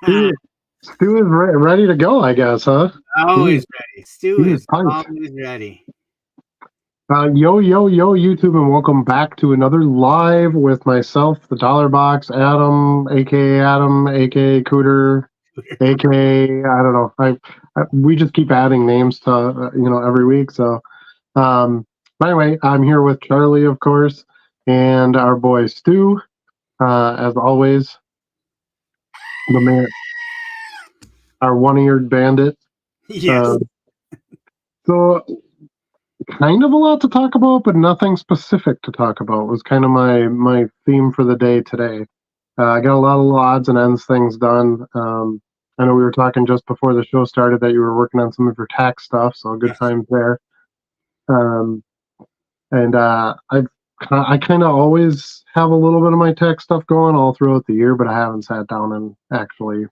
Stu, Stu is ready to go, I guess, huh? Always ready. Stu He's is pumped. always ready. Yo, YouTube, and welcome back to another live with myself, the Dollar Box, Adam, aka Cooter, aka I don't know. We just keep adding names to every week. So, but anyway, I'm here with Charlie, of course, and our boy Stu, as always, the man, our one-eared bandit. Yes. Uh, so kind of a lot to talk about, but nothing specific to talk about was kind of my theme for the day today. I got a lot of odds and ends things done. I know we were talking just before the show started that you were working on some of your tax stuff, so good Yes. times there. Um, and I kind of always have a little bit of my tax stuff going all throughout the year, but I haven't sat down and actually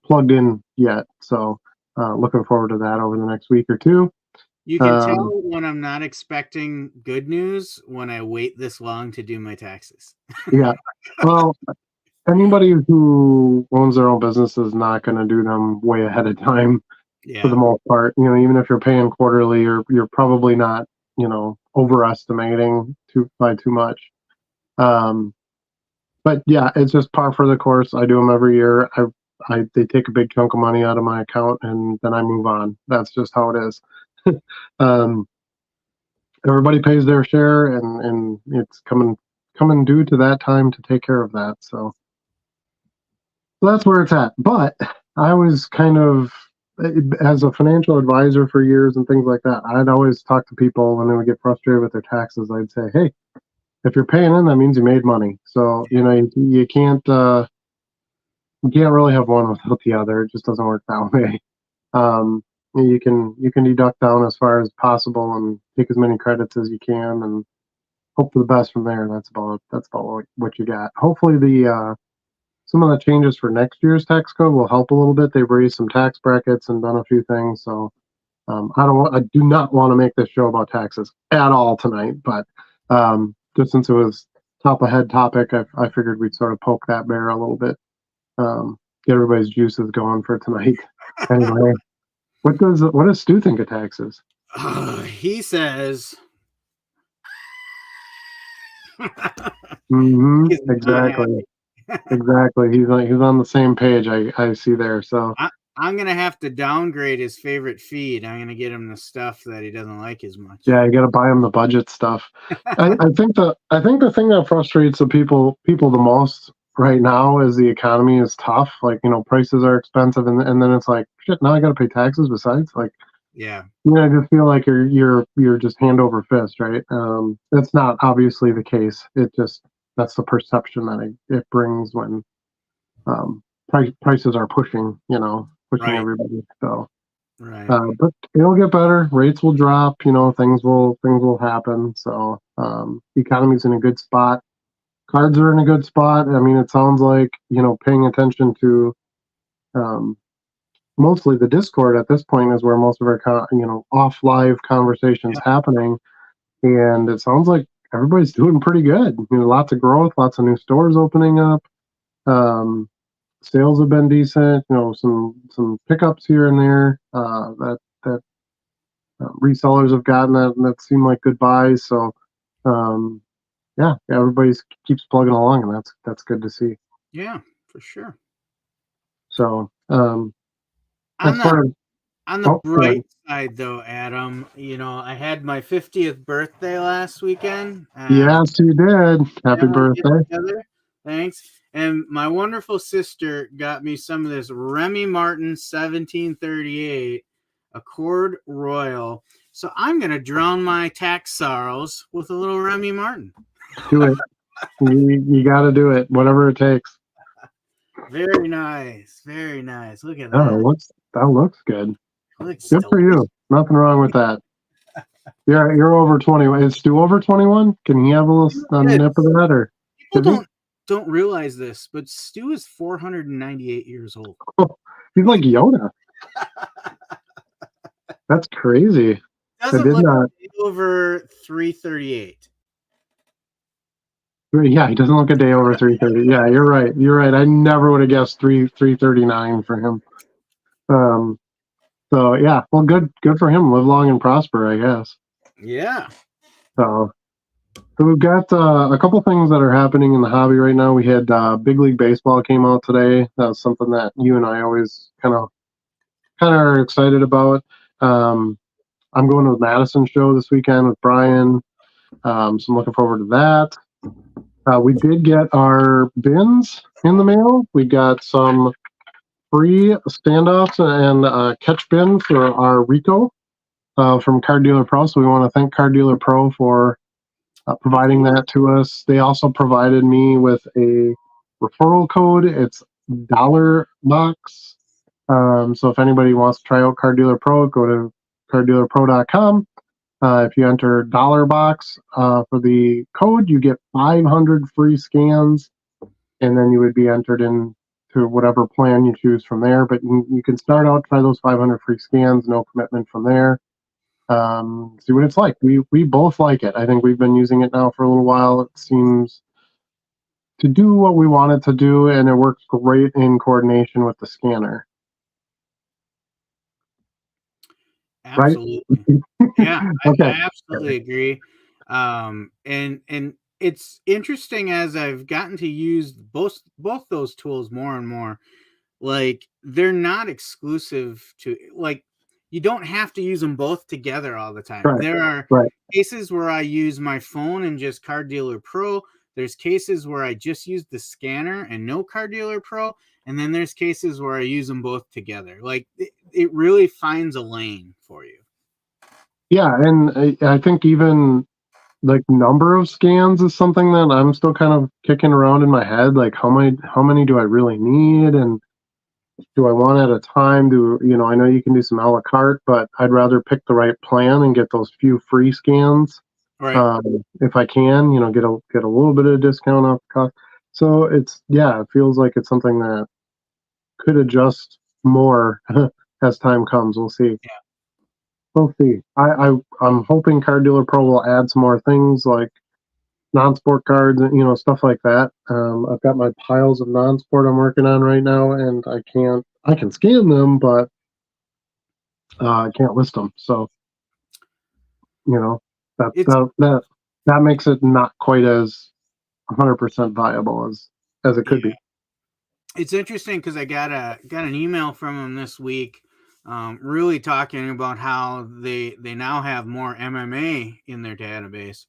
plugged in yet. So looking forward to that over the next week or two. You can tell when I'm not expecting good news when I wait this long to do my taxes. Yeah. Well, anybody who owns their own business is not going to do them way ahead of time for the Yeah. most part. Even if you're paying quarterly, you're probably not, overestimating by too much. But yeah, it's just par for the course. I do them every year. They take a big chunk of money out of my account and then I move on. That's just how it is. um, Everybody pays their share, and it's coming due to that time to take care of that. So that's where it's at. But I was kind of, as a financial advisor for years and things like that, I'd always talk to people when they would get frustrated with their taxes. I'd say, hey, if you're paying in, that means you made money. So you can't really have one without the other. It just doesn't work that way. Um, you can deduct down as far as possible and take as many credits as you can and hope for the best from there. That's about what you got. Hopefully the some of the changes for next year's tax code will help a little bit. They've raised some tax brackets and done a few things. So I do not want to make this show about taxes at all tonight. But just since it was top of head topic, I figured we'd sort of poke that bear a little bit, get everybody's juices going for tonight. Anyway, what does Stu think of taxes? He says. He's not Exactly. happy. Exactly. He's on the same page. I see there. So I'm going to have to downgrade his favorite feed. I'm going to get him the stuff that he doesn't like as much. yeah, you got to buy him the budget stuff. I think the thing that frustrates the people the most right now is the economy is tough. Like prices are expensive, and then it's like shit. Now I got to pay taxes besides. Like Yeah. I just feel like you're just hand over fist, right? That's not obviously the case. That's the perception that it brings when prices are pushing Right. everybody. So. Right. But it'll get better. Rates will drop. Things will happen. So the economy's in a good spot. Cards are in a good spot. I mean, it sounds like paying attention to um, mostly the Discord at this point is where most of our off live conversations happening, and it sounds like everybody's doing pretty good. Lots of growth, lots of new stores opening up. Um, Sales have been decent. Some pickups here and there. That resellers have gotten that seem like good buys. So um, yeah, everybody keeps plugging along, and that's good to see. Yeah, for sure. So On as the far as on the oh, bright side, though, Adam, I had my 50th birthday last weekend. yes, you did. Happy Yeah, we get birthday! together. Thanks. And my wonderful sister got me some of this Remy Martin 1738 Accord Royal. So I'm going to drown my tax sorrows with a little Remy Martin. Do it. You got to do it, whatever it takes. Very nice. Very nice. Look at Oh, that. that looks good. Looks Good for delicious. you. Nothing wrong with that. You're over 21. Is Stu over 21? Can he have a nip of that, or People is he? don't realize this, but Stu is 498 years old. He's like Yoda. That's crazy. I Doesn't did look not. over 338. Yeah, he doesn't look a day over 330. Yeah, you're right. You're right. I never would have guessed 339 for him. So yeah, well, good for him. Live long and prosper, I guess. Yeah. So, so we've got a couple things that are happening in the hobby right now. We had Big League Baseball came out today. That was something that you and I always kind of are excited about. Um, I'm going to the Madison show this weekend with Brian, so I'm looking forward to that. We did get our bins in the mail. We got some free standoffs and catch bin for our Rico from Card Dealer Pro. So we want to thank Card Dealer Pro for providing that to us. They also provided me with a referral code. It's dollar box. So if anybody wants to try out Card Dealer Pro, go to carddealerpro.com. If you enter dollar box for the code, you get 500 free scans, and then you would be entered into whatever plan you choose from there. But you can start out, try those 500 free scans, no commitment from there. See what it's like. We both like it. I think we've been using it now for a little while. It seems to do what we want it to do, and it works great in coordination with the scanner. Absolutely. Right? Yeah, Okay. I absolutely agree. And it's interesting as I've gotten to use both those tools more and more. Like they're not exclusive to like you don't have to use them both together all the time. Right. There are Right. cases where I use my phone and just Card Dealer Pro. There's cases where I just use the scanner and no Card Dealer Pro. And then there's cases where I use them both together. Like it really finds a lane for you. Yeah, and I think even like number of scans is something that I'm still kind of kicking around in my head. Like how many do I really need, and do I want at a time? I know you can do some a la carte, but I'd rather pick the right plan and get those few free scans. Right. If I can, get a little bit of a discount off the cost. So it feels like it's something that could adjust more as time comes. We'll see. Yeah. We'll see. I'm hoping Card Dealer Pro will add some more things like non-sport cards and stuff like that. I've got my piles of non-sport I'm working on right now, and I can scan them, but I can't list them. So that makes it not quite as 100% viable as it could be. It's interesting because I got an email from them this week, really talking about how they now have more MMA in their database.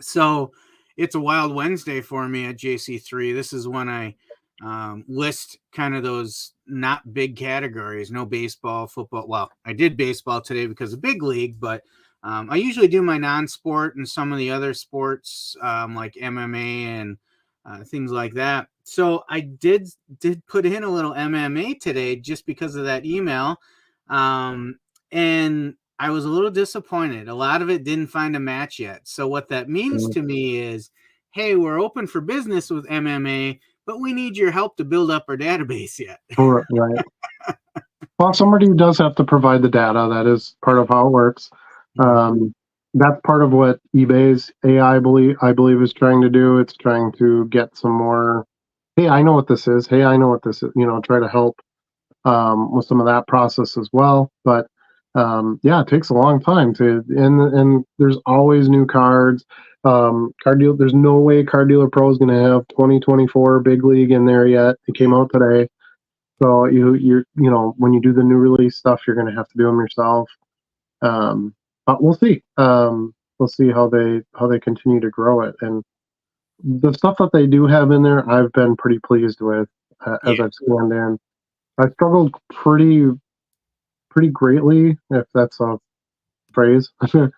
So it's a wild Wednesday for me at JC3. This is when I list kind of those not big categories, no baseball, football. Well, I did baseball today because of Big League, but I usually do my non-sport and some of the other sports like MMA and things like that. So I did put in a little MMA today just because of that email. And I was a little disappointed. A lot of it didn't find a match yet. So what that means to me is, hey, we're open for business with MMA, but we need your help to build up our database yet. Right. Well, somebody does have to provide the data. That is part of how it works. That's part of what eBay's AI, I believe, is trying to do. It's trying to get some more, hey, I know what this is. Hey, I know what this is. Try to help with some of that process as well. But it takes a long time and there's always new cards. There's no way Card Dealer Pro is going to have 2024 Big League in there yet. It came out today. So when you do the new release stuff, you're going to have to do them yourself. But we'll see. We'll see how they continue to grow it. And the stuff that they do have in there, I've been pretty pleased with as I've scanned in. I struggled pretty greatly, if that's a phrase, with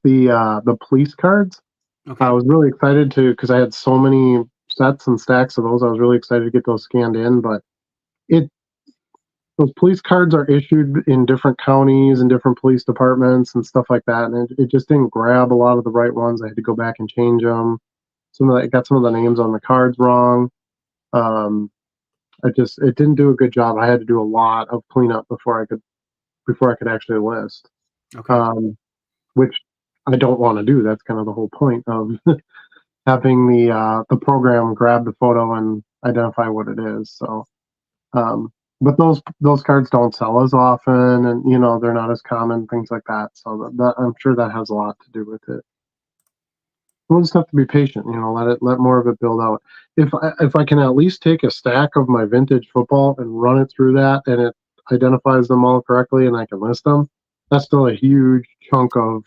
the police cards. Okay. I was really excited because I had so many sets and stacks of those. I was really excited to get those scanned in, but those police cards are issued in different counties and different police departments and stuff like that, and it just didn't grab a lot of the right ones. I had to go back and change them. It got some of the names on the cards wrong. It didn't do a good job. I had to do a lot of cleanup before I could actually list. Okay. Which I don't want to do. That's kind of the whole point of having the program grab the photo and identify what it is. So, but those cards don't sell as often, and they're not as common, things like that. So that I'm sure that has a lot to do with it. We'll just have to be patient, let more of it build out. If I can at least take a stack of my vintage football and run it through that, and it identifies them all correctly, and I can list them, that's still a huge chunk of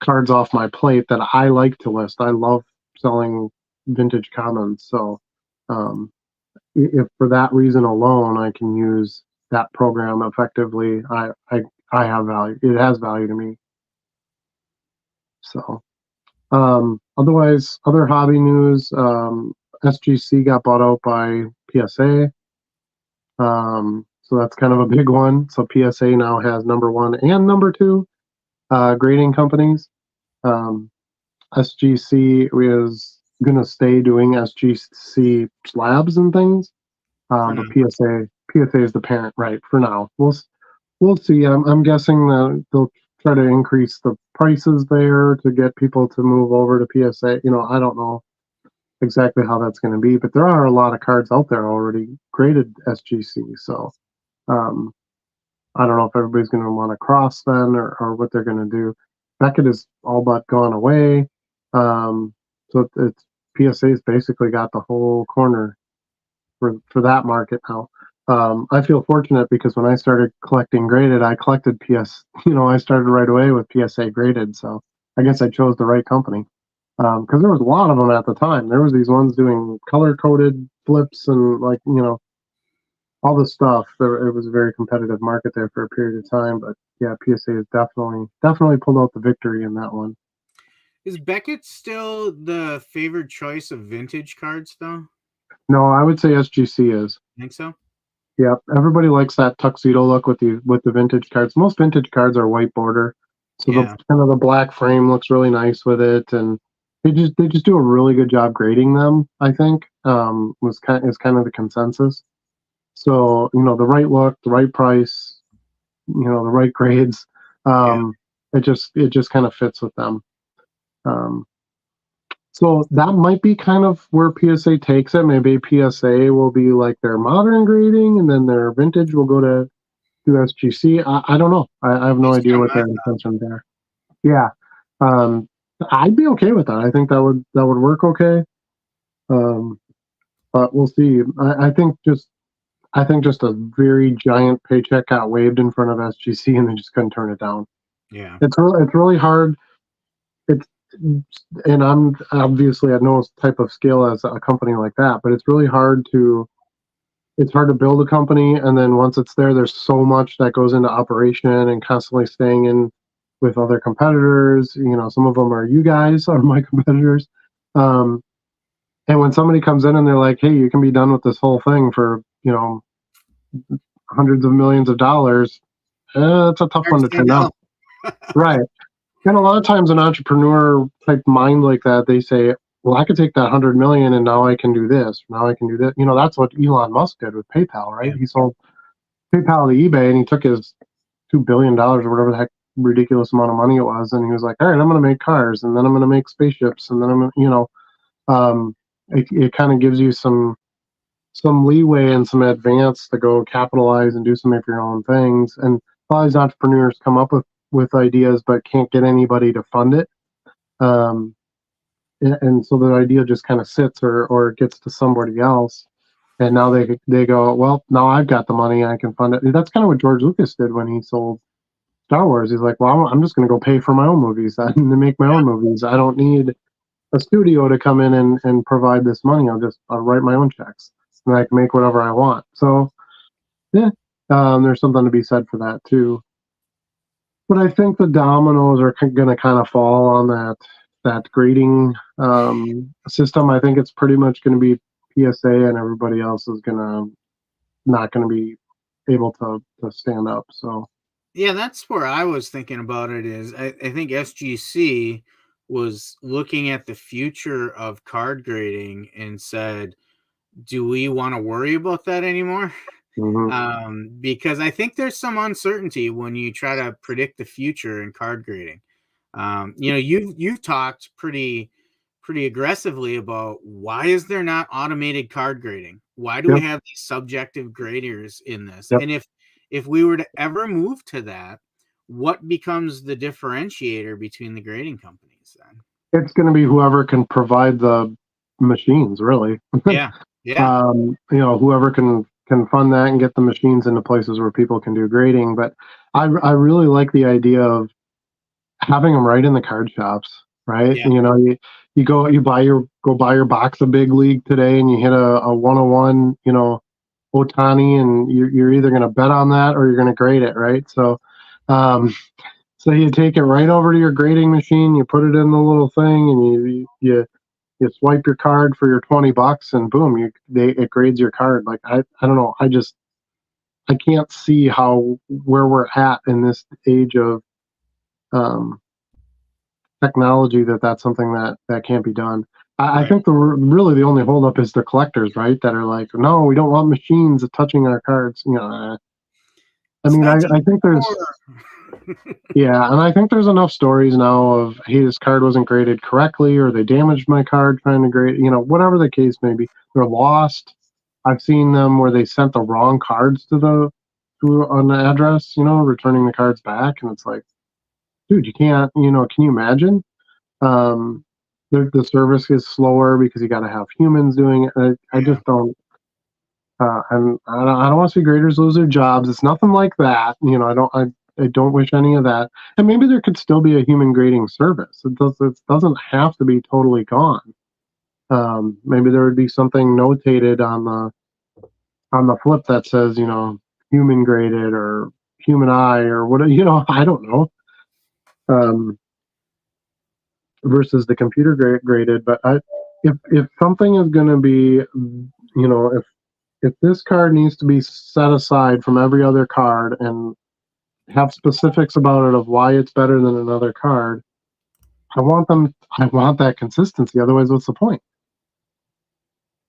cards off my plate that I like to list. I love selling vintage commons, so if for that reason alone I can use that program effectively, I have value. It has value to me. So. Otherwise, other hobby news, SGC got bought out by PSA. So that's kind of a big one. So PSA now has number one and number two grading companies. SGC is going to stay doing SGC slabs and things. But PSA is the parent, right? For now, we'll see. I'm guessing that they'll try to increase the prices there to get people to move over to PSA. I don't know exactly how that's going to be, but there are a lot of cards out there already graded SGC. So I don't know if everybody's going to want to cross then or what they're going to do. Beckett is all but gone away. So it's PSA's basically got the whole corner for that market now. I feel fortunate because when I started collecting graded, I collected I started right away with PSA graded. So I guess I chose the right company. Because there was a lot of them at the time. There was these ones doing color-coded flips and all this stuff. It was a very competitive market there for a period of time. But yeah, PSA has definitely pulled out the victory in that one. Is Beckett still the favored choice of vintage cards, though? No, I would say SGC is. Think so? Yeah, everybody likes that tuxedo look with the vintage cards. Most vintage cards are white border, so the kind of the black frame looks really nice with it, and they just do a really good job grading them. I think is kind of the consensus. So the right look, the right price, the right grades. It just kind of fits with them. So that might be kind of where PSA takes it. Maybe PSA will be like their modern grading, and then their vintage will go to SGC. I don't know. I have no idea what their intentions are. Yeah, I'd be okay with that. I think that would work okay. But we'll see. I think just a very giant paycheck got waved in front of SGC, and they just couldn't turn it down. Yeah, it's really hard. And I'm obviously at no type of scale as a company like that, but it's really hard to build a company, and then once it's there, there's so much that goes into operation and constantly staying in with other competitors. Some of them are you guys are my competitors. And when somebody comes in and they're like, hey, you can be done with this whole thing for hundreds of millions of dollars, it's a tough one to turn down. Right. And a lot of times an entrepreneur type mind like that, they say, well, I could take that 100 million and now I can do this. Now I can do that. That's what Elon Musk did with PayPal, right? Yeah. He sold PayPal to eBay and he took his $2 billion or whatever the heck ridiculous amount of money it was. And he was like, all right, I'm going to make cars, and then I'm going to make spaceships. And then I'm going to, it kind of gives you some leeway and some advance to go capitalize and do some of your own things. And a lot of these entrepreneurs come up with ideas but can't get anybody to fund it, and so the idea just kind of sits or gets to somebody else, and now they go, well, now I've got the money, I can fund it. That's kind of what George Lucas did when he sold Star Wars. He's like, well, I'm just going to go pay for my own movies and make my own movies. I don't need a studio to come in and provide this money. I'll write my own checks and I can make whatever I want. So yeah, there's something to be said for that too. But I think the dominoes are going to kind of fall on that grading system. I think it's pretty much going to be PSA, and everybody else is not going to be able to stand up. So yeah, that's where I was thinking about it. Is I think SGC was looking at the future of card grading and said, do we want to worry about that anymore? Because I think there's some uncertainty when you try to predict the future in card grading. You've talked pretty pretty aggressively about why is there not automated card grading? Why do we Yep. have these subjective graders in this? Yep. And if we were to ever move to that, what becomes the differentiator between the grading companies then? It's going to be whoever can provide the machines, really. Yeah. Yeah. Whoever can fund that and get the machines into places where people can do grading. But I really like the idea of having them right in the card shops, right? Yeah. You go buy your box of Big League today, and you hit a 101, Otani, and you're either going to bet on that or you're going to grade it, right? So, so you take it right over to your grading machine, you put it in the little thing, and you swipe your card for your $20, and boom, it grades your card. Like I don't know, I can't see where we're at in this age of um, technology that's something that can't be done. I Right. think really the only holdup is the collectors, right? That are like, no, we don't want machines touching our cards. I It's mean, I think there's 1984. yeah, and I think there's enough stories now of, hey, this card wasn't graded correctly, or they damaged my card trying to grade. Whatever the case may be, they're lost. I've seen them where they sent the wrong cards to an address, returning the cards back, and it's like, dude, you can't, can you imagine? Um, the service is slower because you got to have humans doing it. I Yeah. just don't. I don't want to see graders lose their jobs. It's nothing like that. I don't wish any of that. And maybe there could still be a human grading service. It doesn't have to be totally gone. Maybe there would be something notated on the flip that says, human graded or human eye or what, I don't know. Um, Versus the computer graded. But if something is going to be, if this card needs to be set aside from every other card and have specifics about it of why it's better than another card, I want that consistency. Otherwise, what's the point?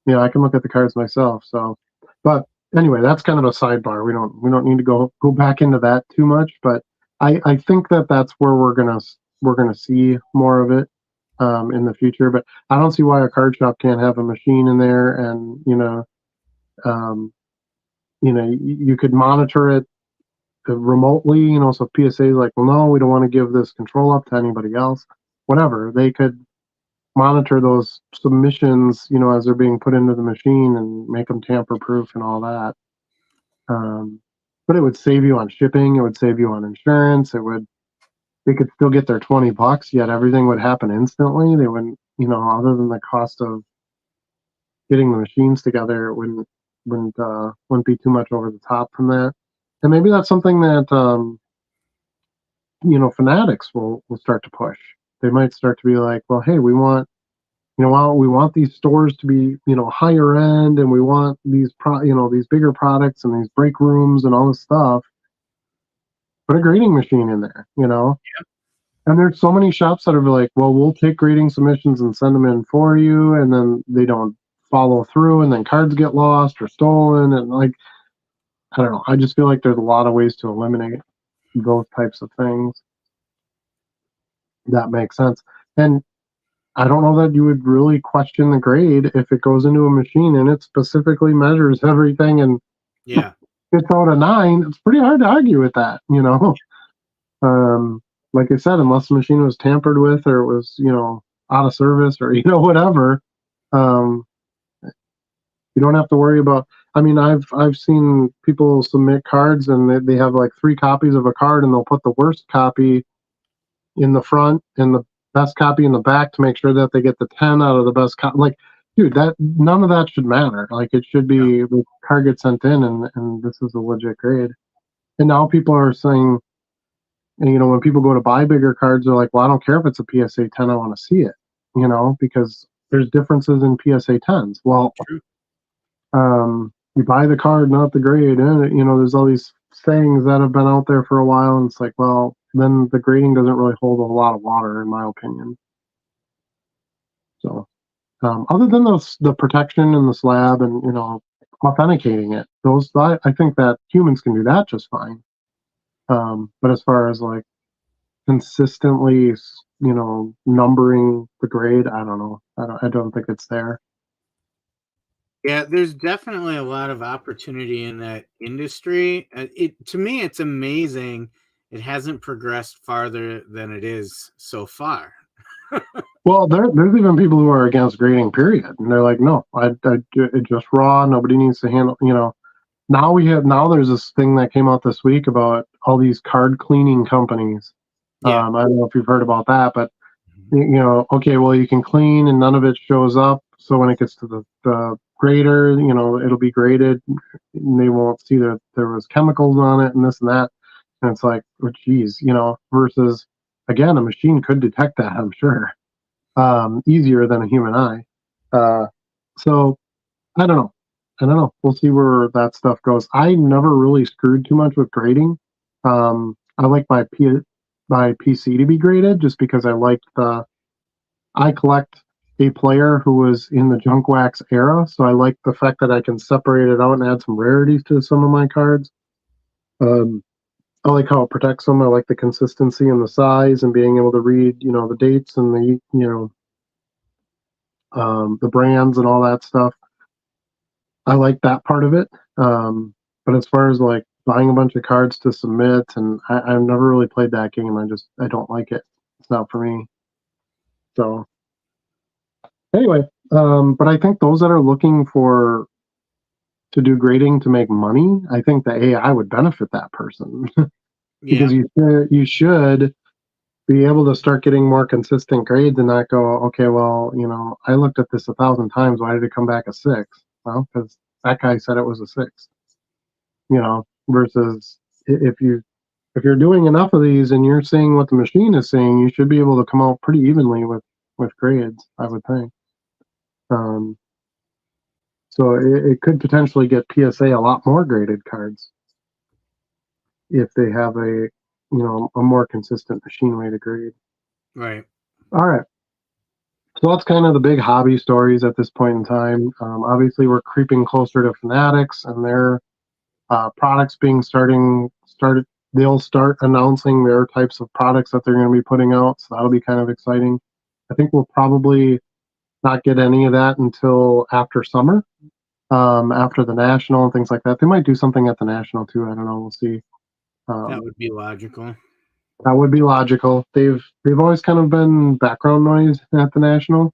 I can look at the cards myself. So, but anyway, that's kind of a sidebar. We don't need to go back into that too much. But I think that's where we're gonna see more of it in the future. But I don't see why a card shop can't have a machine in there, and um, you could monitor it remotely. So PSA is like, well, no, we don't want to give this control up to anybody else. Whatever, they could monitor those submissions, as they're being put into the machine and make them tamper proof and all that. But it would save you on shipping. It would save you on insurance. They could still get their $20, yet everything would happen instantly. They wouldn't, other than the cost of getting the machines together, it wouldn't be too much over the top from that. And maybe that's something that, Fanatics will start to push. They might start to be like, well, hey, we want these stores to be, higher end, and we want these bigger products and these break rooms and all this stuff. Put a grading machine in there, And there's so many shops that are like, well, we'll take grading submissions and send them in for you, and then they don't follow through, and then cards get lost or stolen, and like, I don't know. I just feel like there's a lot of ways to eliminate those types of things. That makes sense. And I don't know that you would really question the grade if it goes into a machine and it specifically measures everything and Yeah. it's out a 9. It's pretty hard to argue with that, Like I said, unless the machine was tampered with or it was, out of service or, whatever, um, you don't have to worry about. I mean, I've seen people submit cards and they have like 3 copies of a card, and they'll put the worst copy in the front and the best copy in the back to make sure that they get the 10 out of the best copy. Like, dude, that none of that should matter. Like, it should be the card gets sent in, and this is a legit grade. And now people are saying, when people go to buy bigger cards, they're like, well, I don't care if it's a PSA 10, I want to see it, because there's differences in PSA 10s. Well, True. You buy the card, not the grade. And, there's all these sayings that have been out there for a while. And it's like, well, then the grading doesn't really hold a lot of water, in my opinion. So, other than the protection and the slab and, authenticating it, I think that humans can do that just fine. But as far as like consistently, numbering the grade. I don't know. I don't think it's there. Yeah, there's definitely a lot of opportunity in that industry. To me, it's amazing it hasn't progressed farther than it is so far. Well, there's even people who are against grading, period, and they're like, no, it's just raw. Nobody needs to handle. Now there's this thing that came out this week about all these card cleaning companies. Yeah. I don't know if you've heard about that, but okay, well, you can clean and none of it shows up. So when it gets to the grader, it'll be graded and they won't see that there was chemicals on it and this and that. And it's like, oh, geez, versus, again, a machine could detect that, I'm sure, easier than a human eye. So I don't know. We'll see where that stuff goes. I never really screwed too much with grading. I like my PC to be graded just because I collect a player who was in the junk wax era, so I like the fact that I can separate it out and add some rarities to some of my cards. I like how it protects them. I like the consistency and the size and being able to read, the dates and the brands and all that stuff. I like that part of it. But as far as like buying a bunch of cards to submit, and I've never really played that game. I don't like it. It's not for me. So anyway, but I think those that are looking to do grading to make money, I think the AI would benefit that person because you should be able to start getting more consistent grades and not go, okay, well, I looked at this 1,000 times. Why did it come back a 6? Well, because that guy said it was a 6. Versus if you're doing enough of these and you're seeing what the machine is saying, you should be able to come out pretty evenly with grades, I would think. So it could potentially get PSA a lot more graded cards if they have a more consistent machine way to grade. Right. All right. So that's kind of the big hobby stories at this point in time. Obviously, we're creeping closer to Fanatics and their products being started. They'll start announcing their types of products that they're going to be putting out. So that'll be kind of exciting. I think we'll probably not get any of that until after summer, after the national and things like that. They might do something at the national too. I don't know. We'll see. That would be logical. That would be logical. They've always kind of been background noise at the national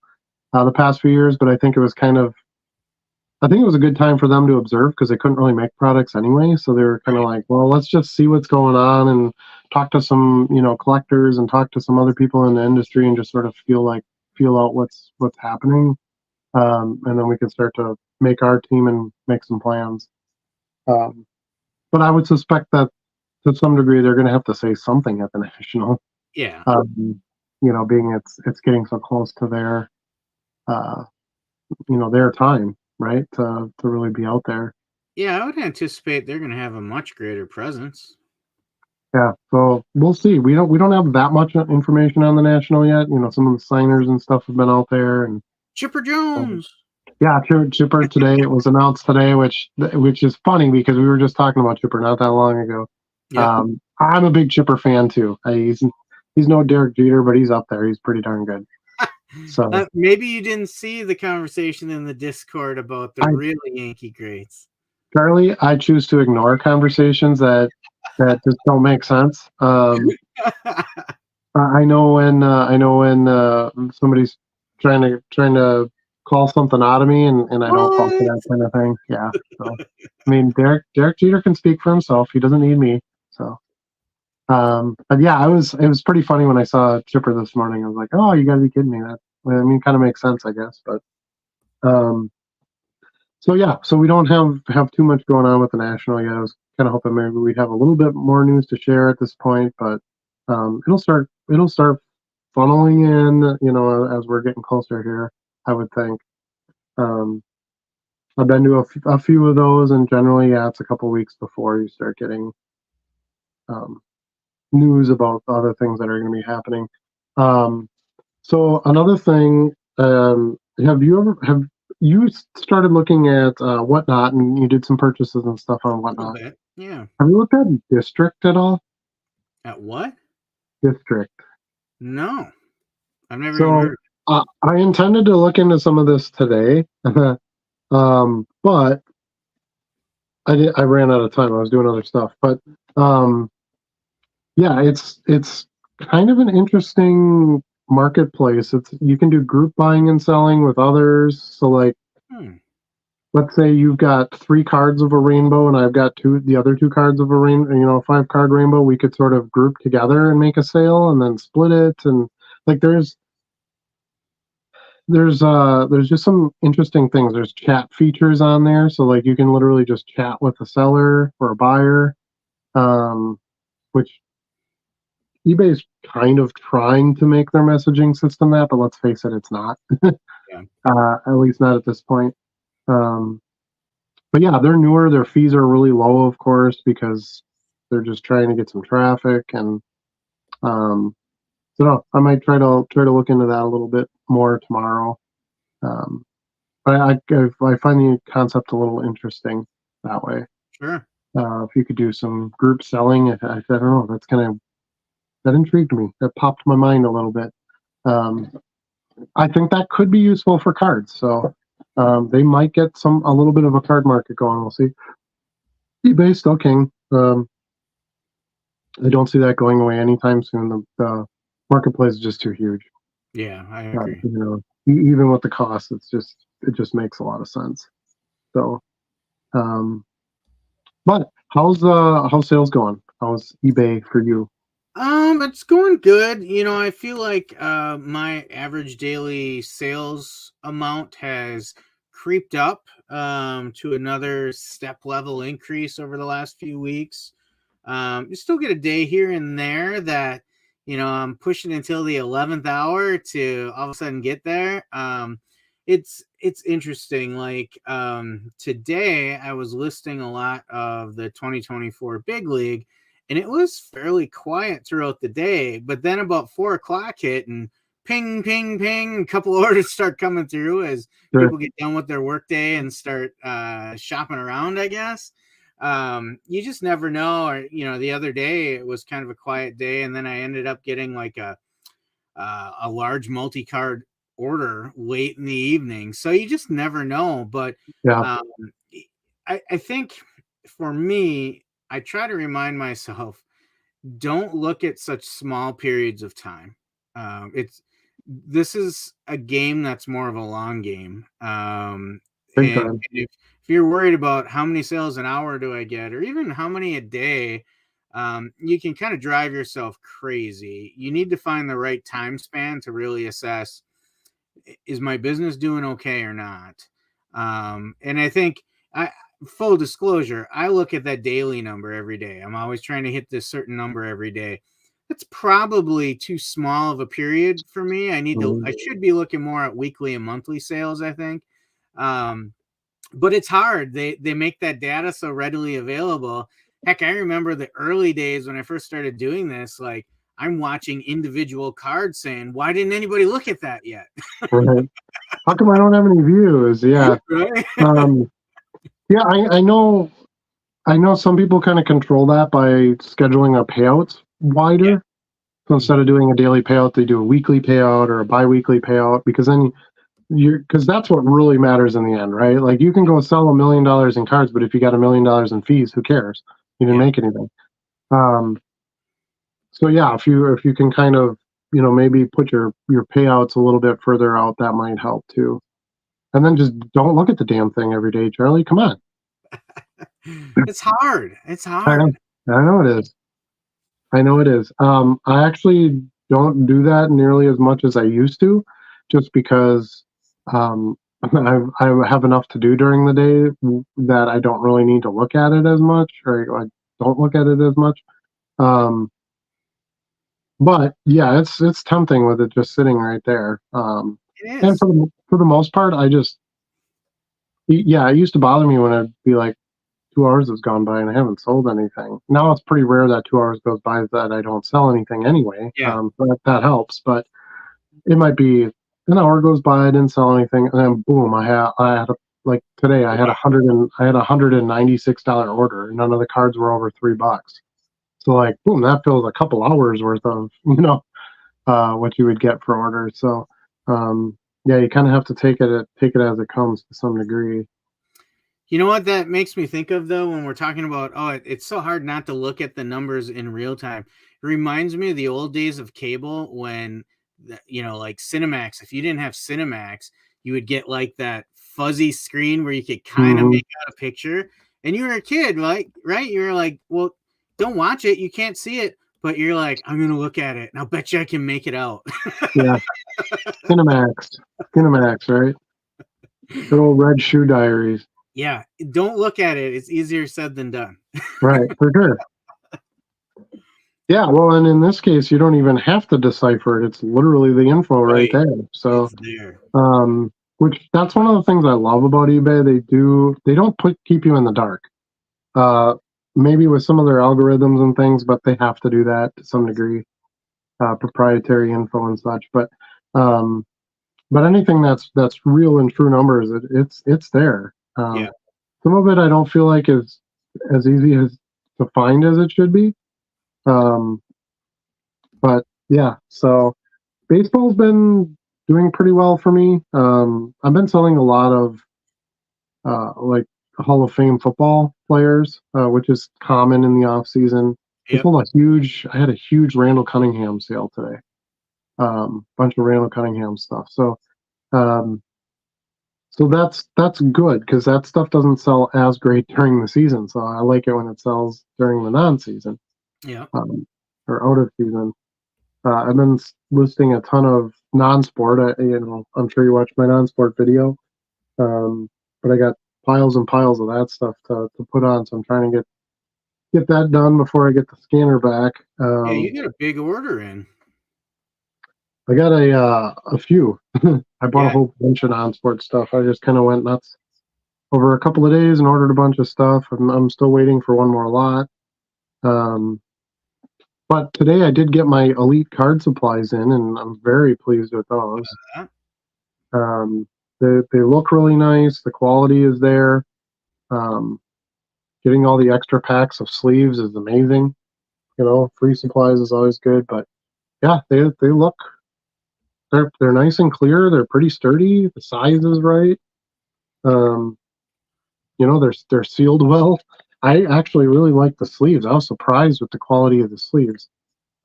the past few years, but I think it was a good time for them to observe because they couldn't really make products anyway. So they were kind of like, well, let's just see what's going on and talk to some, collectors and talk to some other people in the industry and just sort of feel out what's happening. And then we can start to make our team and make some plans. But I would suspect that to some degree they're going to have to say something at the national. Yeah. Being it's getting so close to their, their time, right, to really be out there. Yeah, I would anticipate they're going to have a much greater presence. Yeah, so we'll see. We don't have that much information on the national yet. Some of the signers and stuff have been out there, and Chipper Jones. Yeah, Chipper today. It was announced today, which is funny because we were just talking about Chipper not that long ago. Yep. I'm a big Chipper fan too. He's no Derek Jeter, but he's up there. He's pretty darn good. So maybe you didn't see the conversation in the Discord about the really Yankee greats. Charlie, I choose to ignore conversations that just don't make sense. I know when somebody's trying to call something out of me, and I don't fall for that kind of thing. Yeah. So I mean, Derek Jeter can speak for himself. He doesn't need me. So, but yeah, it was pretty funny when I saw Chipper this morning. I was like, oh, you gotta be kidding me. Kind of makes sense, I guess. But so yeah, so we don't have too much going on with the national yet. I was kind of hoping maybe we'd have a little bit more news to share at this point, but it'll start funneling in, as we're getting closer here, I would think. I've been to a few of those, and generally, yeah, it's a couple weeks before you start getting news about other things that are going to be happening. So another thing, have you started looking at Whatnot, and you did some purchases and stuff on Whatnot? Yeah. Have you looked at District at all? At what? District. No. I've never even So heard. I intended to look into some of this today, but I ran out of time. I was doing other stuff, but um, yeah, it's kind of an interesting marketplace. It's you can do group buying and selling with others. So like, Hmm. let's say you've got 3 cards of a rainbow, and I've got the other 2 cards of a rainbow. You know, a 5-card rainbow. We could sort of group together and make a sale, and then split it. And like, there's just some interesting things. There's chat features on there, so like you can literally just chat with a seller or a buyer, which eBay's kind of trying to make their messaging system that, but let's face it, it's not. Yeah. At least not at this point. Um, but yeah, they're newer. Their fees are really low, of course, because they're just trying to get some traffic. And so no, I might try to look into that a little bit more tomorrow. Um, but I find the concept a little interesting that way. Sure. If you could do some group selling, I don't know, that intrigued me. That popped my mind a little bit. Um, I think that could be useful for cards. So they might get a little bit of a card market going. We'll see. eBay still king. I don't see that going away anytime soon. The marketplace is just too huge. Yeah, I agree. You know, even with the cost, it just makes a lot of sense. So, but how's sales going? How's eBay for you? It's going good. You know, I feel like my average daily sales amount has creeped up to another step level increase over the last few weeks. You still get a day here and there that, you know, I'm pushing until the 11th hour to all of a sudden get there. It's interesting. Like today, I was listing a lot of the 2024 Big League, and it was fairly quiet throughout the day. But then about 4 o'clock hit, and ping, ping, ping, a couple orders start coming through as Sure. people get done with their workday and start shopping around, I guess. You just never know. Or, you know, the other day it was kind of a quiet day, and then I ended up getting like a large multi-card order late in the evening. So you just never know. But Yeah. um, I think for me, I try to remind myself, don't look at such small periods of time. This is a game that's more of a long game. Big And time. if you're worried about how many sales an hour do I get, or even how many a day, you can kind of drive yourself crazy. You need to find the right time span to really assess, is my business doing okay or not? And I think, full disclosure, I look at that daily number every day. I'm always trying to hit this certain number every day. That's probably too small of a period for me. I should be looking more at weekly and monthly sales, I think. Um, but it's hard. They make that data so readily available. Heck, I remember the early days when I first started doing this, like I'm watching individual cards saying, why didn't anybody look at that yet? Right. How come I don't have any views? Yeah. Right? Um, yeah, I know some people kind of control that by scheduling our payouts Yeah. wider. So instead of doing a daily payout, they do a weekly payout or a bi-weekly payout, because then because that's what really matters in the end, right? Like you can go sell $1 million in cards, but if you got $1 million in fees, who cares? You didn't Yeah. make anything. So yeah, if you can kind of, you know, maybe put your payouts a little bit further out, that might help too. And then just don't look at the damn thing every day, Charlie. Come on. It's hard. It's I know, hard. I know it is. I know it is. I actually don't do that nearly as much as I used to, just because I have enough to do during the day that I don't really need to look at it as much, or I don't look at it as much. Um, but yeah, it's tempting with it just sitting right there. It And is. for the most part, it used to bother me when I'd be like, 2 hours has gone by and I haven't sold anything. Now it's pretty rare that 2 hours goes by that I don't sell anything anyway. Yeah. So that helps, but it might be an hour goes by, I didn't sell anything, and then boom, I had like today I had $196 order. None of the cards were over $3. So like boom, that fills a couple hours worth of what you would get for orders. So yeah, you kind of have to take it as it comes to some degree. You know what that makes me think of, though, when we're talking about, it's so hard not to look at the numbers in real time. It reminds me of the old days of cable when, like Cinemax, if you didn't have Cinemax, you would get like that fuzzy screen where you could kind of make out a picture. And you were a kid, right? You were like, well, don't watch it. You can't see it. But you're like, I'm going to look at it. And I'll bet you I can make it out. Yeah. Cinemax, right? Good old Red Shoe Diaries. Yeah. Don't look at it. It's easier said than done. Right, for sure. Yeah, well, and in this case, you don't even have to decipher it. It's literally the info right there. So, it's there. Which that's one of the things I love about eBay. They don't keep you in the dark. Maybe with some of their algorithms and things, but they have to do that to some degree, proprietary info and such. But anything that's real and true numbers, it's there. Yeah. Some of it I don't feel like is as easy as to find as it should be. But yeah, so baseball's been doing pretty well for me. I've been selling a lot of like Hall of Fame football players, which is common in the off season. Yep. I had a huge Randall Cunningham sale today. Bunch of Randall Cunningham stuff. So that's good because that stuff doesn't sell as great during the season. So I like it when it sells during the non-season. Yeah. Or out of season. I've been listing a ton of non-sport. I'm sure you watched my non-sport video, but I got piles and piles of that stuff to put on. So I'm trying to get that done before I get the scanner back. Yeah, you got a big order in. I got a few. I bought a whole bunch of non-sport stuff. I just kind of went nuts over a couple of days and ordered a bunch of stuff. I'm still waiting for one more lot. But today I did get my elite card supplies in, and I'm very pleased with those. They look really nice. The quality is there. Getting all the extra packs of sleeves is amazing. Free supplies is always good. But yeah, they look. They're nice and clear. They're pretty sturdy. The size is right. They're sealed well. I actually really like the sleeves. I was surprised with the quality of the sleeves.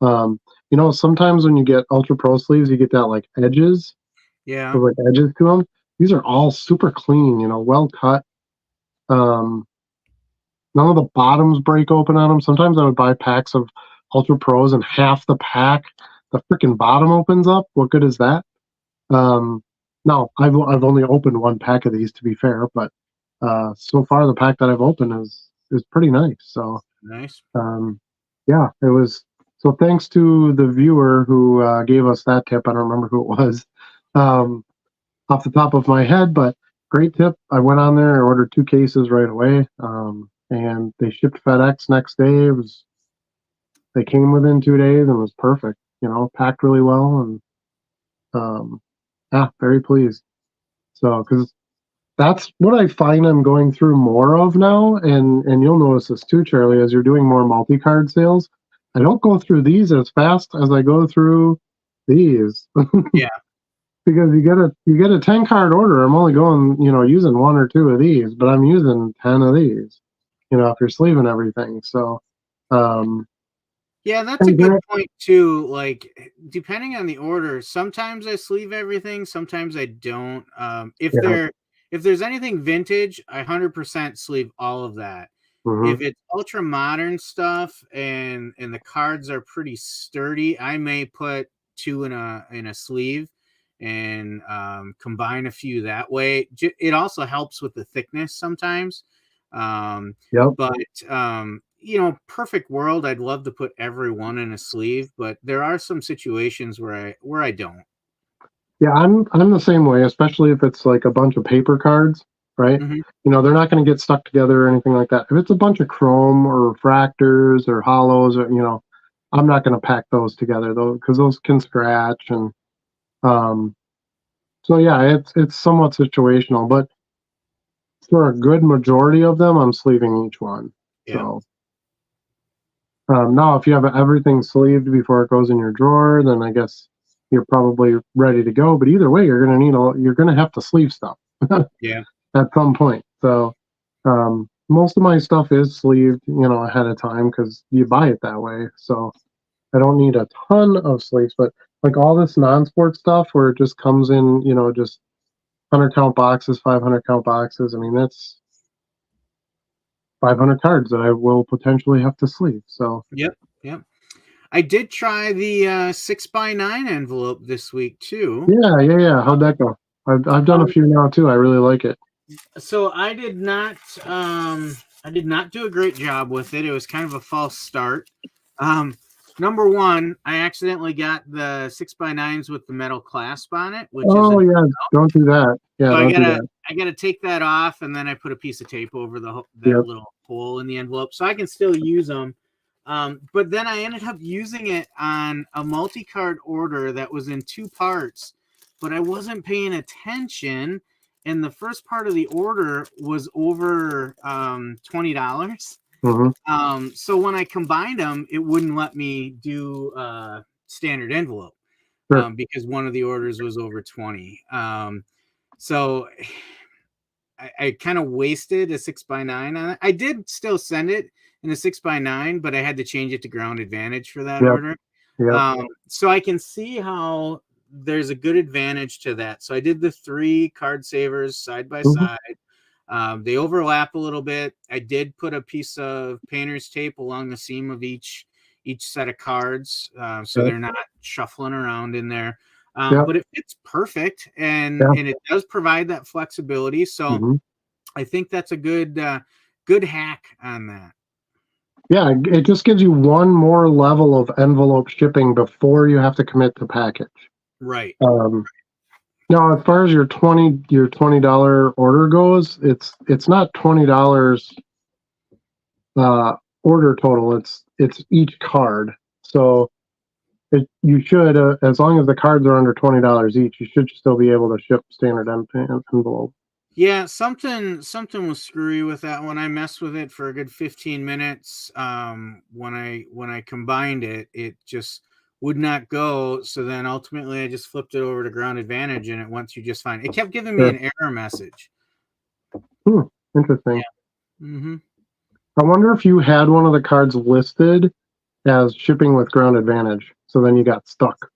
Sometimes when you get Ultra Pro sleeves, you get that like edges. Yeah. Like edges to them. These are all super clean, well cut. None of the bottoms break open on them. Sometimes I would buy packs of Ultra Pros and half the pack, the freaking bottom opens up. What good is that? No, I've only opened one pack of these to be fair, but so far the pack that I've opened is pretty nice. So nice. Yeah, it was. So thanks to the viewer who gave us that tip. I don't remember who it was off the top of my head, but great tip. I went on there and ordered 2 cases right away, and they shipped FedEx next day. They came within 2 days and it was perfect. Packed really well, and yeah, very pleased. So because that's what I find I'm going through more of now, and you'll notice this too, Charlie, as you're doing more multi-card sales. I don't go through these as fast as I go through these. Yeah. Because you get a 10-card order, I'm only going, using 1 or 2 of these, but I'm using 10 of these, if you're sleeving everything. So yeah, that's a good point too. Like, depending on the order, sometimes I sleeve everything, sometimes I don't. If there's anything vintage, I 100% sleeve all of that. Mm-hmm. If it's ultra modern stuff and the cards are pretty sturdy, I may put 2 in a sleeve and combine a few that way. It also helps with the thickness sometimes. But perfect world, I'd love to put every one in a sleeve, but there are some situations where I don't. Yeah, I'm the same way, especially if it's like a bunch of paper cards, right? Mm-hmm. They're not going to get stuck together or anything like that. If it's a bunch of chrome or refractors or hollows, or I'm not going to pack those together though, because those can scratch. And so yeah, it's somewhat situational, but for a good majority of them, I'm sleeving each one. Yeah. So now, if you have everything sleeved before it goes in your drawer, then I guess you're probably ready to go. But either way, you're going to have to sleeve stuff Yeah. at some point. So most of my stuff is sleeved, ahead of time because you buy it that way. So I don't need a ton of sleeves, but like all this non-sport stuff where it just comes in, just 100 count boxes, 500 count boxes. I mean, that's 500 cards that I will potentially have to sleeve. So Yep. I did try the 6x9 envelope this week too. yeah. How'd that go? I've done a few now too. I really like it. So I did not do a great job with it. It was kind of a false start. Number one, I accidentally got the 6x9s with the metal clasp on it, which don't do that. Yeah, so don't do that. I gotta take that off, and then I put a piece of tape over that little hole in the envelope, so I can still use them. But then I ended up using it on a multi-card order that was in 2 parts, but I wasn't paying attention, and the first part of the order was over $20. So when I combined them, it wouldn't let me do standard envelope because one of the orders was over 20. So I kind of wasted a 6x9 on it. I did still send it in a 6x9, but I had to change it to ground advantage for that order. So I can see how there's a good advantage to that. So I did the 3 card savers side by side. They overlap a little bit. I did put a piece of painter's tape along the seam of each set of cards, so they're not shuffling around in there. But it fits perfect, and it does provide that flexibility. So I think that's a good hack on that. Yeah, it just gives you one more level of envelope shipping before you have to commit to package. Right. Now, as far as your $20 order goes, it's not $20 order total. It's each card. So you should, as long as the cards are under $20 each, you should still be able to ship standard envelope. Yeah, something was screwy with that one. I messed with it for a good 15 minutes. When I combined it, it just would not go. So then ultimately I just flipped it over to ground advantage and it went through just fine. It kept giving me an error message. Interesting. Yeah. I wonder if you had one of the cards listed as shipping with ground advantage, so then you got stuck.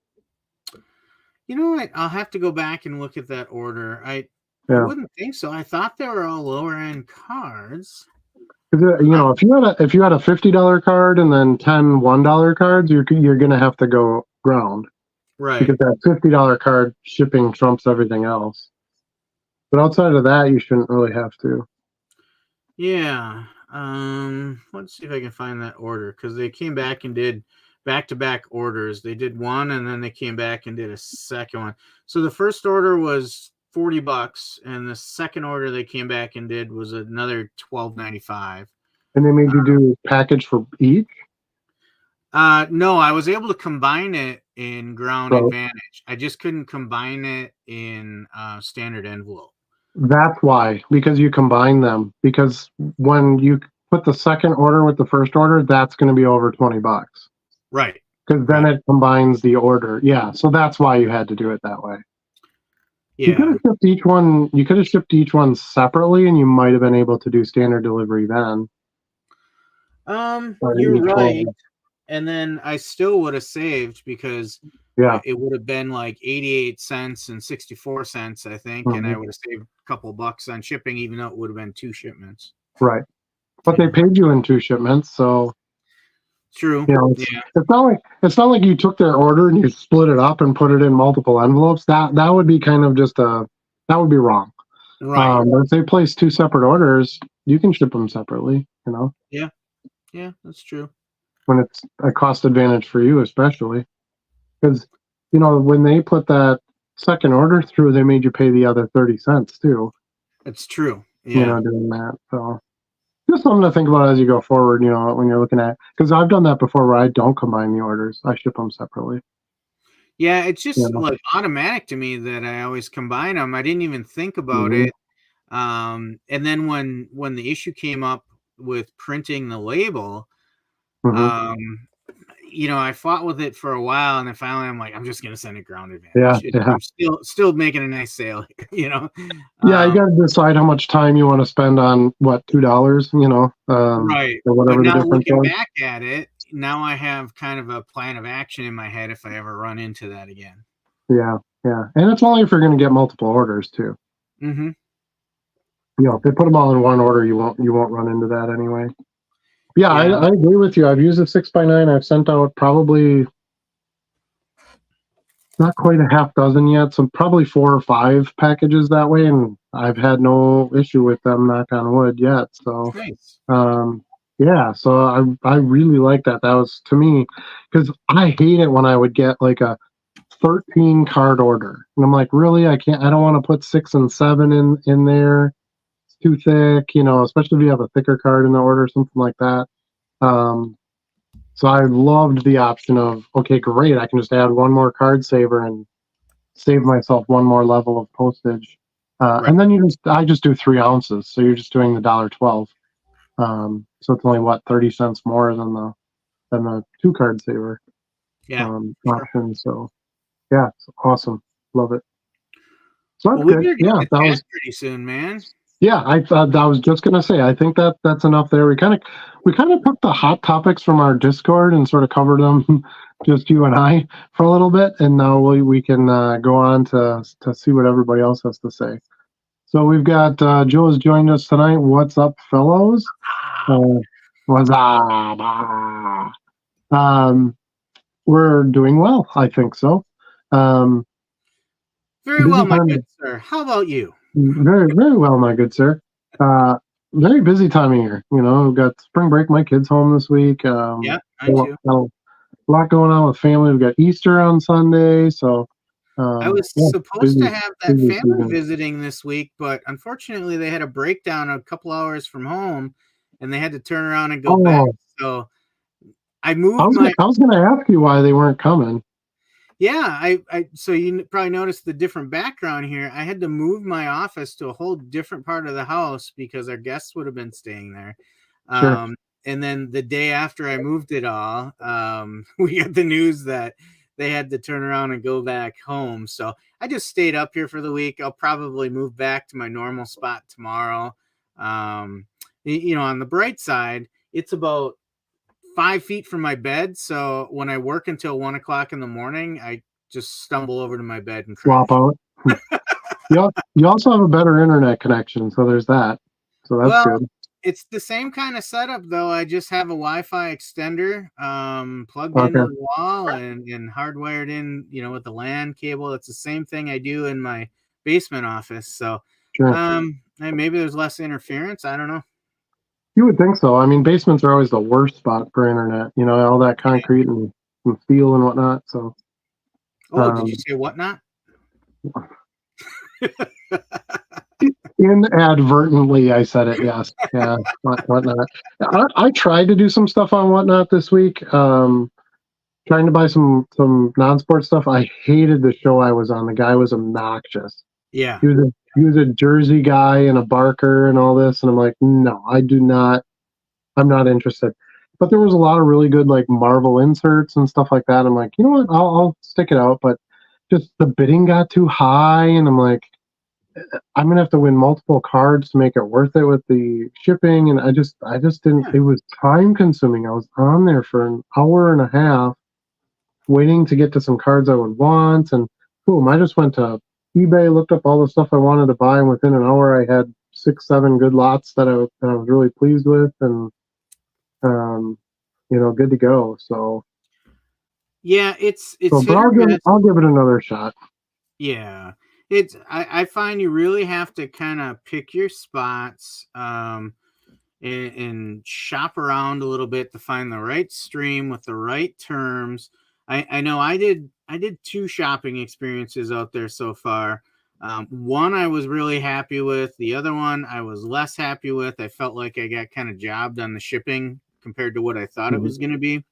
You know what? I'll have to go back and look at that order. I wouldn't think so. I thought they were all lower end cards. If you had a $50 card and then 10 $1 cards, you're gonna have to go ground, right? Because that $50 card shipping trumps everything else. But outside of that, you shouldn't really have to. Yeah. Let's see if I can find that order, because they came back and did back-to-back orders. They did one and then they came back and did a second one. So the first order was $40, and the second order they came back and did was another $12.95. And they made you do package for each? No, I was able to combine it in ground advantage. I just couldn't combine it in standard envelope. That's why, because you combine them. Because when you put the second order with the first order, that's going to be over $20. Right. Because then it combines the order. Yeah, so that's why you had to do it that way. Yeah. You could have shipped each one. You could have shipped each one separately, and you might have been able to do standard delivery then. You're right. And then I still would have saved, because it would have been like 88 cents and 64 cents, I think, and I would have saved a couple bucks on shipping, even though it would have been 2 shipments. Right. But they paid you in 2 shipments, so true. It's not like you took their order and you split it up and put it in multiple envelopes. That would be kind of that would be wrong. Right. But if they place 2 separate orders, you can ship them separately, Yeah, that's true. When it's a cost advantage for you, especially. Because, when they put that second order through, they made you pay the other 30 cents too. That's true. Yeah. Doing that. So just something to think about as you go forward, when you're looking at, because I've done that before where I don't combine the orders. I ship them separately. Yeah, it's just like automatic to me that I always combine them. I didn't even think about it. And then when the issue came up with printing the label, I fought with it for a while, and then finally I'm like, I'm just gonna send it ground Yeah, advantage. yeah. I'm still making a nice sale, Yeah, you got to decide how much time you want to spend on what, $2, right. or But whatever the now difference looking was. back at it, now I have kind of a plan of action in my head if I ever run into that again. Yeah, yeah, and it's only if you're going to get multiple orders too. Mm-hmm. If they put them all in one order, you won't run into that anyway. Yeah, Yeah. I agree with you. I've used a 6x9. I've sent out probably not quite a half dozen yet, so probably 4 or 5 packages that way, and I've had no issue with them, knock on wood, yet. So, Nice. yeah, so I really like that. That was, to me, because I hate it when I would get like a 13 card order, and I'm like, really, I don't want to put 6 and 7 in there. It's too thick, especially if you have a thicker card in the order, something like that. So I loved the option of, okay, great, I can just add one more card saver and save myself one more level of postage. Right. And then I just do 3 ounces, so you're just doing the $1.12. So it's only 30 cents more than the 2 card saver Yeah. option. So yeah, it's awesome, love it. So that's Well, we good. better get Yeah, to that chat was. pretty soon, man. Yeah, I was just gonna say, I think that's enough there. We kind of took the hot topics from our Discord and sort of covered them, just you and I, for a little bit, and now we can go on to see what everybody else has to say. So we've got Joe has joined us tonight. What's up, fellows? What's up? We're doing well, I think so. Very Busy well, my time. good sir. How about you? Very, very well, my good sir. Very busy time of year. We've got spring break. My kids home this week. Yeah, A mine lot, too. a lot going on with family. We've got Easter on Sunday, so I was yeah, supposed to busy, have that busy family season. visiting this week, but unfortunately they had a breakdown a couple hours from home and they had to turn around and go back. Oh, So I I moved was my gonna, I was gonna ask you why they weren't coming. Yeah, so you probably noticed the different background here. I had to move my office to a whole different part of the house because our guests would have been staying there. Sure. And then the day after I moved it all, we got the news that they had to turn around and go back home. So I just stayed up here for the week. I'll probably move back to my normal spot tomorrow. On the bright side, it's about 5 feet from my bed. So when I work until 1 o'clock in the morning, I just stumble over to my bed and Swap crash. out. You also have a better internet connection, so there's that. So that's Well, good. it's the same kind of setup though. I just have a Wi-Fi extender plugged into Okay. the wall and hardwired in, with the LAN cable. It's the same thing I do in my basement office. So Sure. and maybe there's less interference. I don't know. You would think so. I mean, basements are always the worst spot for internet. All that concrete and steel and whatnot. So, Oh, did you um, say whatnot? inadvertently, I said it. Yes. Yeah. Whatnot. I tried to do some stuff on whatnot this week. Trying to buy some non-sport stuff. I hated the show I was on. The guy was obnoxious. Yeah. He was a Jersey guy and a barker and all this, and I'm like, no, I do not. I'm not interested. But there was a lot of really good like Marvel inserts and stuff like that. I'm like, you know what? I'll stick it out. But just the bidding got too high, and I'm like, I'm gonna have to win multiple cards to make it worth it with the shipping. And I just didn't. It was time consuming. I was on there for an hour and a half waiting to get to some cards I would want, and boom, I just went to eBay, looked up all the stuff I wanted to buy, and within an hour I had 6, 7 good lots that I was really pleased with, and good to go. So, Yeah, it's but hit or miss. I'll give it another shot. Yeah. I find you really have to kind of pick your spots and shop around a little bit to find the right stream with the right terms. I know I did 2 shopping experiences out there so far. One I was really happy with, the other one I was less happy with. I felt like I got kind of jobbed on the shipping compared to what I thought it was going to be.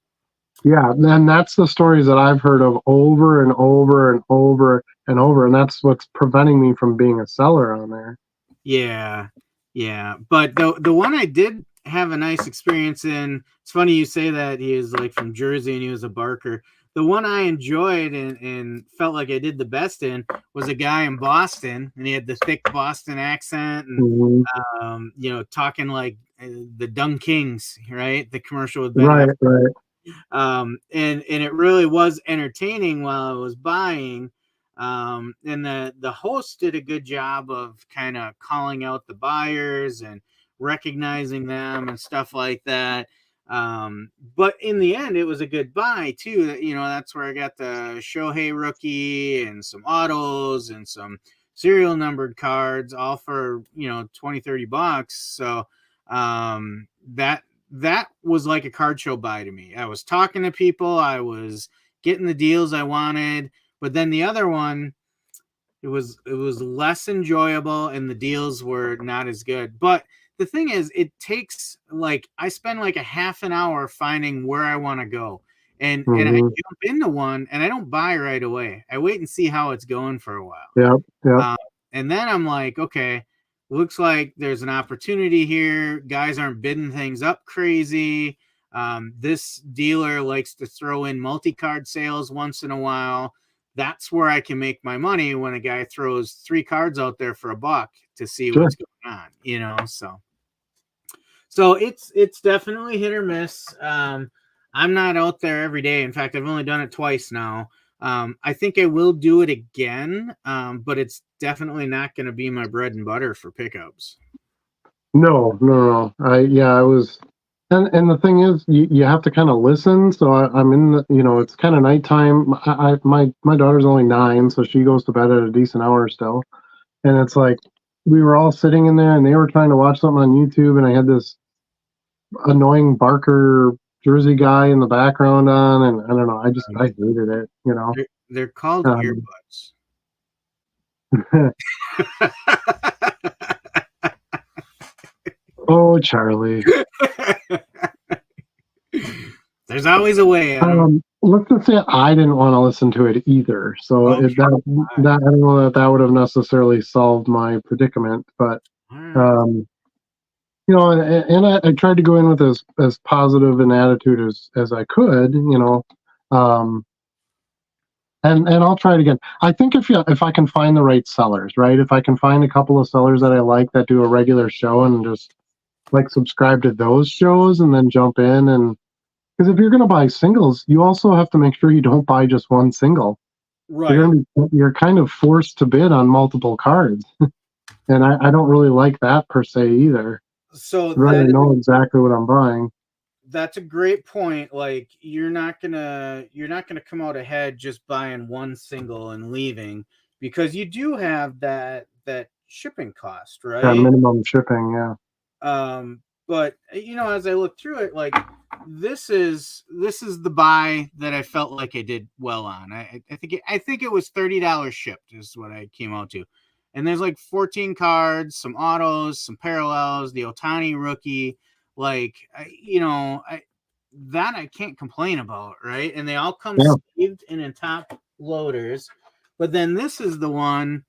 Yeah, and that's the stories that I've heard of over and over and over and over, and that's what's preventing me from being a seller on there. Yeah. Yeah, but the one I did have a nice experience in. It's funny you say that he is like from Jersey and he was a barker. The one I enjoyed and felt like I did the best in was a guy in Boston, and he had the thick Boston accent and you know, talking like the Dung Kings, right? The commercial with Ben Right, Affleck. right. And it really was entertaining while I was buying. And the host did a good job of kind of calling out the buyers and recognizing them and stuff like that. But in the end, it was a good buy too. You know, that's where I got the Shohei rookie and some autos and some serial numbered cards, all for, you know, 20-30 bucks. So that was like a card show buy to me. I was talking to people, I was getting the deals I wanted, but then the other one, it was less enjoyable and the deals were not as good. But the thing is, it takes like, I spend like a half an hour finding where I want to go. And I jump into one and I don't buy right away. I wait and see how it's going for a while. Yep, yep. And then I'm like, okay, looks like there's an opportunity here. Guys aren't bidding things up crazy. This dealer likes to throw in multi-card sales once in a while. That's where I can make my money, when a guy throws 3 cards out there for $1 to see what's going on, you know? So it's definitely hit or miss. I'm not out there every day. In fact, I've only done it twice now. I think I will do it again, but it's definitely not going to be my bread and butter for pickups. No. I was, and the thing is, you have to kind of listen. So I'm in the, you know, it's kind of nighttime. My daughter's only 9, so she goes to bed at a decent hour still. And it's like, we were all sitting in there and they were trying to watch something on YouTube, and I had this annoying Barker Jersey guy in the background on, and I don't know, I hated it, you know. They're called earbuds. Oh, Charlie. There's always a way. Let's just say I didn't want to listen to it either. So that I don't know that would have necessarily solved my predicament, but you know, and I tried to go in with as positive an attitude as I could, you know, and I'll try it again. I think if I can find the right sellers, right? If I can find a couple of sellers that I like that do a regular show, and just like subscribe to those shows and then jump in, and because if you're going to buy singles, you also have to make sure you don't buy just one single. Right. You're kind of forced to bid on multiple cards. And I don't really like that per se either. So I know exactly what I'm buying. That's a great point. Like, you're not gonna come out ahead just buying one single and leaving, because you do have that shipping cost, right? Yeah, minimum shipping, yeah. But you know, as I look through it, like, this is the buy that I felt like I did well on. I think it was $30 shipped is what I came out to. And there's like 14 cards, some autos, some parallels, the Ohtani rookie. Like, I can't complain about, right? And they all come saved and in top loaders. But then this is the one,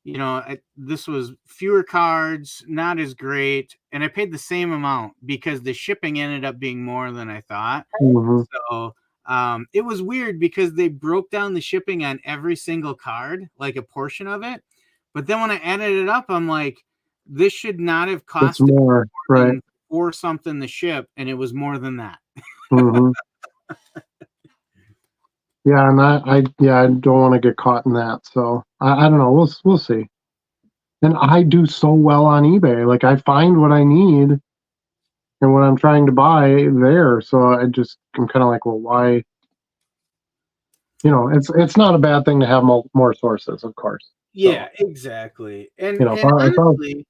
you know, this was fewer cards, not as great. And I paid the same amount because the shipping ended up being more than I thought. Mm-hmm. So it was weird because they broke down the shipping on every single card, like a portion of it. But then when I added it up, I'm like, this should not have cost more, right? Or something to ship, and it was more than that. Mm-hmm. Yeah, and I don't want to get caught in that. So I don't know. We'll see. And I do so well on eBay. Like, I find what I need and what I'm trying to buy there. So I'm kind of like, well, why? You know, it's not a bad thing to have more sources, of course. Yeah, so, exactly. And, you know, honestly,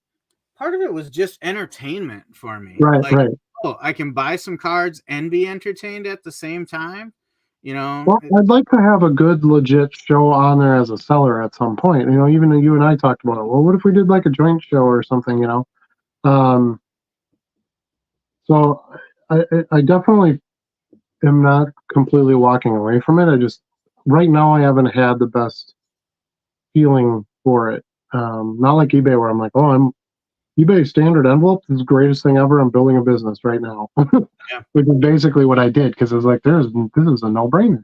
part of it was just entertainment for me. Right, like, right. Oh, I can buy some cards and be entertained at the same time. You know, well, I'd like to have a good, legit show on there as a seller at some point. You know, even you and I talked about it. Well, what if we did like a joint show or something? You know, so I definitely am not completely walking away from it. I just right now I haven't had the best feeling for it. Not like eBay where I'm like, oh, eBay standard envelope is the greatest thing ever. I'm building a business right now, Yeah. which is basically what I did because it was like, this is a no-brainer.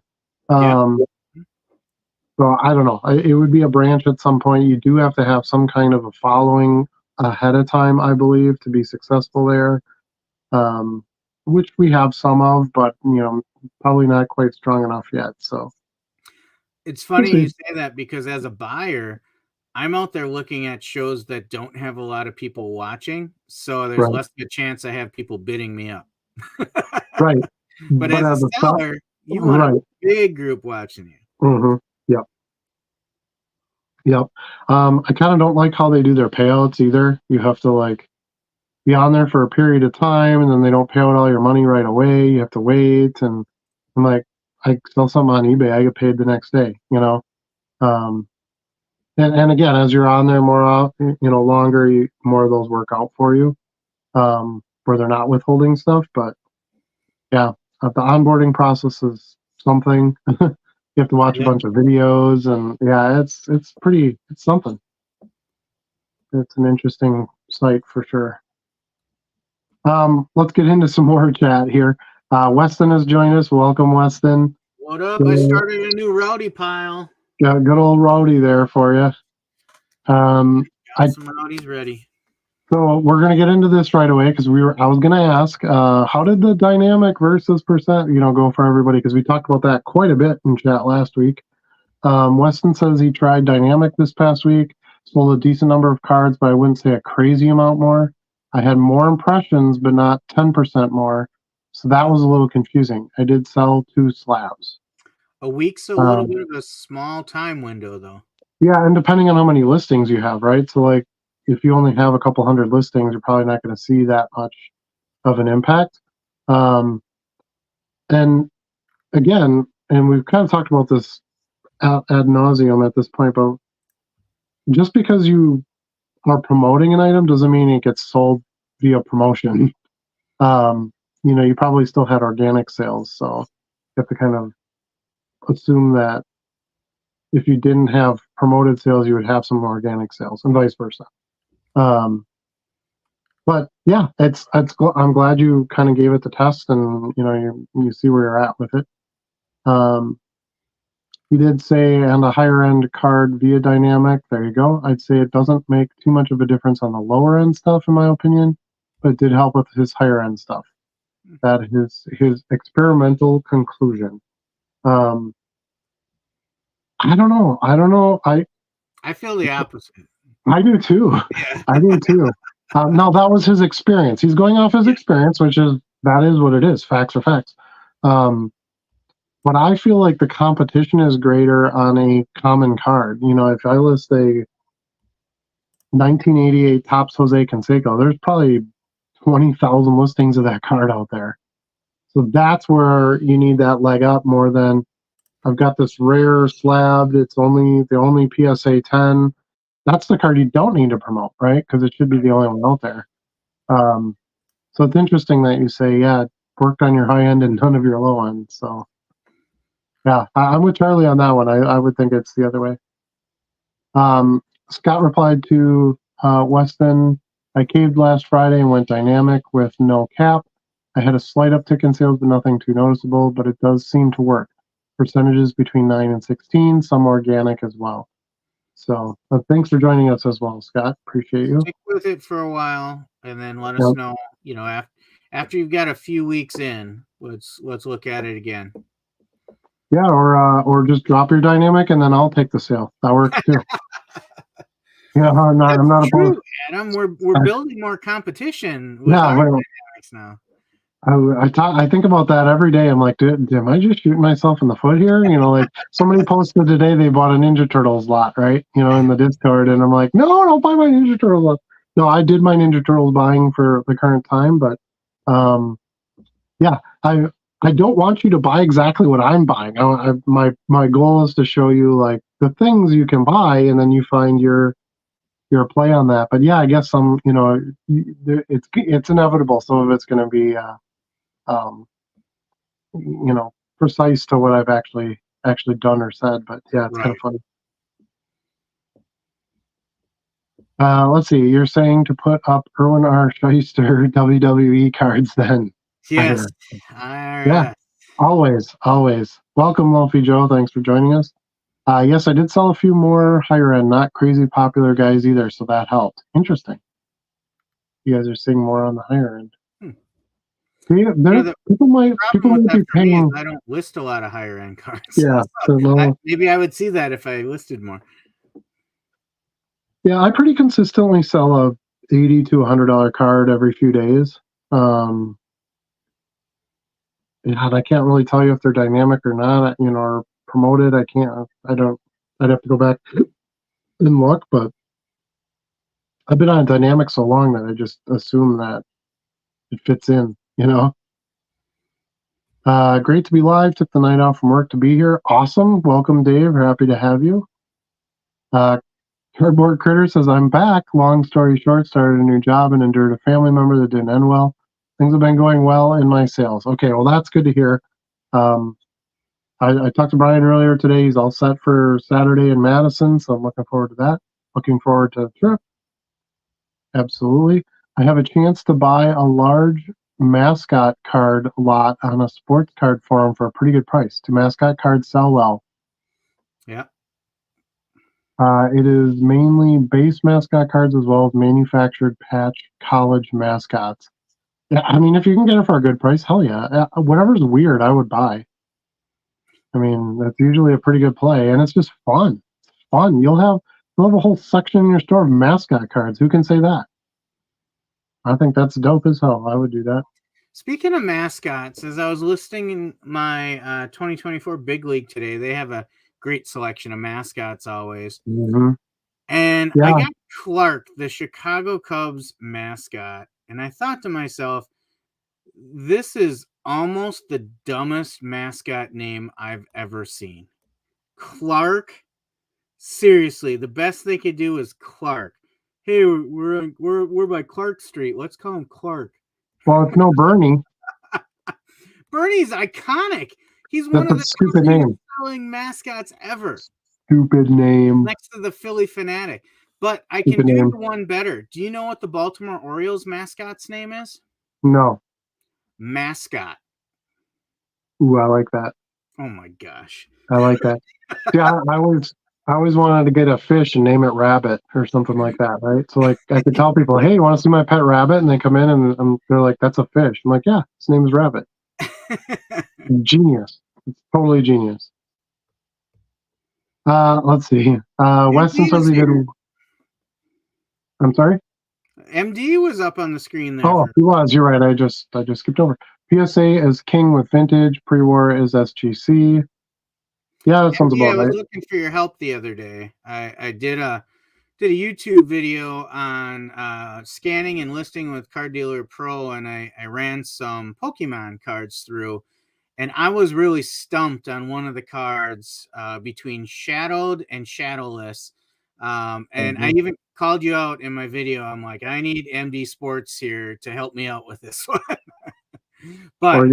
Yeah. So I don't know. It would be a branch at some point. You do have to have some kind of a following ahead of time, I believe, to be successful there, which we have some of, but probably not quite strong enough yet. So It's funny you say that because as a buyer, I'm out there looking at shows that don't have a lot of people watching, so there's right, less of a chance I have people bidding me up. right. But as a seller, you want a big group watching you. Mm-hmm. Yep. Yep. I kind of don't like how they do their payouts either. You have to like be on there for a period of time, and then they don't pay out all your money right away. You have to wait, and I'm like, I sell something on eBay, I get paid the next day. Um, and again, as you're on there more, longer, more of those work out for you, where they're not withholding stuff. But yeah, the onboarding process is something. You have to watch a bunch of videos, and yeah, it's something. It's an interesting site for sure. Let's get into some more chat here. Weston has joined us. Welcome, Weston. What up? I started a new rowdy pile. Got good old rowdy there for you. Got some rowdies ready. So we're going to get into this right away because I was going to ask, how did the dynamic versus percent, go for everybody? Because we talked about that quite a bit in chat last week. Weston says he tried dynamic this past week, sold a decent number of cards, but I wouldn't say a crazy amount more. I had more impressions, but not 10% more. So that was a little confusing. I did sell 2 slabs. A week's a little bit of a small time window, though. Yeah, and depending on how many listings you have, right? So like, if you only have a couple hundred listings, you're probably not going to see that much of an impact. And again, and we've kind of talked about this ad nauseum at this point, but just because you are promoting an item doesn't mean it gets sold via promotion. You probably still had organic sales, so you have to kind of assume that if you didn't have promoted sales, you would have some organic sales, and vice versa. But yeah, I'm glad you kind of gave it the test, and you see where you're at with it. You did say on a higher end card via dynamic. There you go. I'd say it doesn't make too much of a difference on the lower end stuff, in my opinion, but it did help with his higher end stuff. That is his experimental conclusion. I don't know. I feel the opposite. I do too. Yeah. I do too. Now that was his experience. He's going off his experience, that is what it is. Facts are facts. But I feel like the competition is greater on a common card. If I list a 1988 Topps Jose Canseco, there's probably 20,000 listings of that card out there. So that's where you need that leg up more than I've got this rare slab. It's the only PSA 10. That's the card you don't need to promote, right? Because it should be the only one out there. So it's interesting that you say, yeah, worked on your high end and none of your low end. So yeah, I'm with Charlie on that one. I would think it's the other way. Scott replied to Weston, I caved last Friday and went dynamic with no cap. I had a slight uptick in sales, but nothing too noticeable, but it does seem to work. Percentages between 9 and 16, some organic as well. So thanks for joining us as well, Scott. Appreciate you. Stick with it for a while and then let us know, after you've got a few weeks in, let's look at it again. Yeah, or just drop your dynamic and then I'll take the sale. That works too. Yeah, I'm not opposed. Adam, we're building more competition with our dynamics now. I think about that every day. I'm like, am I just shooting myself in the foot here? Like somebody posted today they bought a Ninja Turtles lot, right? In the Discord, and I'm like, no, don't buy my Ninja Turtles lot. No, I did my Ninja Turtles buying for the current time, but yeah, I don't want you to buy exactly what I'm buying. My goal is to show you like the things you can buy, and then you find your play on that. But yeah, I guess it's inevitable. Some of it's going to be precise to what I've actually done or said. But yeah, it's kind of funny. Let's see. You're saying to put up Erwin R. Shyster WWE cards then. Yes. Yeah, always, always. Welcome, Lumpy Joe. Thanks for joining us. Yes, I did sell a few more higher end, not crazy popular guys either, so that helped. Interesting. You guys are seeing more on the higher end. Yeah, The people might be for me is paying. I don't list a lot of higher end cards. Yeah, so maybe I would see that if I listed more. yeah, I pretty consistently sell a $80 to $100 card every few days. And I can't really tell you if they're dynamic or not, or promoted. I can't. I don't. I'd have to go back and look, but I've been on dynamic so long that I just assume that it fits in. Great to be live. Took the night off from work to be here. Awesome. Welcome, Dave. Happy to have you. Cardboard Critter says, I'm back. Long story short, started a new job and endured a family member that didn't end well. Things have been going well in my sales. Okay, well, that's good to hear. I talked to Brian earlier today. He's all set for Saturday in Madison, so I'm looking forward to that. Looking forward to the trip. Absolutely. I have a chance to buy a large Mascot card lot on a sports card forum for a pretty good price. Do Mascot cards sell well? Yeah. It is mainly base Mascot cards as well as manufactured patch college mascots. Yeah, I mean, if you can get it for a good price, hell yeah. Whatever's weird, I would buy. I mean, that's usually a pretty good play, and it's just fun. It's fun. You'll have a whole section in your store of mascot cards. Who can say that? I think that's dope as hell. I would do that. Speaking of mascots, as I was listing in my 2024 Big League today, they have a great selection of mascots always. Mm-hmm. And Yeah. I got Clark, the Chicago Cubs mascot, and I thought to myself, this is almost the dumbest mascot name I've ever seen. Clark? Seriously, the best they could do is Clark. Hey, we're by Clark Street. Let's call him Clark. Well, it's no Bernie. Bernie's iconic. He's That's one of a the stupid name. selling mascots ever. Stupid name. Next to the Philly Fanatic. But I Stupid can do name. the one better. Do you know what the Baltimore Orioles mascot's name is? No. Mascot. Ooh, I like that. Oh my gosh. I like that. Yeah, I always wanted to get a fish and name it Rabbit or something like that, right? So like I could tell people, hey, you want to see my pet rabbit? And they come in and they're like, that's a fish. I'm like, yeah, his name is Rabbit. Genius. It's totally genius. Let's see. Weston says he did. I'm sorry? MD was up on the screen there. Oh, he was. You're right. I just skipped over. PSA is king with vintage. Pre-war is SGC. Yeah, that sounds about right. I was looking for your help the other day. I did a YouTube video on scanning and listing with Card Dealer Pro, and I ran some Pokemon cards through, and I was really stumped on one of the cards between shadowed and shadowless. And I even called you out in my video. I'm like, I need MD Sports here to help me out with this one. But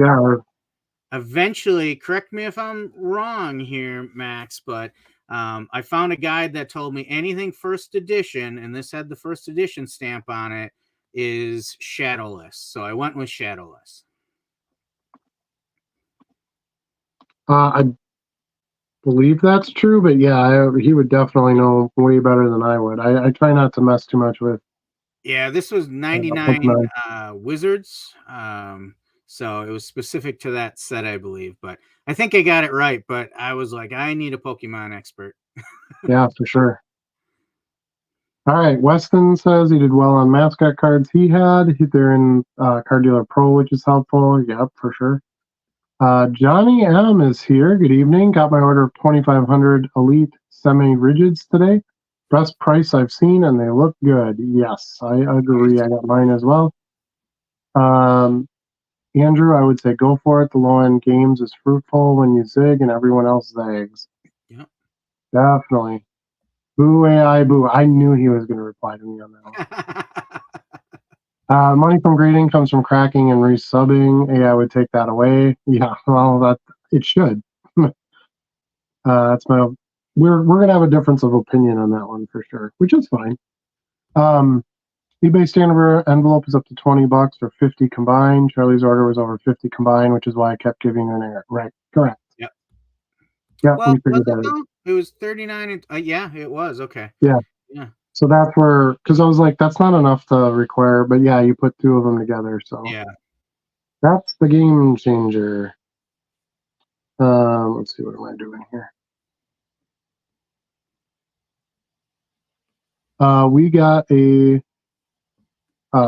eventually, correct me if I'm wrong here, Max, but I found a guide that told me anything first edition, and this had the first edition stamp on it, is shadowless. So I went with shadowless. I believe that's true, but yeah, he would definitely know way better than I would. I try not to mess too much with. Yeah, this was 99 Wizards. So it was specific to that set, I believe. But I think I got it right. But I was like, I need a Pokemon expert. Yeah, for sure. All right. Weston says he did well on mascot cards he had. They're in Card Dealer Pro, which is helpful. Yep, for sure. Johnny M is here. Good evening. Got my order of 2,500 Elite Semi-Rigids today. Best price I've seen, and they look good. Yes, I agree. I got mine as well. Andrew, I would say go for it. The low-end games is fruitful when you zig and everyone else zags. Yep. Definitely. Boo AI boo. I knew he was going to reply to me on that one. Money from grading comes from cracking and resubbing. AI would take that away. Yeah, well, it should. That's my. We're going to have a difference of opinion on that one for sure, which is fine. eBay standard envelope is up to $20 or 50 combined. Charlie's order was over 50 combined, which is why I kept giving her an error. Right. Correct. Yep. Yeah, Well, we was figured it that out. though? It was 39. Yeah, it was. Okay. Yeah. Yeah. So that's where, because I was like, that's not enough to require, but yeah, you put two of them together. So Yeah. that's the game changer. Let's see, what am I doing here? We got a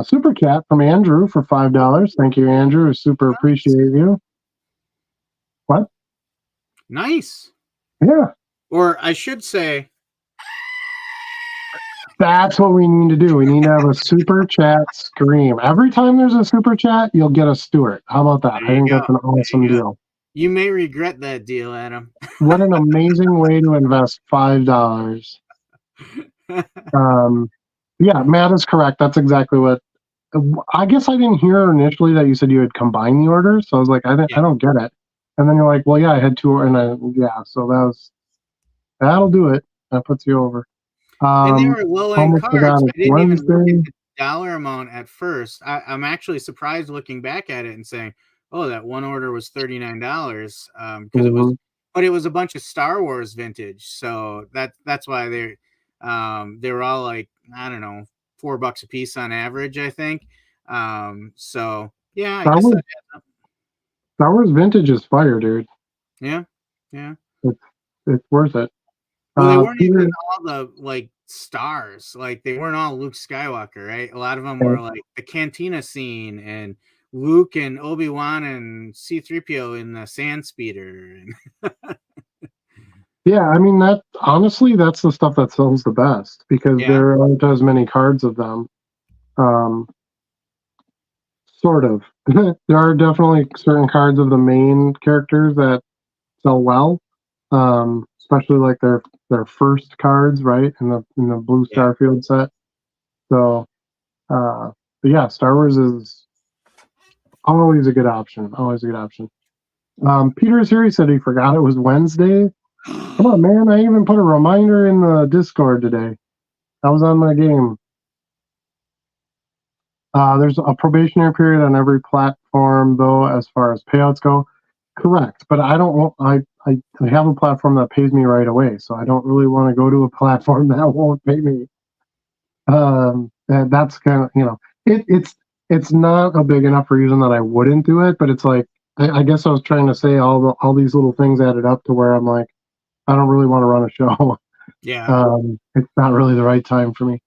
super chat from Andrew for $5. Thank you, Andrew. Super appreciate you. What? Nice. Yeah. Or I should say, That's what we need to do. We need to have a super chat scream. Every time there's a super chat, you'll get a Stewart. How about that? there I you think go. that's an awesome deal. You may regret that deal, Adam. What an amazing way to invest $5. Yeah, Matt is correct. That's exactly what. I guess I didn't hear initially that you said you had combined the orders, so I was like, I don't get it. And then you're like, well, yeah, I had two, and so that'll do it. That puts you over. And they were low-end Almost forgot cards. it's I didn't even look at Wednesday. the dollar amount at first. I'm actually surprised looking back at it and saying, "Oh, that one order was $39." Because it was a bunch of Star Wars vintage. So that's why they were all like, I don't know, $4 a piece on average, I think. So yeah, I guess Star Wars vintage is fire, dude. yeah. It's worth it. Well, they weren't Peter, even all the like stars. Like they weren't all Luke Skywalker, right? A lot of them were like the cantina scene and Luke and Obi-Wan and C-3PO in the sand speeder. yeah, I mean that honestly, that's the stuff that sells the best because Yeah. there aren't as many cards of them. Sort of. There are definitely certain cards of the main characters that sell well, especially like their first cards, right, in the Blue Yeah. Starfield set. So, but yeah, Star Wars is always a good option. Always a good option. Peter is here. He said he forgot it was Wednesday. Come on, man! I even put a reminder in the Discord today. I was on my game. There's a probationary period on every platform, though, as far as payouts go. Correct, but I don't want. I have a platform that pays me right away, so I don't really want to go to a platform that won't pay me. And that's kind of it's not a big enough reason that I wouldn't do it, but it's like I guess I was trying to say all these little things added up to where I'm like I don't really want to run a show. Yeah. It's not really the right time for me.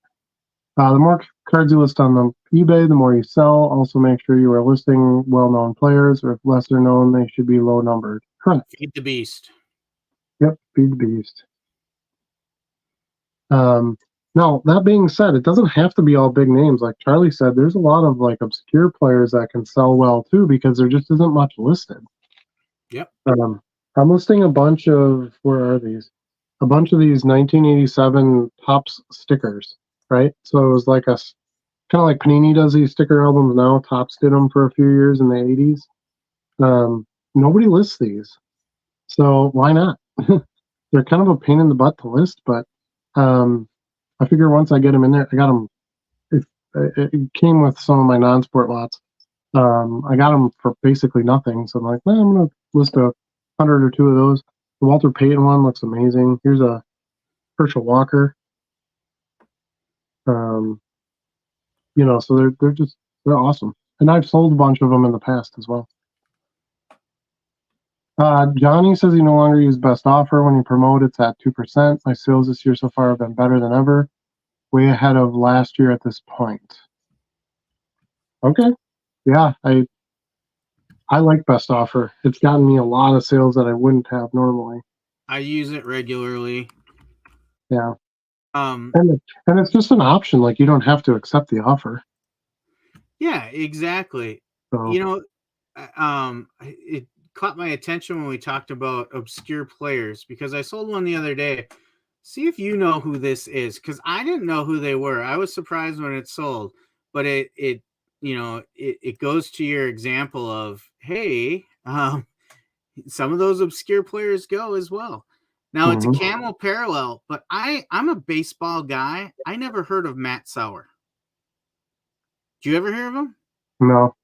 The more cards you list on the eBay, the more you sell. Also, make sure you are listing well-known players, or if lesser known, they should be low numbered. Correct. Feed the beast. Yep, feed the beast. Now, that being said, it doesn't have to be all big names. Like Charlie said, there's a lot of like obscure players that can sell well too because there just isn't much listed. Yep. I'm listing a bunch of where are these? A bunch of these 1987 Topps stickers, right? So it was like a kind of like Panini does these sticker albums now. Topps did them for a few years in the 80s. Nobody lists these, so why not? They're kind of a pain in the butt to list, but I figure once I get them in there, I got them. It came with some of my non-sport lots. I got them for basically nothing, so I'm like, well, I'm gonna list 100 or two of those. The Walter Payton one looks amazing. Here's a Herschel Walker. So they're awesome, and I've sold a bunch of them in the past as well. Johnny says he no longer uses best offer when he promotes. It's at 2%. My sales this year so far have been better than ever, way ahead of last year at this point. Okay, yeah, I like best offer. It's gotten me a lot of sales that I wouldn't have normally. I use it regularly. Yeah. And it's just an option. Like you don't have to accept the offer. Yeah, exactly. So. It caught my attention when we talked about obscure players because I sold one the other day. See if you know who this is, because I didn't know who they were. I was surprised when it sold, but it goes to your example of, hey, some of those obscure players go as well. Now it's a Mhm. camel parallel, but I'm a baseball guy. I never heard of Matt Sauer. Do you ever hear of him? No.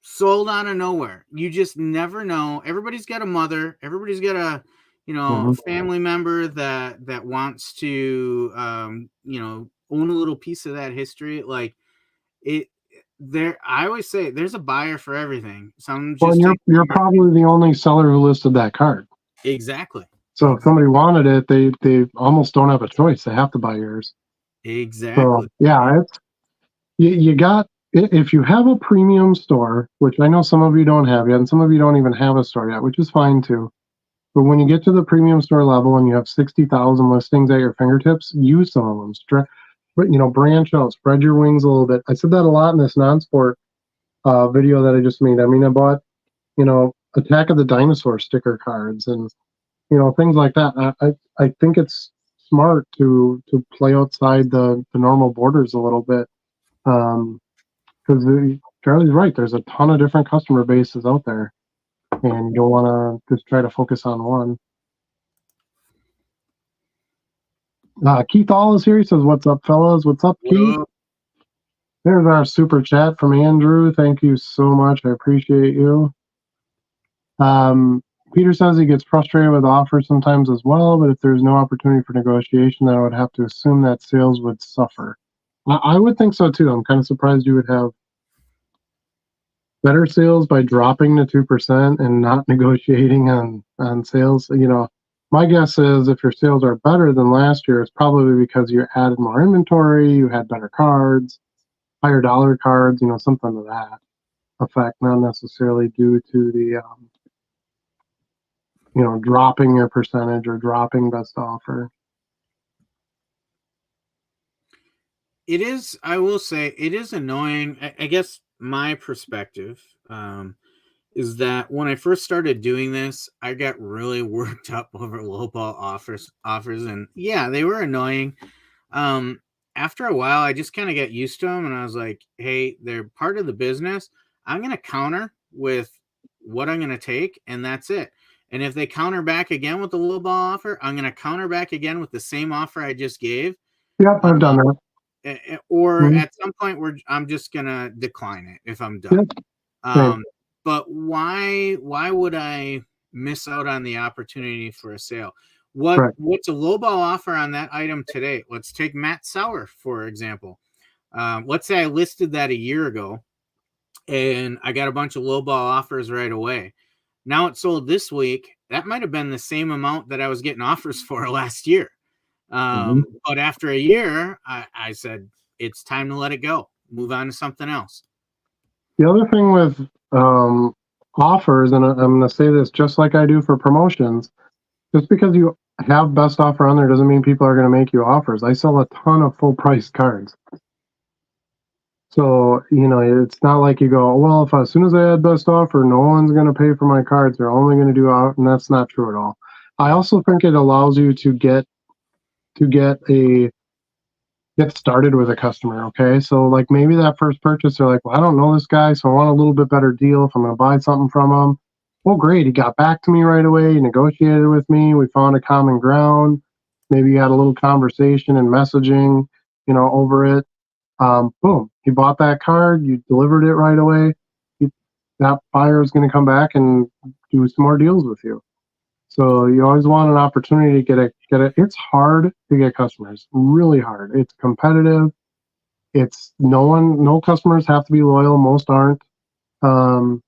Sold out of nowhere. You just never know. Everybody's got a mother. Everybody's got a, a Mhm. family member that wants to, own a little piece of that history. Like it, there. I always say there's a buyer for everything. Some Well, just take you're probably the only seller who listed that card. exactly, So if somebody wanted it, they almost don't have a choice. They have to buy yours. So exactly. yeah, it's you got if you have a premium store, which I know some of you don't have yet, and some of you don't even have a store yet, which is fine too. But when you get to the premium store level and you have 60,000 listings at your fingertips, use some of them. But branch out, spread your wings a little bit. I said that a lot in this non-sport video that I just made. I mean, I bought Attack of the Dinosaur sticker cards and things like that. I think it's smart to play outside the normal borders a little bit, because Charlie's right. There's a ton of different customer bases out there, and you don't want to just try to focus on one. Keith All is here. He says, "What's up, fellas? What's up, Keith?" There's our super chat from Andrew. Thank you so much. I appreciate you. Peter says he gets frustrated with offers sometimes as well, but if there's no opportunity for negotiation, then I would have to assume that sales would suffer. I would think so too. I'm kind of surprised you would have better sales by dropping to 2% and not negotiating on sales. My guess is if your sales are better than last year, it's probably because you added more inventory, you had better cards, higher dollar cards, something to that effect, not necessarily due to the dropping your percentage or dropping best offer. It is, I will say, it is annoying. I guess my perspective is that when I first started doing this, I got really worked up over lowball offers, and yeah, they were annoying. Um, After a while, I just kind of got used to them, and I was like, hey, they're part of the business. I'm going to counter with what I'm going to take, and that's it. And if they counter back again with the lowball offer, I'm going to counter back again with the same offer I just gave. Yep, I've done that. Or Mhm. at some point where I'm just gonna decline it if I'm done. Yep, same. But why would I miss out on the opportunity for a sale? What's a lowball offer on that item today? Let's take Matt Sauer for example. Let's say I listed that a year ago and I got a bunch of lowball offers right away. Now it's sold this week. That might have been the same amount that I was getting offers for last year. Mhm. But after a year, I said, it's time to let it go. Move on to something else. The other thing with offers, and I'm going to say this just like I do for promotions, just because you have best offer on there doesn't mean people are going to make you offers. I sell a ton of full price cards. So, it's not like you go, well, if as soon as I add best offer, no one's going to pay for my cards. They're only going to do out, and that's not true at all. I also think it allows you to get started with a customer. Okay. So like maybe that first purchase, they're like, well, I don't know this guy, so I want a little bit better deal if I'm going to buy something from him. Well, great. He got back to me right away. He negotiated with me. We found a common ground. Maybe you had a little conversation and messaging, over it. Boom. He bought that card. You delivered it right away. That buyer is going to come back and do some more deals with you. So you always want an opportunity to get it. It's hard to get customers, really hard. It's competitive. It's no customers have to be loyal. Most aren't. Um,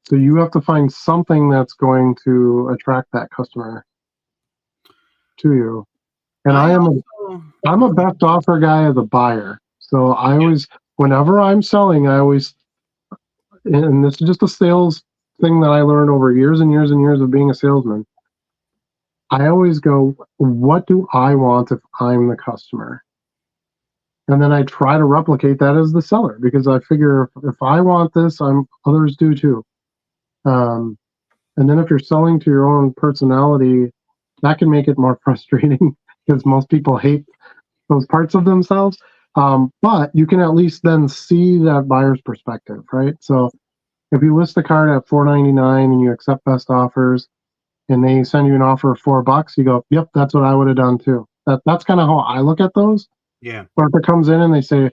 so you have to find something that's going to attract that customer to you. And I also I'm a best offer guy as a buyer. So whenever I'm selling, and this is just a sales thing that I learned over years and years and years of being a salesman. I always go, what do I want if I'm the customer? And then I try to replicate that as the seller because I figure if I want this, others do too. And then if you're selling to your own personality, that can make it more frustrating because most people hate those parts of themselves. But you can at least then see that buyer's perspective, right? So if you list the card at $4.99 and you accept best offers, and they send you an offer of $4, you go, yep, that's what I would have done too. That's kind of how I look at those. Yeah. But if it comes in and they say,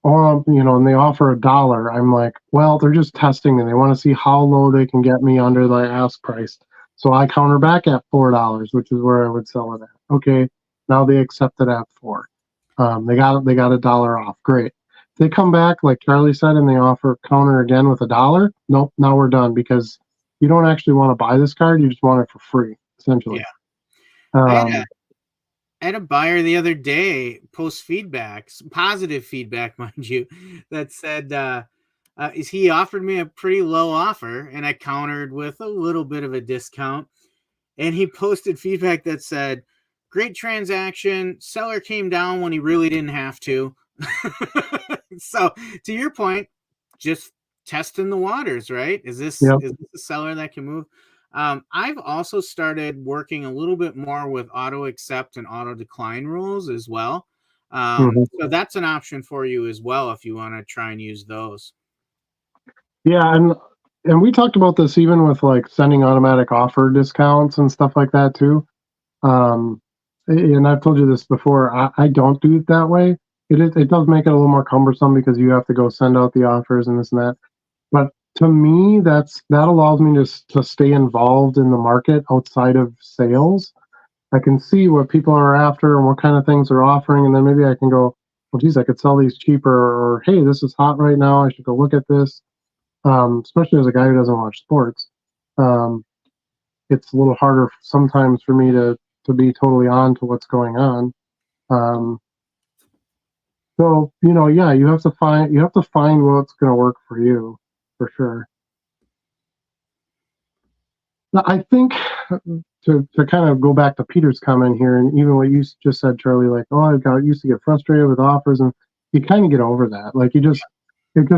oh, and they offer $1, I'm like, well, they're just testing and they want to see how low they can get me under the ask price. So I counter back at $4, which is where I would sell it at. Okay, now they accept it at $4. They got $1 off. Great. If they come back, like Charlie said, and they offer counter again with $1, nope, now we're done because you don't actually want to buy this card. You just want it for free, essentially. Yeah. I had a buyer the other day post feedback, positive feedback, mind you, that said he offered me a pretty low offer, and I countered with a little bit of a discount. And he posted feedback that said, "Great transaction. Seller came down when he really didn't have to." So, to your point, just testing the waters, right? Is this Yep. a seller that can move? I've also started working a little bit more with auto accept and auto decline rules as well. So that's an option for you as well if you want to try and use those. Yeah, and we talked about this even with like sending automatic offer discounts and stuff like that too. And I've told you this before. I don't do it that way. It does make it a little more cumbersome because you have to go send out the offers and this and that. But to me, that allows me to stay involved in the market outside of sales. I can see what people are after and what kind of things they're offering, and then maybe I can go, well, geez, I could sell these cheaper, or hey, this is hot right now. I should go look at this. Especially as a guy who doesn't watch sports, it's a little harder sometimes for me to be totally on to what's going on. So yeah, you have to find what's going to work for you, for sure. Now, I think to kind of go back to Peter's comment here, and even what you just said, Charlie, like, oh, I used to get frustrated with offers, and you kind of get over that. Like it just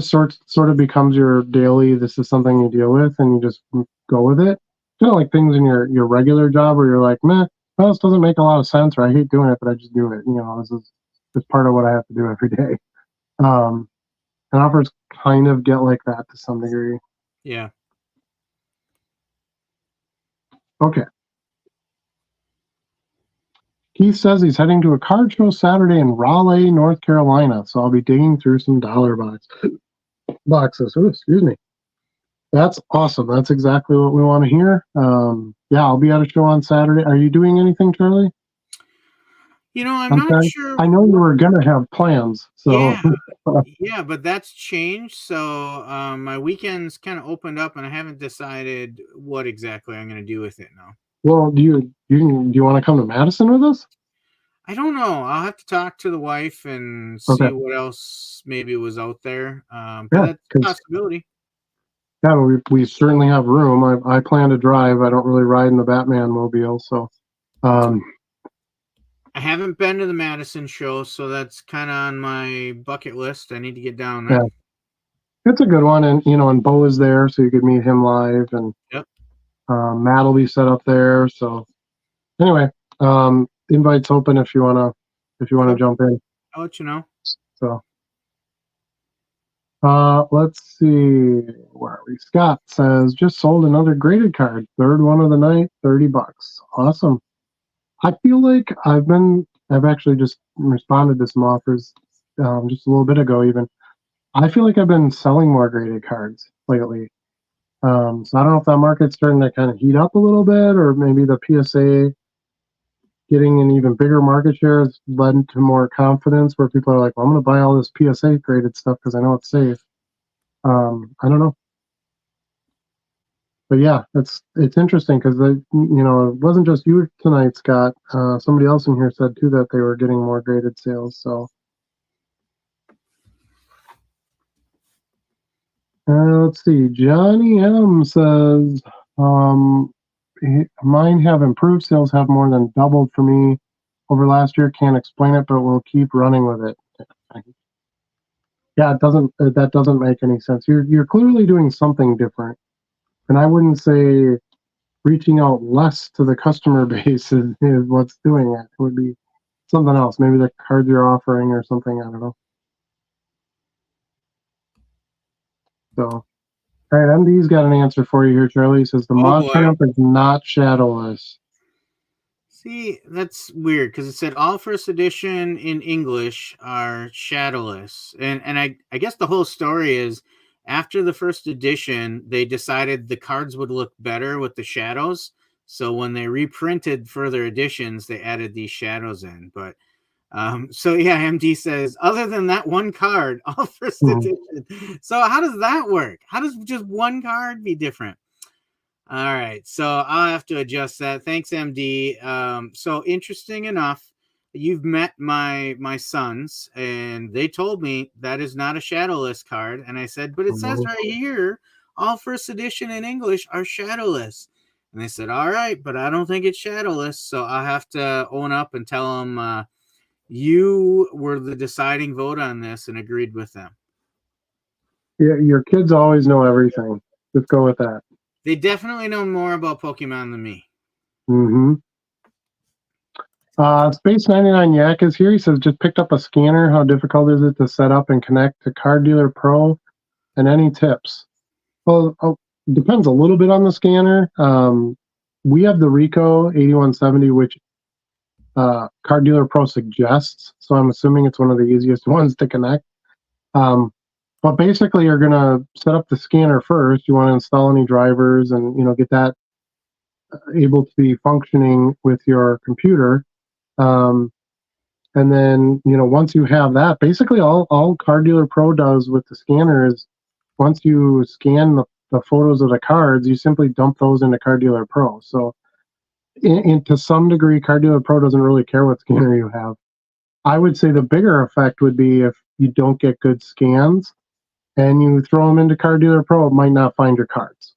sort of becomes your daily. This is something you deal with, and you just go with it. Kind of like things in your regular job where you're like, meh, well, this doesn't make a lot of sense, or I hate doing it, but I just do it. This is part of what I have to do every day. And offers kind of get like that to some degree. Yeah. Okay. Keith says he's heading to a card show Saturday in Raleigh, North Carolina, so I'll be digging through some dollar boxes. Oh, excuse me. That's awesome. That's exactly what we want to hear. Yeah, I'll be at a show on Saturday. Are you doing anything, Charlie? I'm not sure. I know you were going to have plans. So yeah, but that's changed. So my weekend's kind of opened up, and I haven't decided what exactly I'm going to do with it now. Well, do you want to come to Madison with us? I don't know. I'll have to talk to the wife and see what else maybe was out there. But that's a possibility. Yeah, we certainly have room. I plan to drive. I don't really ride in the Batman mobile, so. I haven't been to the Madison show, so that's kind of on my bucket list. I need to get down there. Yeah. It's a good one, and and Bo is there, so you could meet him live, and Matt will be set up there. So anyway, invite's open if you wanna jump in. I'll let you know. So let's see, where are we? Scott says just sold another graded card, third one of the night, $30. Awesome. I feel like I've actually just responded to some offers just a little bit ago even. I feel like I've been selling more graded cards lately. So I don't know if that market's starting to kind of heat up a little bit, or maybe the PSA getting an even bigger market share has led to more confidence where people are like, well, I'm going to buy all this PSA graded stuff because I know it's safe. I don't know. But yeah, it's interesting because it wasn't just you tonight, Scott. Somebody else in here said too that they were getting more graded sales. So let's see. Johnny M says mine have improved. Sales have more than doubled for me over last year. Can't explain it, but we'll keep running with it. Yeah, that doesn't make any sense. You're clearly doing something different. And I wouldn't say reaching out less to the customer base is what's doing it. It would be something else. Maybe the cards you're offering or something. I don't know. So All right, MD's got an answer for you here, Charlie. He says the Oh mod boy. camp is not shadowless. See, that's weird because it said all first edition in English are shadowless. And I guess the whole story is after the first edition, they decided the cards would look better with the shadows. So when they reprinted further editions, they added these shadows in. But so yeah, MD says, other than that one card, all first edition. So how does that work? How does just one card be different? All right, so I'll have to adjust that. Thanks, MD. So interesting enough, you've met my sons, and they told me that is not a shadowless card. And I said, but it says right here, all first edition in English are shadowless. And they said, all right, but I don't think it's shadowless. So I'll have to own up and tell them you were the deciding vote on this and agreed with them. Yeah, your kids always know everything. Just go with that. They definitely know more about Pokemon than me. Mm-hmm. Space 99 Yak is here. He says, just picked up a scanner. How difficult is it to set up and connect to Card Dealer Pro? And any tips? Well, depends a little bit on the scanner. We have the Rico 8170, which Card Dealer Pro suggests. So I'm assuming it's one of the easiest ones to connect. But basically, you're going to set up the scanner first. You want to install any drivers and get that able to be functioning with your computer. And then once you have that, basically all Card Dealer Pro does with the scanner is once you scan the photos of the cards, you simply dump those into Card Dealer Pro. So to some degree, Card Dealer Pro doesn't really care what scanner you have. I would say the bigger effect would be if you don't get good scans and you throw them into Card Dealer Pro, it might not find your cards.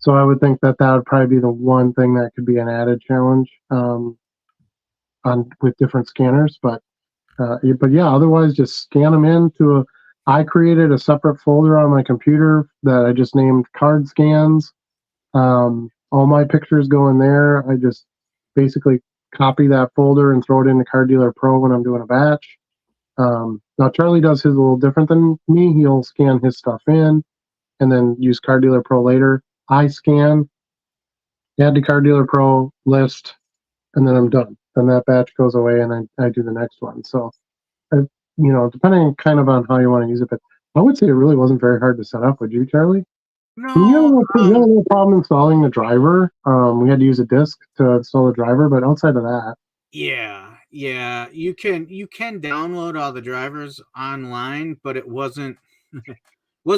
So I would think that would probably be the one thing that could be an added challenge with different scanners. But yeah, otherwise just scan them into I created a separate folder on my computer that I just named card scans. All my pictures go in there. I just basically copy that folder and throw it into Card Dealer Pro when I'm doing a batch. Now Charlie does his a little different than me. He'll scan his stuff in and then use Card Dealer Pro later. I scan, add to Card Dealer Pro, list, and then I'm done. Then that batch goes away and I do the next one. So, depending kind of on how you want to use it, but I would say it really wasn't very hard to set up. Would you, Charlie? No. You had a little problem installing the driver. We had to use a disk to install the driver, but outside of that. Yeah. You can download all the drivers online, but it wasn't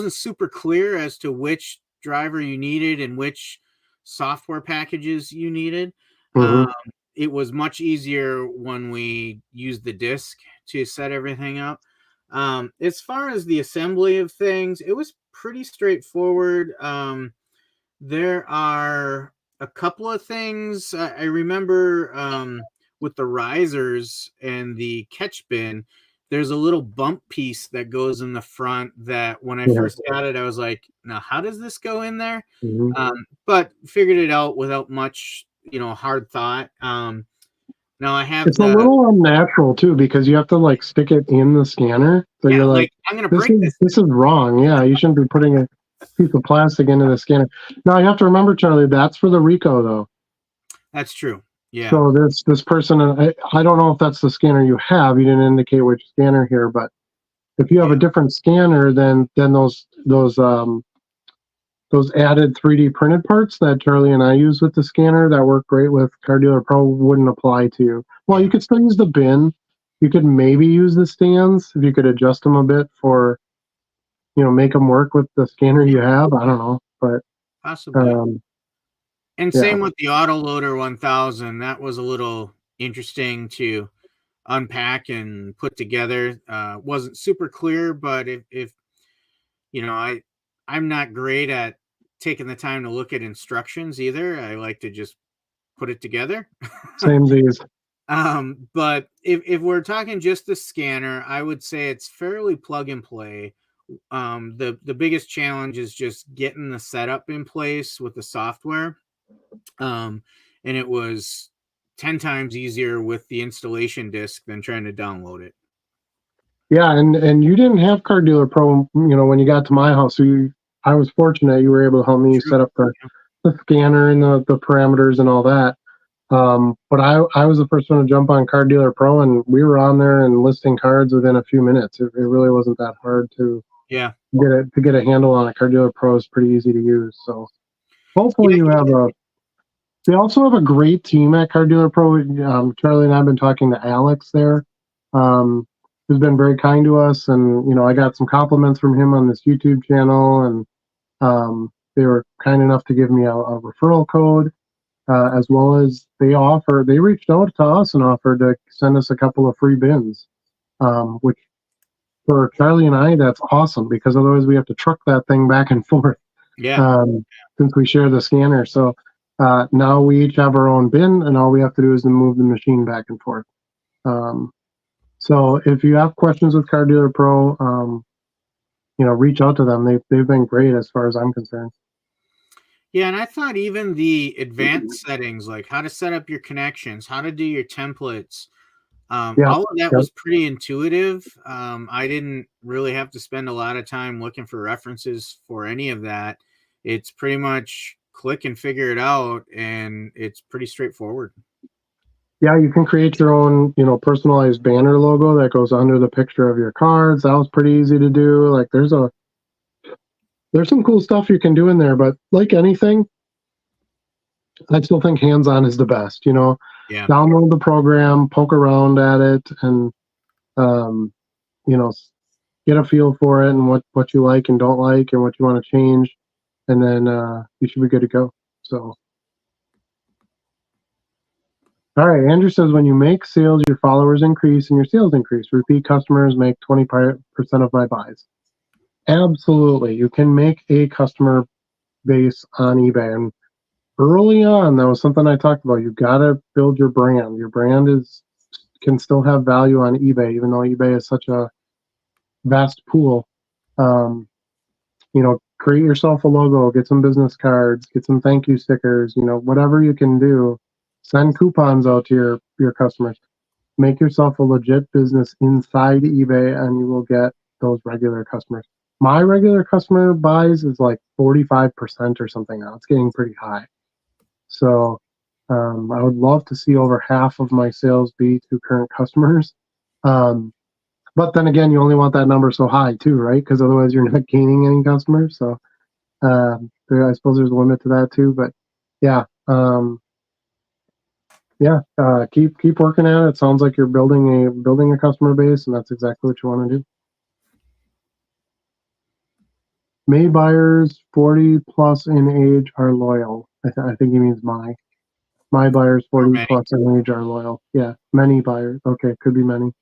super clear as to which driver you needed and which software packages you needed. Mm-hmm. It was much easier when we used the disk to set everything up. As far as the assembly of things, it was pretty straightforward. There are a couple of things I remember with the risers and the catch bin. There's a little bump piece that goes in the front that when I first got it, I was like, now how does this go in there? Mm-hmm. But figured it out without much, hard thought. Now I have it's a little unnatural too because you have to stick it in the scanner. So you're like I'm gonna break this. This is wrong. Yeah, you shouldn't be putting a piece of plastic into the scanner. Now you have to remember, Charlie, that's for the Rico though. That's true. Yeah. So this person, I don't know if that's the scanner you have. You didn't indicate which scanner here, but if you have a different scanner, then those added 3D printed parts that Charlie and I use with the scanner that work great with Card Dealer Pro wouldn't apply to you. Well, you could still use the bin. You could maybe use the stands if you could adjust them a bit for, make them work with the scanner you have. I don't know, but possibly. And same with the Autoloader 1000. That was a little interesting to unpack and put together. Wasn't super clear, but if I'm not great at taking the time to look at instructions either. I like to just put it together. Same these. But if we're talking just the scanner, I would say it's fairly plug and play. The biggest challenge is just getting the setup in place with the software. And it was 10 times easier with the installation disk than trying to download it. Yeah, and you didn't have Card Dealer Pro, when you got to my house. So I was fortunate you were able to help me True. set up the scanner and the parameters and all that. But I was the first one to jump on Card Dealer Pro, and we were on there and listing cards within a few minutes. It really wasn't that hard to Yeah. get a handle on it. Card Dealer Pro is pretty easy to use. So hopefully Yeah. you have a. They also have a great team at Card Dealer Pro. Charlie and I have been talking to Alex there, who's been very kind to us, and I got some compliments from him on this YouTube channel, and they were kind enough to give me a referral code. As well as they reached out to us and offered to send us a couple of free bins, which for Charlie and I, that's awesome because otherwise we have to truck that thing back and forth. Yeah. Since we share the scanner. So now we each have our own bin, and all we have to do is move the machine back and forth. So if you have questions with Card Dealer Pro, reach out to them. They've been great as far as I'm concerned. Yeah, and I thought even the advanced settings, like how to set up your connections, how to do your templates, all of that was pretty intuitive. I didn't really have to spend a lot of time looking for references for any of that. It's pretty much click and figure it out, and it's pretty straightforward. Yeah, you can create your own, personalized banner logo that goes under the picture of your cards. That was pretty easy to do. Like there's some cool stuff you can do in there, but like anything, I still think hands-on is the best. Yeah. Download the program, poke around at it, and get a feel for it and what you like and don't like and what you want to change, and then you should be good to go. So, all right, Andrew says when you make sales, your followers increase and your sales increase. Repeat customers make 20% of my buys. Absolutely, you can make a customer base on eBay, and early on, that was something I talked about. You got to build your brand. Your brand can still have value on eBay, even though eBay is such a vast pool. Create yourself a logo, get some business cards, get some thank you stickers, whatever you can do. Send coupons out to your customers. Make yourself a legit business inside eBay, and you will get those regular customers. My regular customer buys is like 45% or something now. It's getting pretty high. So I would love to see over half of my sales be to current customers. But then again, you only want that number so high too, right? Because otherwise you're not gaining any customers. So I suppose there's a limit to that too. But yeah, keep working at it. It sounds like you're building a customer base, and that's exactly what you want to do. May buyers 40 plus in age are loyal. I think he means my buyers 40 plus in age are loyal. Yeah, many buyers. Okay, could be many.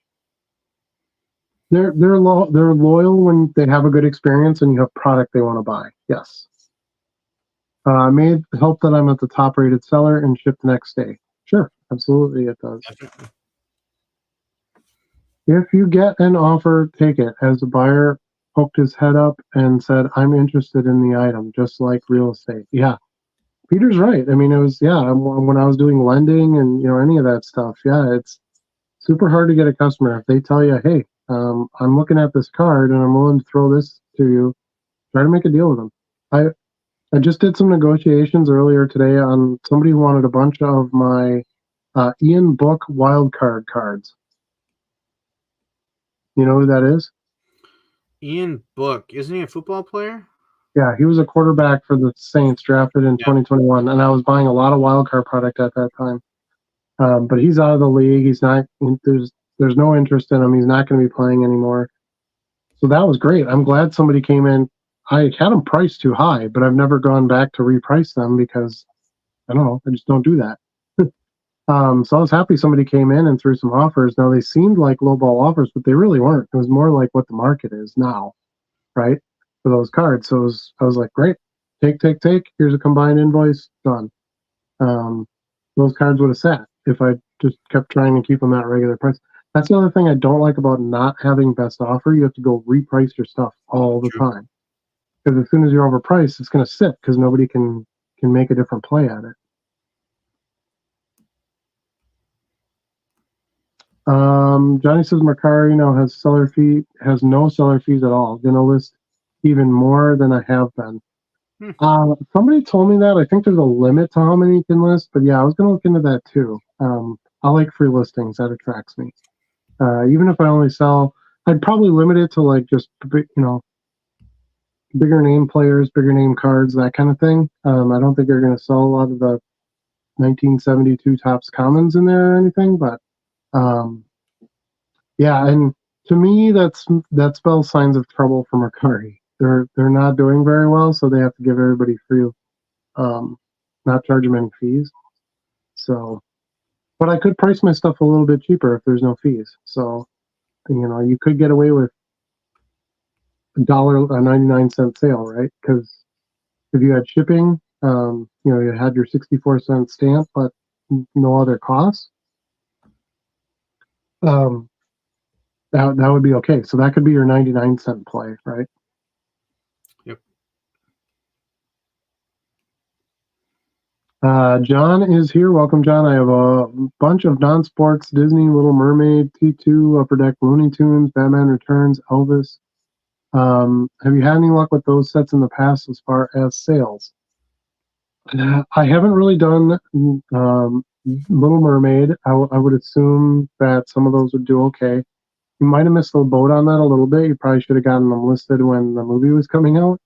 They're loyal when they have a good experience and you have product they want to buy. Yes. May it help that I'm at the top rated seller and ship the next day. Sure, absolutely it does. Definitely. If you get an offer, take it. As the buyer poked his head up and said, I'm interested in the item, just like real estate. Yeah, Peter's right. I mean, it was, when I was doing lending and, any of that stuff, it's super hard to get a customer. If they tell you, hey, I'm looking at this card and I'm willing to throw this to you, try to make a deal with them. I just did some negotiations earlier today on somebody who wanted a bunch of my Ian Book wildcard cards. You know who that is? Ian Book. Isn't he a football player? Yeah, he was a quarterback for the Saints, drafted in 2021, and I was buying a lot of wildcard product at that time. But he's out of the league. He's not. There's no interest in him. He's not going to be playing anymore. So that was great. I'm glad somebody came in. I had them priced too high, but I've never gone back to reprice them because I don't know. I just don't do that. So I was happy somebody came in and threw some offers. Now they seemed like lowball offers, but they really weren't. It was more like what the market is now, right? For those cards. So I was like, great, take. Here's a combined invoice, done. Those cards would have sat if I just kept trying to keep them at regular price. That's the other thing I don't like about not having best offer. You have to go reprice your stuff all the time. Because as soon as you're overpriced, it's going to sit because nobody can make a different play at it. Johnny says Mercari now has no seller fees at all. Gonna list even more than I have been. Hmm. Somebody told me that. I think there's a limit to how many you can list, but yeah, I was going to look into that too. I like free listings. That attracts me. Even if I only sell, I'd probably limit it to like just, bigger name players, bigger name cards, that kind of thing. I don't think they're going to sell a lot of the 1972 Topps Commons in there or anything, but yeah, and to me, that spells signs of trouble for Mercari. They're not doing very well, so they have to give everybody free, not charge them any fees. So, but I could price my stuff a little bit cheaper if there's no fees. So, you could get away with $1.99 sale, right? Because if you had shipping, you had your 64-cent stamp, but no other costs. Um, that would be okay. So that could be your 99-cent play, right? Yep. John is here. Welcome, John. I have a bunch of non-sports Disney, Little Mermaid, T2, Upper Deck Looney Tunes, Batman Returns, Elvis. Have you had any luck with those sets in the past as far as sales? I haven't really done Little Mermaid. I would assume that some of those would do okay. You might have missed the boat on that a little bit. You probably should have gotten them listed when the movie was coming out.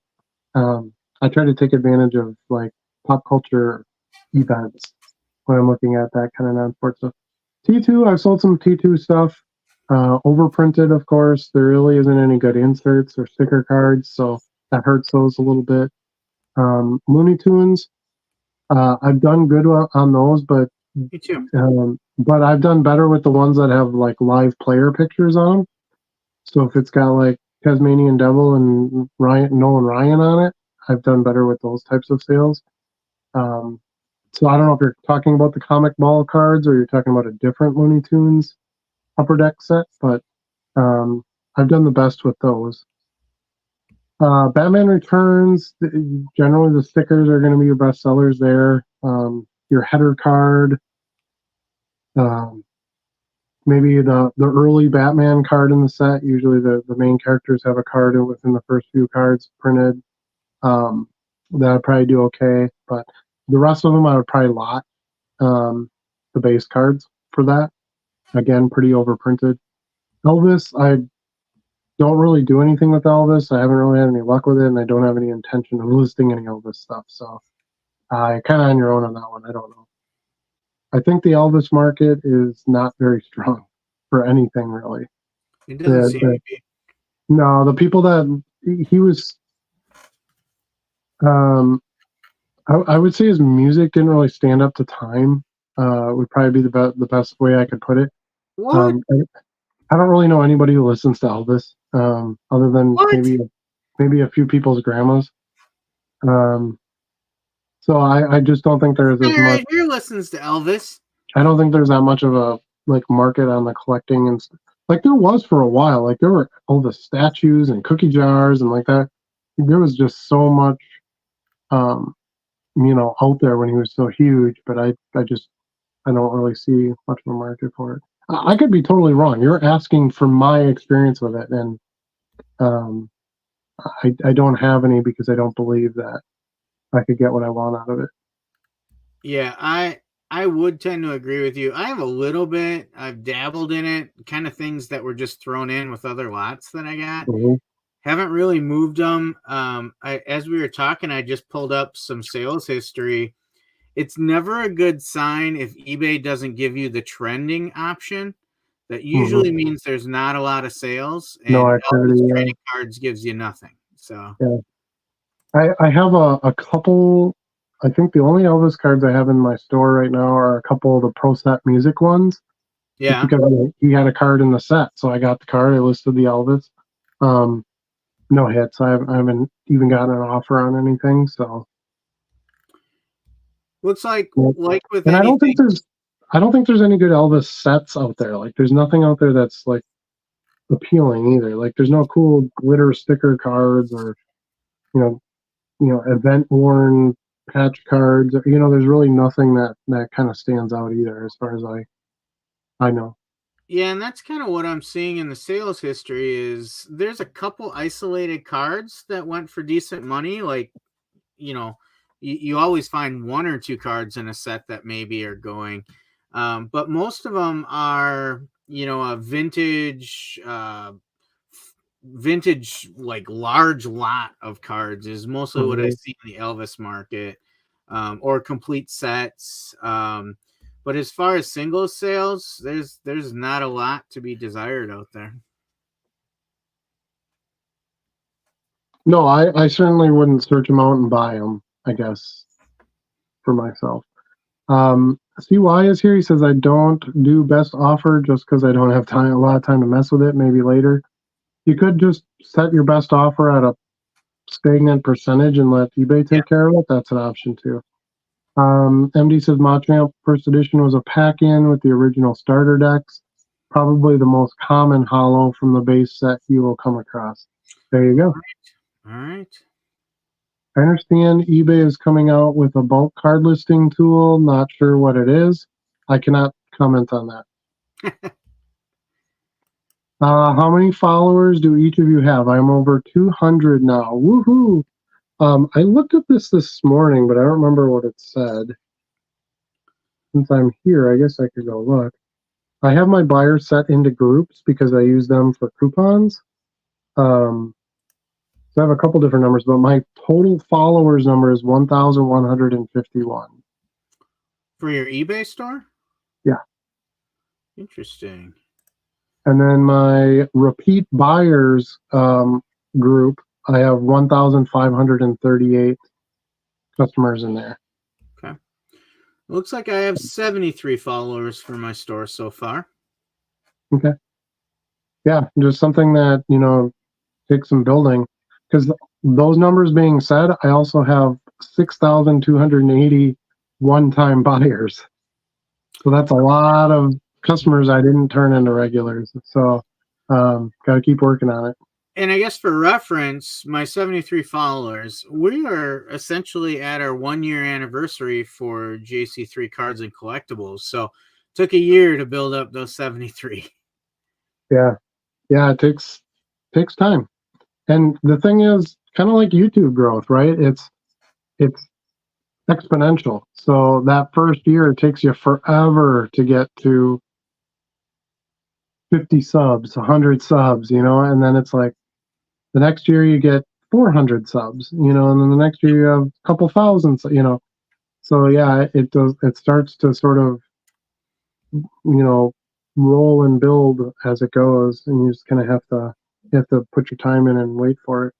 I try to take advantage of like pop culture events when I'm looking at that kind of non-sports stuff. T2, I've sold some T2 stuff. Overprinted, of course. There really isn't any good inserts or sticker cards, so that hurts those a little bit. Looney Tunes, I've done good on those, but Me too. but I've done better with the ones that have like live player pictures on them. So if it's got like Tasmanian Devil and Nolan Ryan on it, I've done better with those types of sales. So I don't know if you're talking about the comic ball cards or you're talking about a different Looney Tunes Upper Deck set, but I've done the best with those. Batman Returns, generally the stickers are going to be your best sellers there. Your header card, um, maybe the early Batman card in the set. Usually the main characters have a card within the first few cards printed. That would probably do okay, but the rest of them I would probably lot the base cards for that. Again, pretty overprinted. Elvis, I don't really do anything with Elvis. I haven't really had any luck with it, and I don't have any intention of listing any Elvis stuff. So, kind of on your own on that one. I don't know. I think the Elvis market is not very strong for anything really. It doesn't seem to be. No, the people that he was, I would say his music didn't really stand up to time. Would probably be the best way I could put it. What? I don't really know anybody who listens to Elvis, other than What? maybe a few people's grandmas. So I just don't think there's as much. Right here listens to Elvis. I don't think there's that much of a like market on the collecting and stuff. Like there was for a while. Like there were all the statues and cookie jars and like that. There was just so much, out there when he was so huge. But I don't really see much of a market for it. I could be totally wrong. You're asking for my experience with it, and I don't have any because I don't believe that I could get what I want out of it. Yeah, I would tend to agree with you. I have a little bit. I've dabbled in it, kind of things that were just thrown in with other lots that I got. Mm-hmm. Haven't really moved them. As we were talking, I just pulled up some sales history. It's never a good sign if eBay doesn't give you the trending option. That usually means there's not a lot of sales, and No activity. Elvis trading cards gives you nothing. So Yeah. I have a couple. I think the only Elvis cards I have in my store right now are a couple of the Pro Set Music ones. Just yeah, because he had a card in the set, so I got the card. I listed the Elvis. No hits. I haven't even gotten an offer on anything. So looks like yeah. with And anything. I don't think there's any good Elvis sets out there. Like there's nothing out there that's like appealing either. Like there's no cool glitter sticker cards or you event worn patch cards. There's really nothing that kind of stands out either, as far as I know. Yeah, and that's kind of what I'm seeing in the sales history is there's a couple isolated cards that went for decent money. Like, you always find one or two cards in a set that maybe are going. But most of them are, a vintage, like large lot of cards is mostly what I Mhm. see in the Elvis market, or complete sets. But as far as single sales, there's not a lot to be desired out there. No, I certainly wouldn't search them out and buy them, I guess, for myself. CY is here. He says, I don't do best offer just because I don't have time, a lot of time to mess with it. Maybe later. You could just set your best offer at a stagnant percentage and let eBay Yeah. take care of it. That's an option too. MD says Machamp first edition was a pack-in with the original starter decks. Probably the most common hollow from the base set you will come across. There you go. All right. I understand eBay is coming out with a bulk card listing tool. Not sure what it is. I cannot comment on that. How many followers do each of you have? I'm over 200 now. Woohoo! I looked at this morning, but I don't remember what it said. Since I'm here, I guess I could go look. I have my buyers set into groups because I use them for coupons. So I have a couple different numbers, but my total followers number is 1,151. For your eBay store? Yeah. Interesting. And then my repeat buyers group, I have 1,538 customers in there. Okay. Looks like I have 73 followers for my store so far. Okay. Yeah, just something that, takes some building. Because those numbers being said, I also have 6,280 one-time buyers. So that's a lot of customers I didn't turn into regulars. So got to keep working on it. And I guess for reference, my 73 followers, we are essentially at our 1 year anniversary for JC3 cards and collectibles. So it took a year to build up those 73. Yeah. Yeah, it takes time. And the thing is, kind of like YouTube growth, right? It's exponential. So that first year it takes you forever to get to 50 subs, 100 subs, and then it's like the next year you get 400 subs, and then the next year you have a couple thousand, So yeah, it starts to sort of, roll and build as it goes, and you just kind of you have to put your time in and wait for it.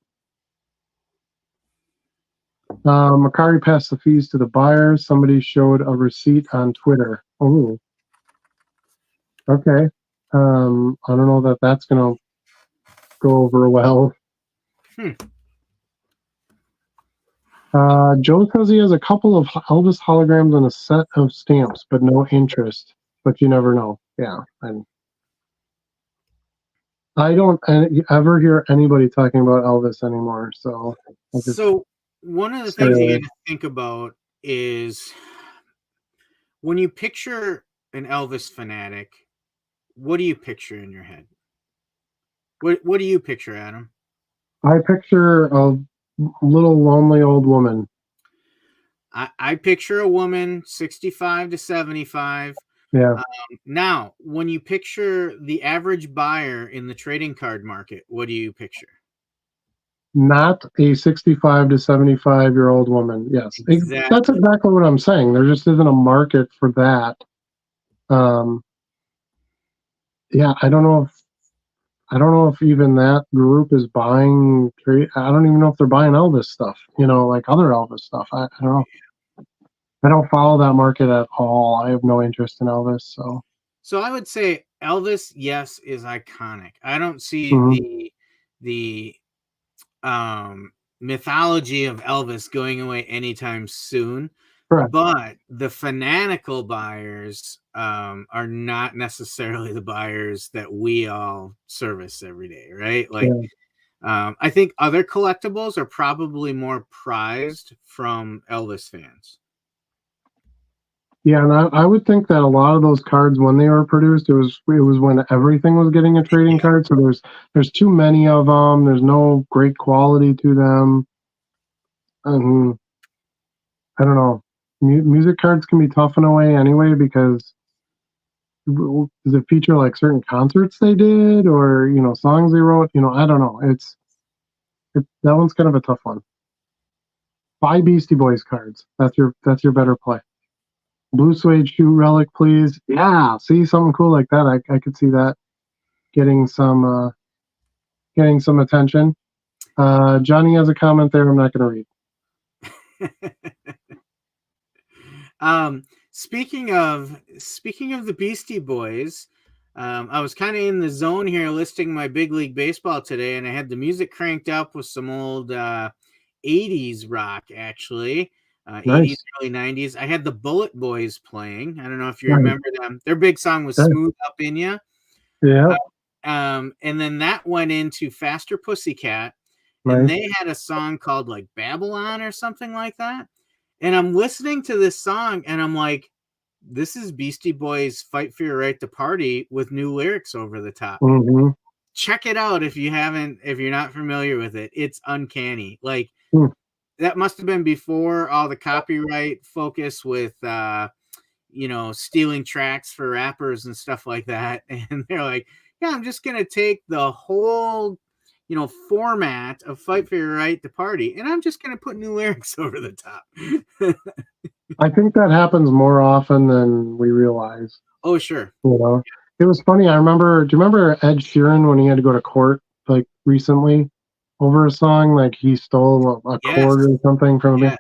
Macari passed the fees to the buyers. Somebody showed a receipt on Twitter. Oh, okay. I don't know that that's gonna go over well. Joe says he has a couple of Elvis holograms and a set of stamps, but no interest. But you never know. Yeah, and I don't ever hear anybody talking about Elvis anymore. So I just So one of the stay things you away. got to think about is when you picture an Elvis fanatic, what do you picture in your head? What do you picture, Adam? I picture a little lonely old woman. I picture a woman 65 to 75. Yeah, Now, when you picture the average buyer in the trading card market, what do you picture? not a 65 to 75-year-old woman. Yes, that's Exactly. exactly what I'm saying. There just isn't a market for that. Um, yeah, I don't know if even that group is buying trade. I don't even know if they're buying Elvis stuff, like other Elvis stuff. I don't know. I don't follow that market at all. I have no interest in Elvis. So I would say Elvis, yes, is iconic. I don't see Mhm. the mythology of Elvis going away anytime soon. Correct. But the fanatical buyers are not necessarily the buyers that we all service every day, right? Like, Yeah. I think other collectibles are probably more prized from Elvis fans. Yeah, and I would think that a lot of those cards when they were produced, it was when everything was getting a trading Yeah. card. So there's too many of them. There's no great quality to them. And I don't know. Music cards can be tough in a way anyway because does it feature like certain concerts they did or songs they wrote? I don't know. That one's kind of a tough one. Buy Beastie Boys cards. That's your better play. Blue suede shoe relic, please. Yeah, see something cool like that. I could see that getting some attention. Johnny has a comment there. I'm not going to read. Speaking of the Beastie Boys, I was kind of in the zone here listing my big league baseball today, and I had the music cranked up with some old 80s rock, actually. 80s, Nice. early 90s. I had the Bullet Boys playing. I don't know if you Nice. remember them. Their big song was Yeah. Smooth Up In Ya. Yeah. And then that went into Faster Pussycat, and Nice. they had a song called like Babylon or something like that. And I'm listening to this song, and I'm like, this is Beastie Boys' Fight for Your Right to Party with new lyrics over the top. Mm-hmm. Check it out if you're not familiar with it. It's uncanny. Like, that must have been before all the copyright focus with stealing tracks for rappers and stuff like that. And they're like, yeah, I'm just gonna take the whole format of Fight for Your Right to Party, and I'm just gonna put new lyrics over the top. I think that happens more often than we realize. Oh, sure. It was funny. Do you remember Ed Sheeran when he had to go to court like recently over a song? Like he stole a chord or something from him.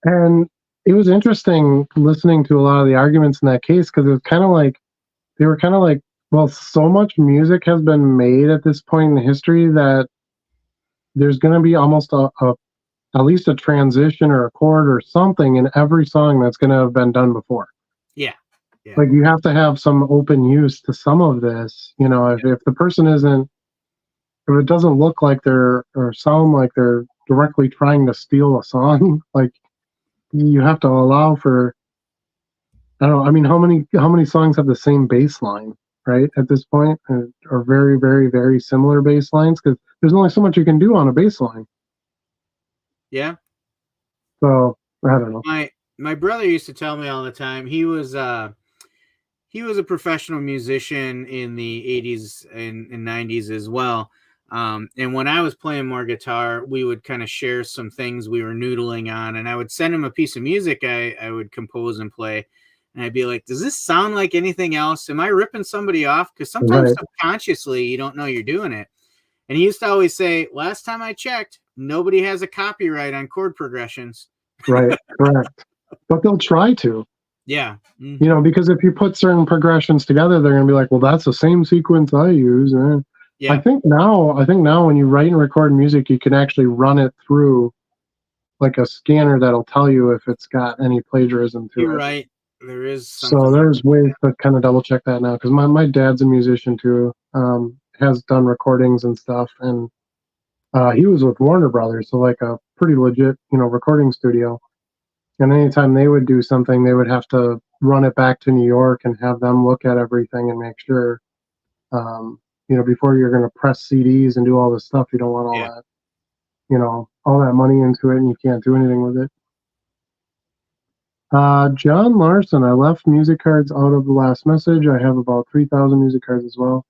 And it was interesting listening to a lot of the arguments in that case because it was kind of like they were kind of like, well, so much music has been made at this point in history that there's going to be almost at least a transition or a chord or something in every song that's going to have been done before. Yeah. Like you have to have some open use to some of this. If the person isn't, if it doesn't look like they're or sound like they're directly trying to steal a song, like you have to allow for. I don't know. I mean, how many songs have the same bass line, right? At this point, or very, very, very similar bass lines? Because there's only so much you can do on a bass line. Yeah. So I don't know. My brother used to tell me all the time. He was a professional musician in the 80s and 90s as well. And when I was playing more guitar, we would kind of share some things we were noodling on, and I would send him a piece of music I would compose and play. And I'd be like, does this sound like anything else? Am I ripping somebody off? Because sometimes subconsciously you don't know you're doing it. And he used to always say, last time I checked, nobody has a copyright on chord progressions. Right, correct. But they'll try to. Yeah. Mm-hmm. Because if you put certain progressions together, they're going to be like, well, that's the same sequence I use. Yeah. I think now when you write and record music, you can actually run it through like a scanner that'll tell you if it's got any plagiarism to it. You're right. There is so there's ways to kind of double check that now because my dad's a musician too, has done recordings and stuff, and he was with Warner Brothers, so like a pretty legit recording studio, and anytime they would do something they would have to run it back to New York and have them look at everything and make sure before you're going to press CDs and do all this stuff, you don't want all that all that money into it and you can't do anything with it. John Larson, I left music cards out of the last message. I have about 3,000 music cards as well.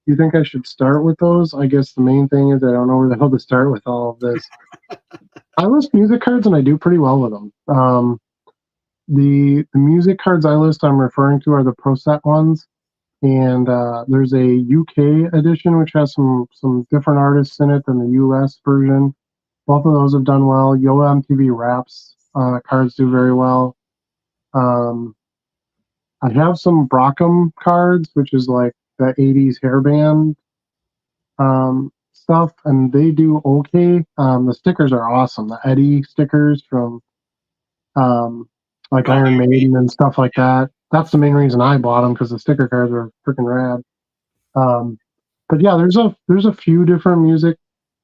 You think I should start with those? I guess the main thing is I don't know where the hell to start with all of this. I list music cards and I do pretty well with them. The music cards I list I'm referring to are the Pro Set ones. And there's a UK edition which has some different artists in it than the US version. Both of those have done well. Yo MTV Raps cards do very well. I have some Brockham cards, which is like the 80s hairband stuff, and they do okay. The stickers are awesome. The Eddie stickers from like Iron Maiden and stuff like that. That's the main reason I bought them because the sticker cards are freaking rad. But yeah, there's a few different music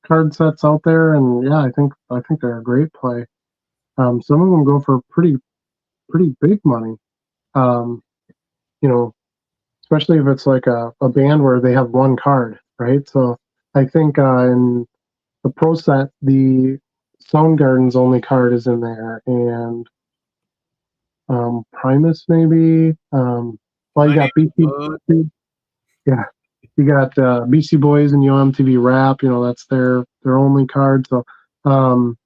card sets out there, and yeah, I think they're a great play. Some of them go for pretty pretty big money. Um, you know, especially if it's like a band where they have one card, right? So I think in the Pro set, the Soundgarden's only card is in there, and Primus maybe. Well, you My name got is Bud. yeah, you got BC Boys and MTV Rap. You know, that's their only card. Um,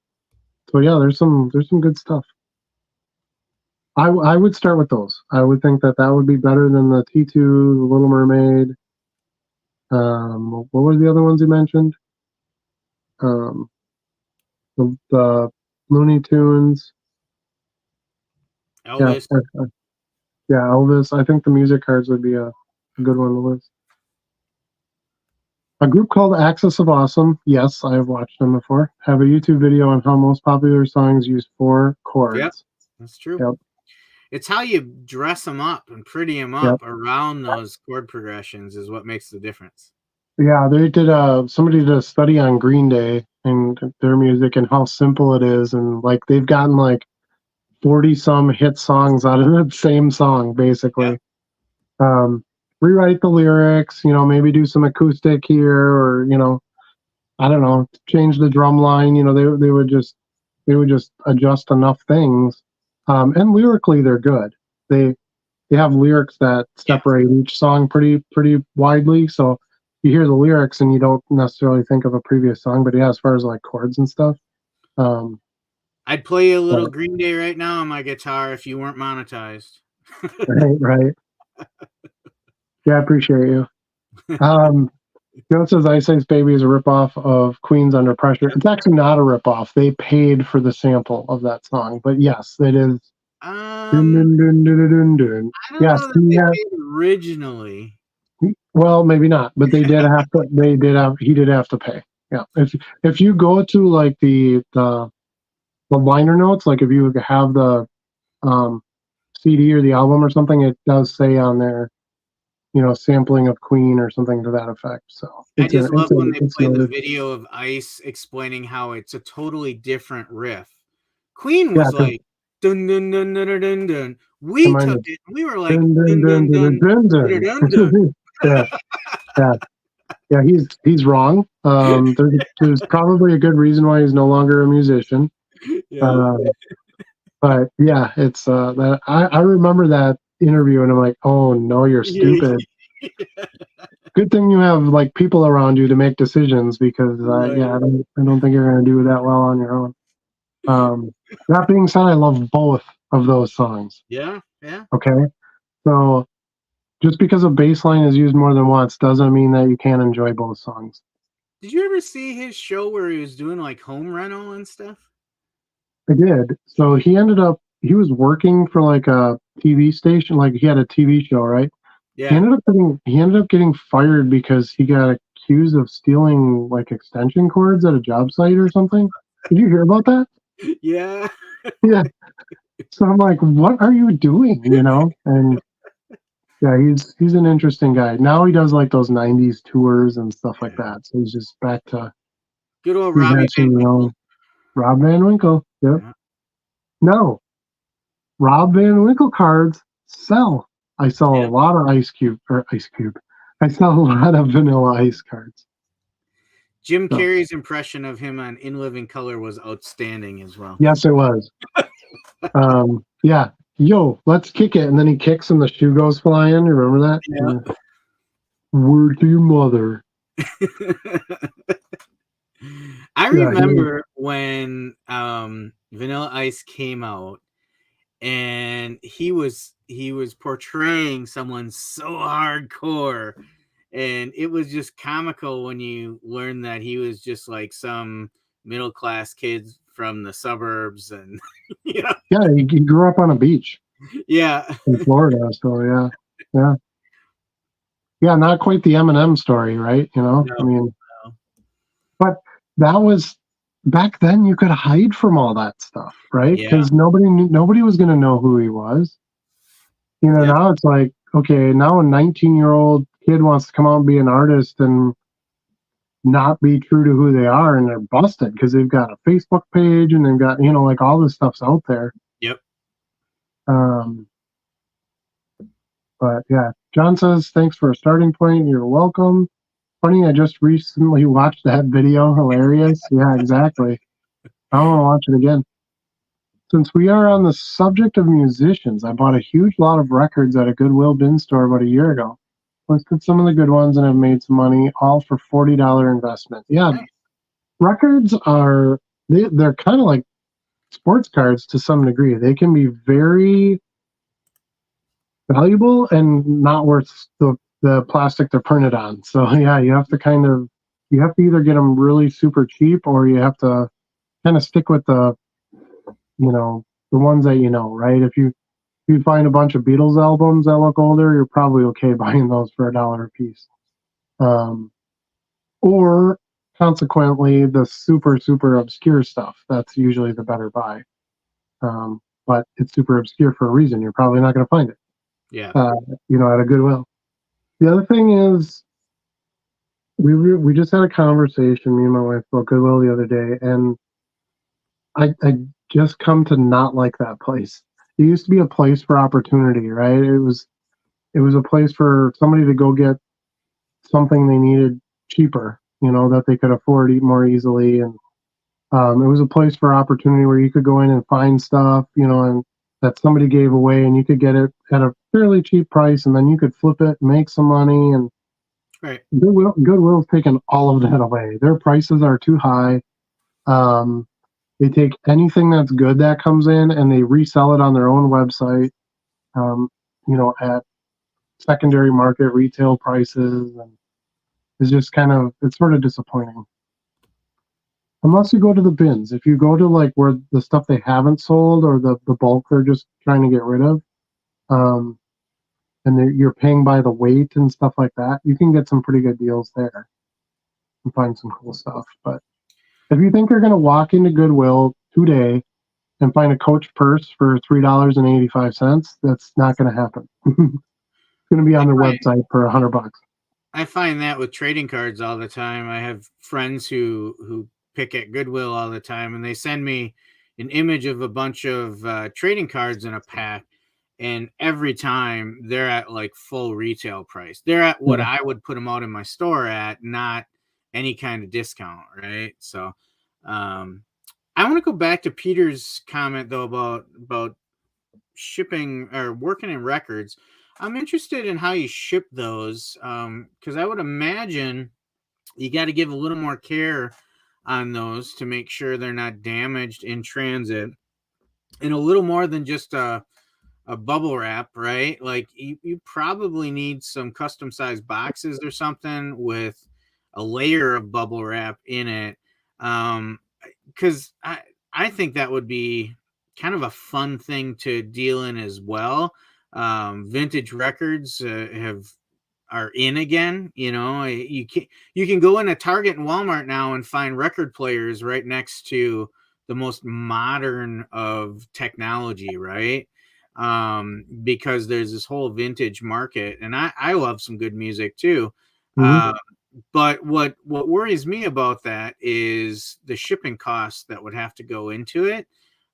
so yeah, there's some good stuff. I would start with those. I would think that would be better than the T2, the Little Mermaid. What were the other ones you mentioned? Um, the Looney Tunes. Yeah, Elvis. yeah, Elvis. I think the music cards would be a good one to list. A group called Axis of Awesome. Yes, I have watched them before. Have a YouTube video on how most popular songs use 4 Yep, chords. that's true. Yep, It's how you dress them up and pretty them yep. up around those chord progressions is what makes the difference. Yeah, they did. Somebody did a study on Green Day and their music and how simple it is, and like they've gotten like 40 some hit songs out of the same song, basically. Um, Rewrite the lyrics, maybe do some acoustic here, or I don't know, change the drum line. They would just adjust enough things, and lyrically they're good. They have lyrics that separate each song pretty widely. So you hear the lyrics and you don't necessarily think of a previous song. But yeah, as far as like chords and stuff, I'd play a little but, Green Day right now on my guitar if you weren't monetized. right. Yeah, I appreciate you. Says Ice Ice Baby is a ripoff of Queen's Under Pressure. It's actually not a ripoff. They paid for the sample of that song. But yes, it is. Dun, dun, dun, dun, dun, dun. I don't Yes, know that they paid originally. well, maybe not, but they did have to. They did have. He did have to pay. Yeah. If you go to like the liner notes, like if you have the CD or the album or something, it does say on there, sampling of Queen or something to that effect. So I just love when they play the noted. video of Ice explaining how it's a totally different riff. Queen Yeah, was like dun dun dun dun dun dun. it We took reminded it. We were like dun dun dun dun dun dun dun dun dun dun. dun. Yeah, yeah, yeah. He's wrong. There's probably a good reason why he's no longer a musician. Yeah. But yeah, it's that I remember that interview and I'm like, oh no, you're stupid. Good thing you have like people around you to make decisions because Right. yeah, I don't think you're gonna do that well on your own. That being said, I love both of those songs. Yeah. Okay, so just because a bass line is used more than once doesn't mean that you can't enjoy both songs. Did you ever see his show where he was doing like home rental and stuff? I did. So he was working for like a TV station, like he had a TV show, right? Yeah. He ended up getting fired because he got accused of stealing like extension cords at a job site or something. Did you hear about that? Yeah. Yeah. So I'm like, what are you doing? And yeah, he's an interesting guy. Now he does like those '90s tours and stuff like that. So he's just back to Good old Robbie Van Winkle. Rob Van Winkle. Yep. Yeah. No, Rob Van Winkle cards sell. I sell a lot of Ice Cube. I sell a lot of Vanilla Ice cards. Jim Carrey's impression of him on In Living Color was outstanding as well. Yes, it was. Yeah. Yo, let's kick it. And then he kicks and the shoe goes flying. You remember that? Yeah. Word to your mother. I remember when Vanilla Ice came out and he was portraying someone so hardcore, and it was just comical when you learned that he was just like some middle class kid from the suburbs, and yeah, he grew up on a beach. Yeah, in Florida. So yeah, not quite the Eminem story, right? No. I mean, but that was back then. You could hide from all that stuff, right? Because nobody was going to know who he was. Now it's like, okay, now a 19-year-old kid wants to come out and be an artist and not be true to who they are, and they're busted because they've got a Facebook page and they've got like all this stuff's out there. Yep. Um, but yeah, John says, thanks for a starting point. You're welcome. Funny, I just recently watched that video. Hilarious. Yeah, exactly. I want to watch it again. Since we are on the subject of musicians, I bought a huge lot of records at a Goodwill bin store about a year ago. Listed some of the good ones and have made some money, all for $40 investment. Yeah, Nice. records are they're kind of like sports cards to some degree. They can be very valuable and not worth the plastic they're printed on. So yeah, you have to either get them really super cheap or you have to kind of stick with the ones that right? If you find a bunch of Beatles albums that look older, you're probably okay buying those for $1 a piece. Or consequently, the super, super obscure stuff, that's usually the better buy. But it's super obscure for a reason. You're probably not going to find it, Yeah. at a Goodwill. The other thing is, we just had a conversation, me and my wife, about Goodwill the other day, and I just come to not like that place. It used to be a place for opportunity, right? It was a place for somebody to go get something they needed cheaper, that they could afford more easily. And it was a place for opportunity where you could go in and find stuff, and that somebody gave away and you could get it at a fairly cheap price and then you could flip it and make some money. And Right. Goodwill's taken all of that away. Their prices are too high. They take anything that's good that comes in and they resell it on their own website, at secondary market retail prices. And it's sort of disappointing. Unless you go to the bins. If you go to like where the stuff they haven't sold or the bulk they're just trying to get rid of, and you're paying by the weight and stuff like that, you can get some pretty good deals there and find some cool stuff. But if you think you're going to walk into Goodwill today and find a Coach purse for $3.85, that's not going to happen. It's going to be on their website for $100. I find that with trading cards all the time. I have friends who pick at Goodwill all the time, and they send me an image of a bunch of trading cards in a pack, and every time they're at like full retail price. They're at what I would put them out in my store at, not any kind of discount, right? So I want to go back to Peter's comment though about shipping or working in records. I'm interested in how you ship those because I would imagine you got to give a little more care on those to make sure they're not damaged in transit, and a little more than just a bubble wrap, right? Like you probably need some custom sized boxes or something with a layer of bubble wrap in it. Because I think that would be kind of a fun thing to deal in as well. Vintage records are in again. You can go in a Target and Walmart now and find record players right next to the most modern of technology, right? Because there's this whole vintage market, and I love some good music too. Mm-hmm. But what worries me about that is the shipping costs that would have to go into it.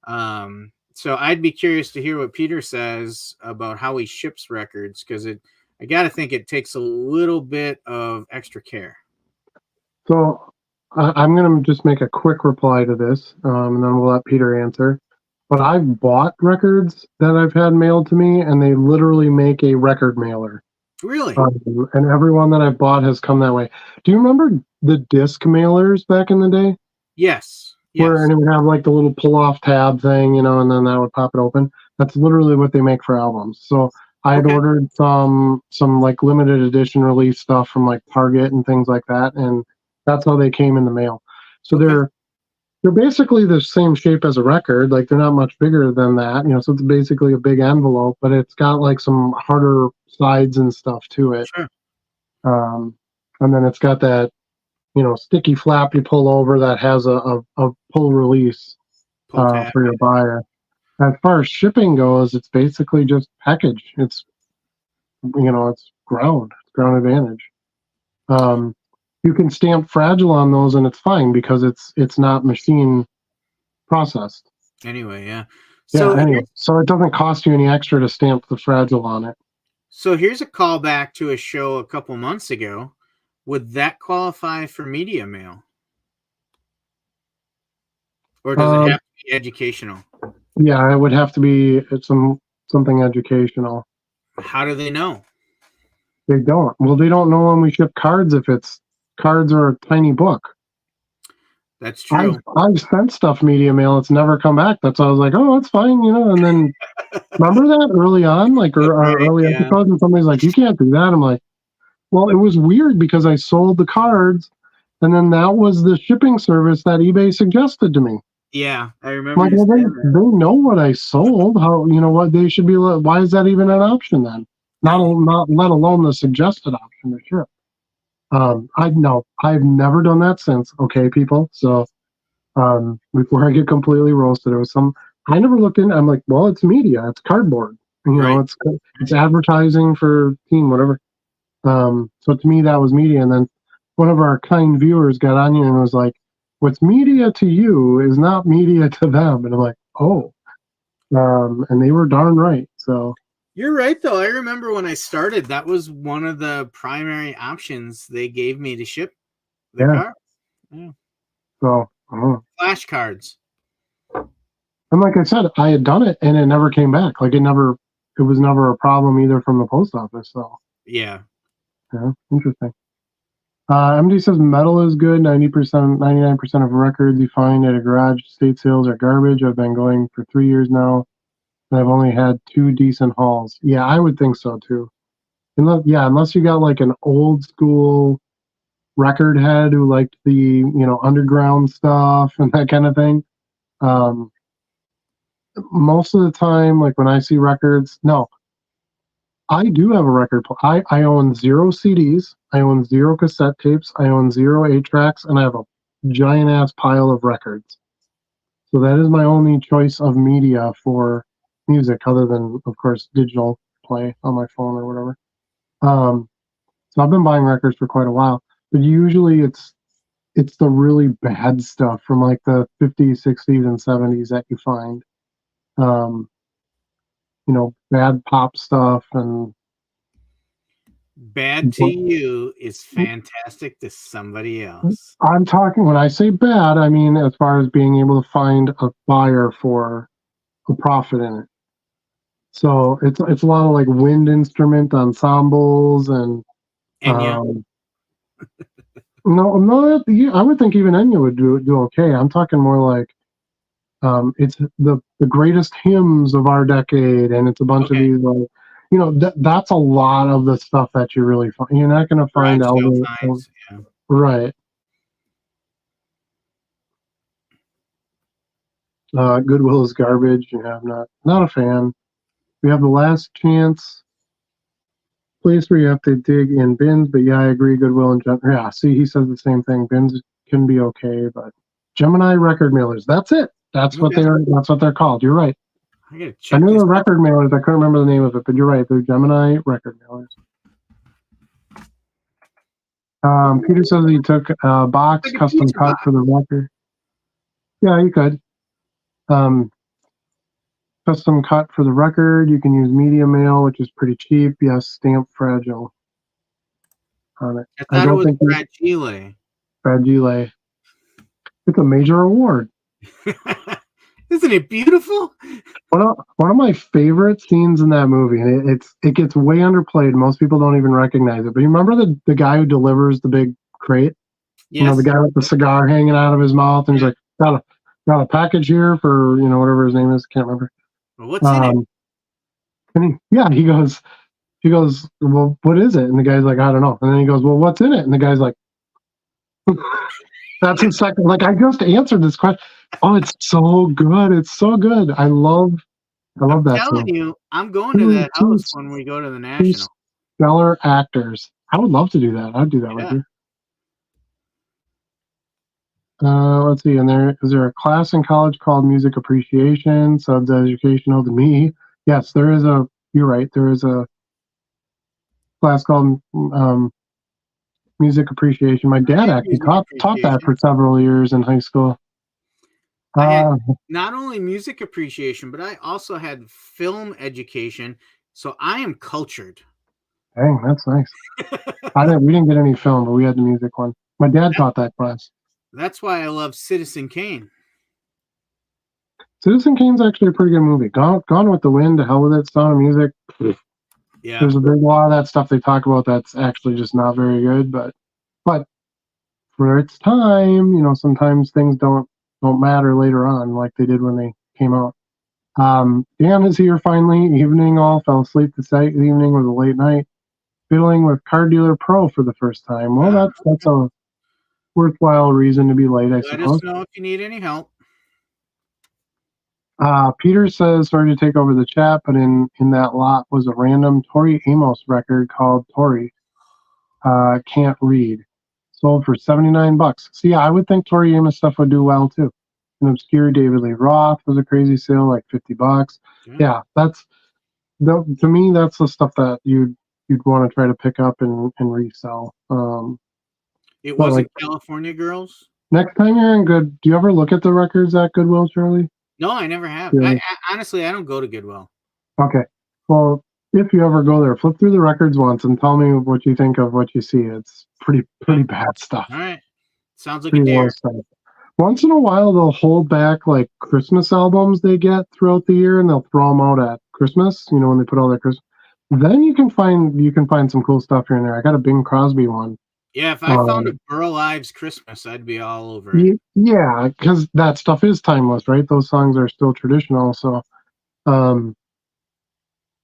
So I'd be curious to hear what Peter says about how he ships records, because I got to think it takes a little bit of extra care. So I'm going to just make a quick reply to this, and then we'll let Peter answer. But I've bought records that I've had mailed to me, and they literally make a record mailer. Really? And every one that I've bought has come that way. Do you remember the disc mailers back in the day? Yes. And it would have like the little pull-off tab thing, and then that would pop it open. That's literally what they make for albums. So I had ordered some like limited edition release stuff from like Target and things like that, and that's how they came in the mail. So they're basically the same shape as a record. Like they're not much bigger than that, so it's basically a big envelope, but it's got like some harder sides and stuff to it. Sure. And then it's got that sticky flap you pull over that has a pull release for your buyer. As far as shipping goes, it's basically just package. It's it's ground advantage. You can stamp fragile on those and it's fine because it's not machine processed. Anyway, yeah. So Yeah, anyway, so it doesn't cost you any extra to stamp the fragile on it. So here's a callback to a show a couple months ago. Would that qualify for media mail? Or does it have to be educational? Yeah, it would have to be something educational. How do they know? They don't. Well, they don't know when we ship cards if it's cards or a tiny book. That's true. I've sent stuff media mail. It's never come back. That's why I was like, oh, that's fine, And then remember that early on, like our early episodes, and somebody's like, you can't do that. I'm like, well, it was weird because I sold the cards, and then that was the shipping service that eBay suggested to me. Yeah, I remember. Like, well, they know what I sold. How what they should be? Why is that even an option then? Not let alone the suggested option to ship. I've never done that since. Okay, people. So, before I get completely roasted, it was I never looked in. I'm like, well, it's media. It's cardboard. It's advertising for team, whatever. So to me, that was media. And then one of our kind viewers got on here and was like, what's media to you is not media to them. And I'm like, oh, and they were darn right. So you're right, though. I remember when I started, that was one of the primary options they gave me to ship the cards. Yeah. So flashcards. And like I said, I had done it and it never came back. Like it was never a problem either from the post office. So yeah, interesting. MD says metal is good. 90%, 99% of records you find at a garage estate sales are garbage. I've been going for 3 years now, and I've only had 2 decent hauls. Yeah, I would think so too. Unless you got like an old school record head who liked the underground stuff and that kind of thing. Most of the time, like when I see records, no, I do have a record. I own 0 CDs. I own 0 cassette tapes. I own 0 8-tracks, and I have a giant ass pile of records. So that is my only choice of media for music, other than, of course, digital play on my phone or whatever. So I've been buying records for quite a while, but usually it's the really bad stuff from like the 50s, 60s, and 70s that you find. Bad pop stuff and bad to you is fantastic to somebody else. I'm talking, when I say bad, I mean as far as being able to find a buyer for a profit in it. So it's a lot of like wind instrument ensembles and Enya. No, I would think even Enya would do okay. I'm talking more like it's the greatest hymns of our decade, and it's a bunch of these like that's a lot of the stuff that you really find. You're not going to find albums, right? Goodwill is garbage. Yeah, I'm not a fan. We have the last chance place where you have to dig in bins, but yeah, I agree. Goodwill and yeah, see, he says the same thing. Bins can be okay, but Gemini record mailers. That's it. That's what they're called. You're right. I knew the record mailers. I couldn't remember the name of it, but you're right. They're Gemini record mailers. Peter says he took a box custom cut for the record. Yeah, you could. Custom cut for the record. You can use media mail, which is pretty cheap. Yes, stamp fragile on it. I thought it was fragile. Fragile. It's a major award. Isn't it beautiful? One of my favorite scenes in that movie, and it gets way underplayed. Most people don't even recognize it. But you remember the guy who delivers the big crate? Yes. The guy with the cigar hanging out of his mouth, and he's like, got a package here for whatever his name is. Can't remember. Well, what's in it? And he goes, well, what is it? And the guy's like, I don't know. And then he goes, well, what's in it? And the guy's like, that's his second. Like, I just answered this question. Oh, it's so good. It's so good. I love that. I'm telling you, I'm going to that house when we go to the National. Stellar actors. I would love to do that. I'd do that with you. Let's see. And is there a class in college called Music Appreciation? Subs educational to me. Yes, there is you're right. There is a class called Music Appreciation. My dad actually taught that for several years in high school. I had Uh, not only music appreciation, but I also had film education. So I am cultured. Dang, that's nice. We didn't get any film, but we had the music one. My dad taught that class. That's why I love Citizen Kane. Citizen Kane's actually a pretty good movie. Gone with the Wind, to hell with it, Sound of Music. Yeah. There's a lot of that stuff they talk about that's actually just not very good, but for its time, sometimes things don't matter later on like they did when they came out. Dan is here finally. Evening all fell asleep this evening with a late night. Fiddling with Car Dealer Pro for the first time. Well, that's a worthwhile reason to be late, I Let us suppose. know if you need any help. Peter says, sorry to take over the chat, but in that lot was a random Tori Amos record called Tori Can't Read. Sold for $79. See, I would think Tori Amos stuff would do well too. An obscure David Lee Roth was a crazy sale, like $50. Yeah, to me, that's the stuff that you'd want to try to pick up and resell. It wasn't like, California Girls? Next time you're in do you ever look at the records at Goodwill, Charlie? No, I never have. Yeah. I honestly, I don't go to Goodwill. Okay. Well, if you ever go there, flip through the records once and tell me what you think of what you see. It's pretty bad stuff. All right. Sounds like Pretty a dare. stuff. Once in a while, they'll hold back like Christmas albums they get throughout the year, and they'll throw them out at Christmas. When they put all their Christmas. Then you can find some cool stuff here and there. I got a Bing Crosby one. Yeah, if I found a Burl Ives Christmas, I'd be all over it. Yeah, because that stuff is timeless, right? Those songs are still traditional. So, what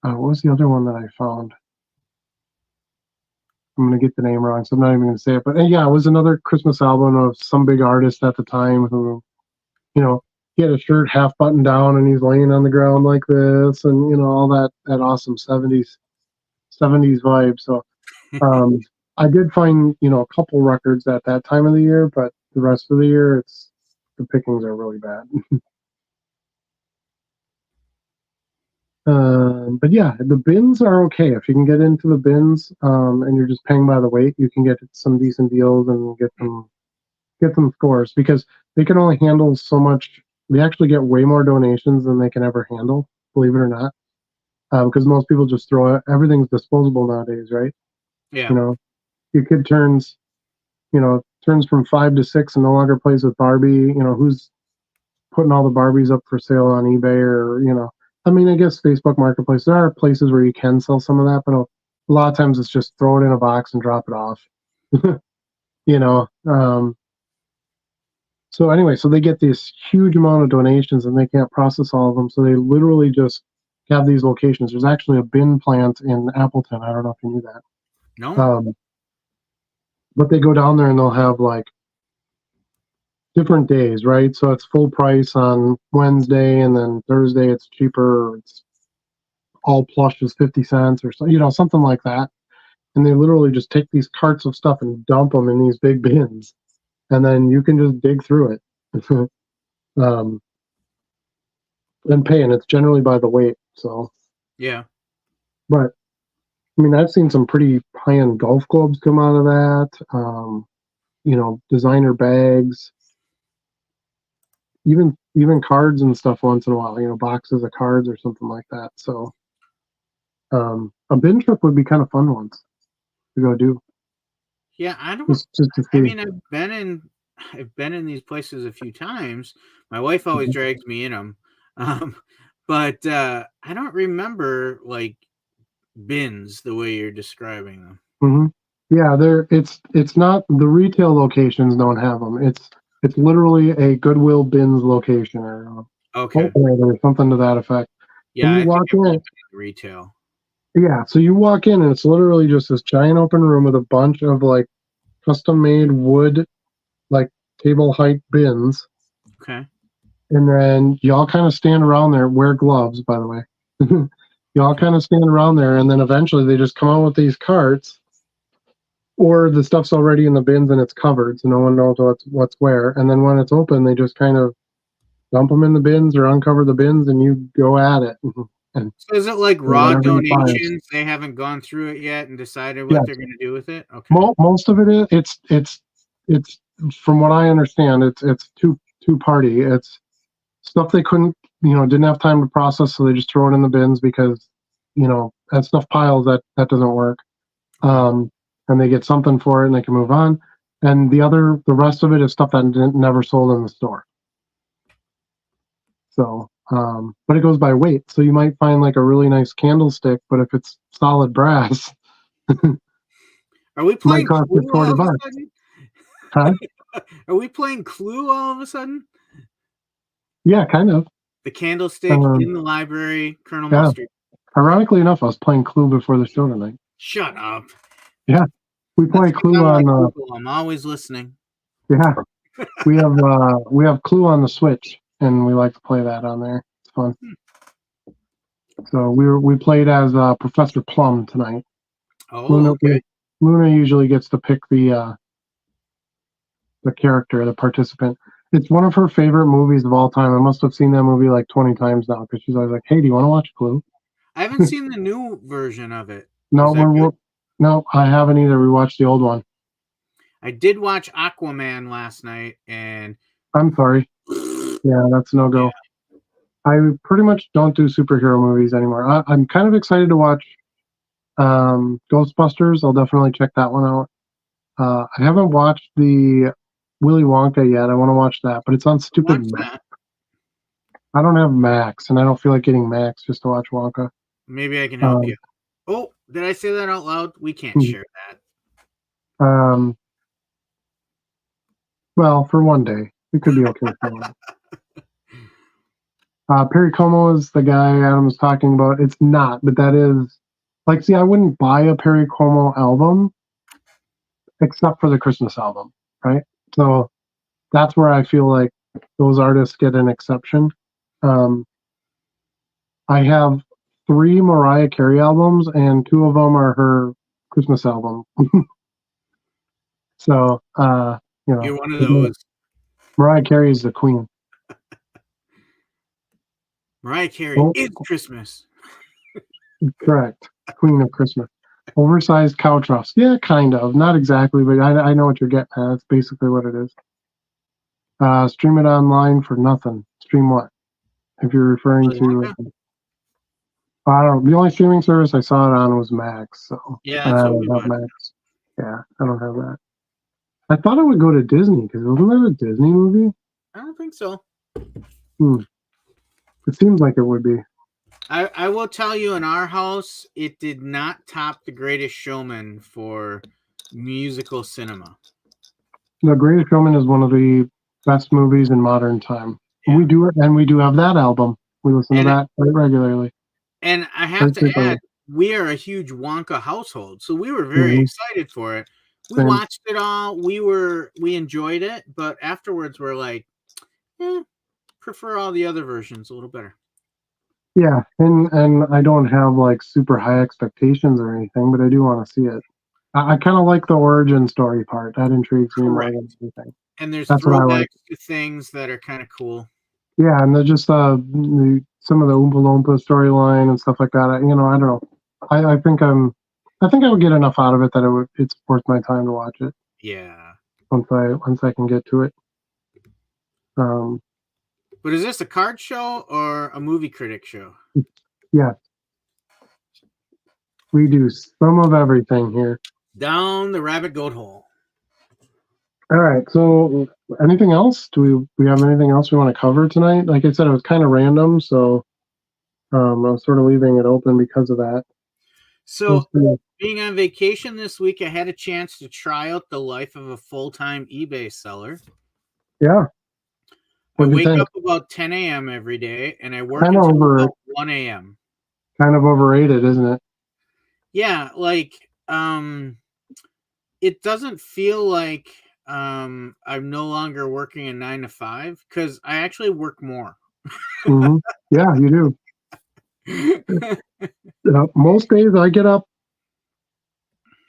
was the other one that I found? I'm going to get the name wrong, so I'm not even going to say it. But yeah, it was another Christmas album of some big artist at the time who, he had a shirt half buttoned down and he's laying on the ground like this, and all that awesome 70s vibe. So I did find a couple records at that time of the year, but the rest of the year the pickings are really bad. But yeah, the bins are okay. If you can get into the bins, and you're just paying by the weight, you can get some decent deals and get some scores, because they can only handle so much. They actually get way more donations than they can ever handle, believe it or not. Because most people just throw it. Everything's disposable nowadays, right? Yeah. Your kid turns from 5 to 6 and no longer plays with Barbie. Who's putting all the Barbies up for sale on eBay, or I mean, I guess Facebook Marketplace. There are places where you can sell some of that, but a lot of times it's just throw it in a box and drop it off. So anyway, so they get this huge amount of donations and they can't process all of them. So they literally just have these locations. There's actually a bin plant in Appleton. I don't know if you knew that. No. But they go down there and they'll have like different days, right? So it's full price on Wednesday, and then Thursday it's cheaper. It's all plush is 50 cents or so, something like that. And they literally just take these carts of stuff and dump them in these big bins, and then you can just dig through it and pay. And it's generally by the weight. So yeah, but I mean, I've seen some pretty high-end golf clubs come out of that. Designer bags, even cards and stuff once in a while, boxes of cards or something like that. So a bin trip would be kind of fun once to go do. Yeah, I don't. Just to I see. mean, I've been in these places a few times. My wife always drags me in them, but I don't remember like bins the way you're describing them. Mm-hmm. Yeah, it's not, the retail locations don't have them. It's literally a Goodwill bins location or okay, or something to that effect. Yeah, you walk in, retail. Yeah, so you walk in and it's literally just this giant open room with a bunch of like custom made wood, like table height bins. Okay. And then y'all kind of stand around there, wear gloves, by the way. Y'all kind of stand around there, and then eventually they just come out with these carts, or the stuff's already in the bins and it's covered, so no one knows what's where. And then when it's open, they just kind of dump them in the bins or uncover the bins, and you go at it. And so is it like raw donations? They haven't gone through it yet and decided what they're going to do with it. Okay. Most of it is it's from what I understand, it's two party. It's stuff they couldn't, didn't have time to process, so they just throw it in the bins because, that stuff piles, that doesn't work. And they get something for it and they can move on. And the rest of it is stuff that never sold in the store. So, but it goes by weight. So you might find like a really nice candlestick, but if it's solid brass, are we playing might cost Clue you all of $40. a sudden? Huh? Are we playing Clue all of a sudden? Yeah, kind of. The candlestick in the library, Colonel Mustard. Ironically enough, I was playing Clue before the show tonight. Shut up. Yeah, we play Clue on. I'm always listening. Yeah, we have Clue on the Switch, and we like to play that on there. It's fun. So we played as Professor Plum tonight. Oh, okay. Luna usually gets to pick the character, the participant. It's one of her favorite movies of all time. I must have seen that movie like 20 times now because she's always like, "Hey, do you want to watch Clue?" I haven't seen the new version of it. No, I haven't either. We watched the old one. I did watch Aquaman last night, and I'm sorry. Yeah, that's no go. Yeah. I pretty much don't do superhero movies anymore. I'm kind of excited to watch Ghostbusters. I'll definitely check that one out. I haven't watched the Willy Wonka yet. I want to watch that, but it's on stupid Max. I don't have Max, and I don't feel like getting Max just to watch Wonka. Maybe I can help you. Oh, did I say that out loud? We can't share that. Well, for one day, it could be okay for one. Perry Como is the guy Adam was talking about. It's not, but that is like, see, I wouldn't buy a Perry Como album except for the Christmas album, right? So that's where I feel like those artists get an exception. I have 3 Mariah Carey albums, and 2 of them are her Christmas album. So, you're one of those. Mariah Carey is the queen. Mariah Carey is Christmas. Correct. Queen of Christmas. Oversized couch ruffs. Yeah, kind of. Not exactly, but I know what you're getting at. That's basically what it is. Stream it online for nothing. Stream what? If you're referring to... I don't know. The only streaming service I saw it on was Max. So yeah, that's I don't have Max. Yeah, I don't have that. I thought it would go to Disney, because wasn't that a Disney movie? I don't think so. It seems like it would be. I will tell you, in our house, it did not top The Greatest Showman for musical cinema. The Greatest Showman is one of the best movies in modern time. Yeah. We do have that album. We listen to that quite regularly. And I have to add, we are a huge Wonka household, so we were very excited for it. We watched it all. We enjoyed it, but afterwards we're like, prefer all the other versions a little better. Yeah, and I don't have like super high expectations or anything, but I do want to see it. I kind of like the origin story part. That intrigues me more than anything. And there's throwbacks to things that are kind of cool. Yeah, and they're just some of the Oompa Loompa storyline and stuff like that. I don't know. I think I would get enough out of it that it's worth my time to watch it. Yeah. Once I can get to it. But is this a card show or a movie critic show? Yeah. We do some of everything here. Down the rabbit goat hole. All right. So anything else? Do we have anything else we want to cover tonight? Like I said, it was kind of random, so I was sort of leaving it open because of that. So being on vacation this week, I had a chance to try out the life of a full-time eBay seller. Yeah. I wake up about 10 a.m. every day, and I work until about 1 a.m. Kind of overrated, isn't it? Yeah, like it doesn't feel like I'm no longer working a 9 to 5 because I actually work more. Yeah, you do. Most days I get up.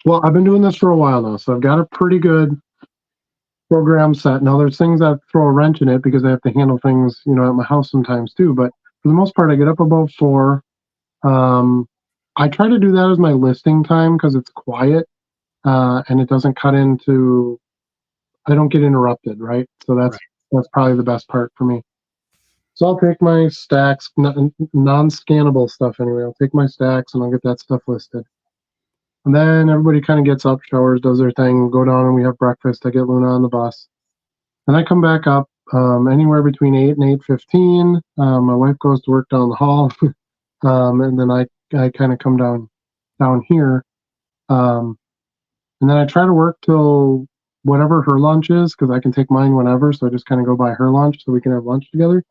Well, I've been doing this for a while now, so I've got a pretty good program set. Now there's things that throw a wrench in it because I have to handle things, at my house sometimes too. But for the most part, I get up about 4. I try to do that as my listing time because it's quiet and it doesn't cut into. I don't get interrupted, right? So that's probably the best part for me. So I'll take my stacks, non-scannable stuff anyway. I'll take my stacks and I'll get that stuff listed. And then everybody kind of gets up, showers, does their thing, go down and we have breakfast. I get Luna on the bus. Then I come back up anywhere between 8 and 8:15. My wife goes to work down the hall. And then I kind of come down here. And then I try to work till whatever her lunch is because I can take mine whenever. So I just kind of go by her lunch so we can have lunch together.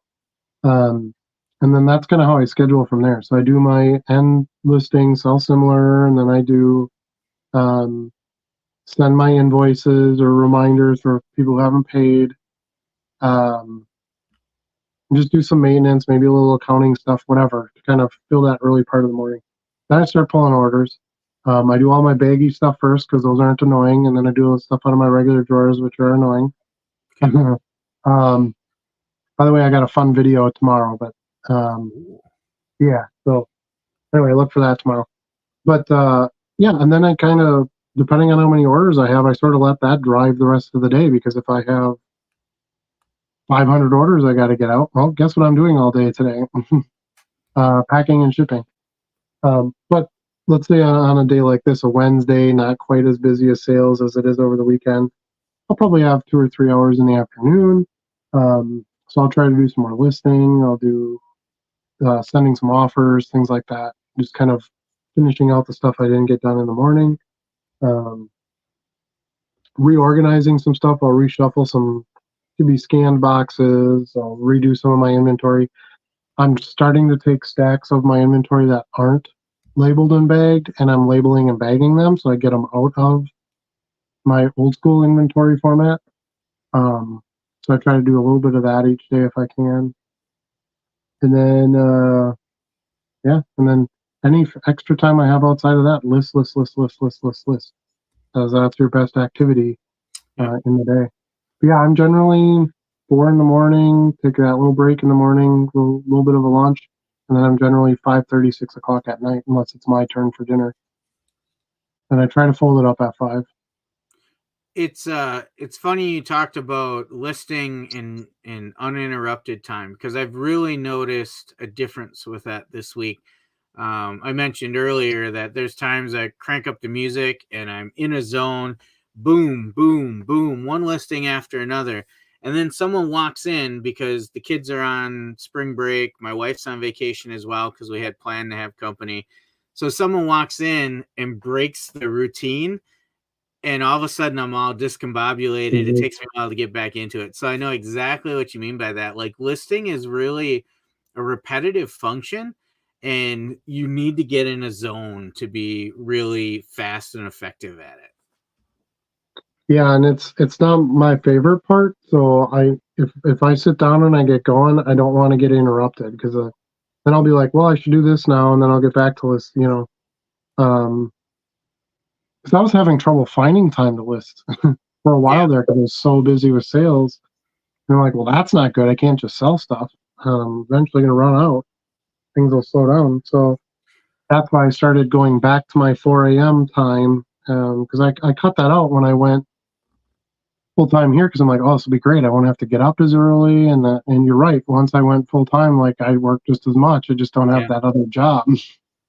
And then that's kind of how I schedule from there. So I do my end listing, sell similar, and then I do send my invoices or reminders for people who haven't paid. Just do some maintenance, maybe a little accounting stuff, whatever, to kind of fill that early part of the morning. Then I start pulling orders. I do all my baggy stuff first because those aren't annoying, and then I do stuff out of my regular drawers, which are annoying. By the way, I got a fun video tomorrow, but yeah. So anyway, look for that tomorrow. But yeah, and then I kind of, depending on how many orders I have, I sort of let that drive the rest of the day because if I have 500 orders I got to get out, well, guess what I'm doing all day today? Packing and shipping. But let's say on a day like this, a Wednesday, not quite as busy as sales as it is over the weekend, I'll probably have 2 or 3 hours in the afternoon. So I'll try to do some more listing. I'll do sending some offers, things like that. Just kind of finishing out the stuff I didn't get done in the morning. Reorganizing some stuff. I'll reshuffle some to be scanned boxes. I'll redo some of my inventory. I'm starting to take stacks of my inventory that aren't labeled and bagged, and I'm labeling and bagging them so I get them out of my old school inventory format. So I try to do a little bit of that each day if I can. And then, yeah, and then any extra time I have outside of that, list. That's your best activity in the day. But yeah, I'm generally 4 in the morning, take that little break in the morning, little bit of a lunch, and then I'm generally 5:30, 6 o'clock at night, unless it's my turn for dinner. And I try to fold it up at 5. It's funny you talked about listing in uninterrupted time because I've really noticed a difference with that this week. I mentioned earlier that there's times I crank up the music and I'm in a zone, boom, boom, boom, one listing after another. And then someone walks in because the kids are on spring break. My wife's on vacation as well because we had planned to have company. So someone walks in and breaks the routine. And all of a sudden, I'm all discombobulated. Mm-hmm. It takes me a while to get back into it. So I know exactly what you mean by that. Like listing is really a repetitive function, and you need to get in a zone to be really fast and effective at it. Yeah, and it's not my favorite part. So if I sit down and I get going, I don't want to get interrupted because then I'll be like, well, I should do this now, and then I'll get back to this, because I was having trouble finding time to list for a while there because I was so busy with sales. And I'm like, well, that's not good. I can't just sell stuff. Eventually going to run out. Things will slow down. So that's why I started going back to my 4 a.m. time because I cut that out when I went full time here because I'm like, oh, this will be great. I won't have to get up as early. And you're right. Once I went full time, like I work just as much. I just don't have that other job.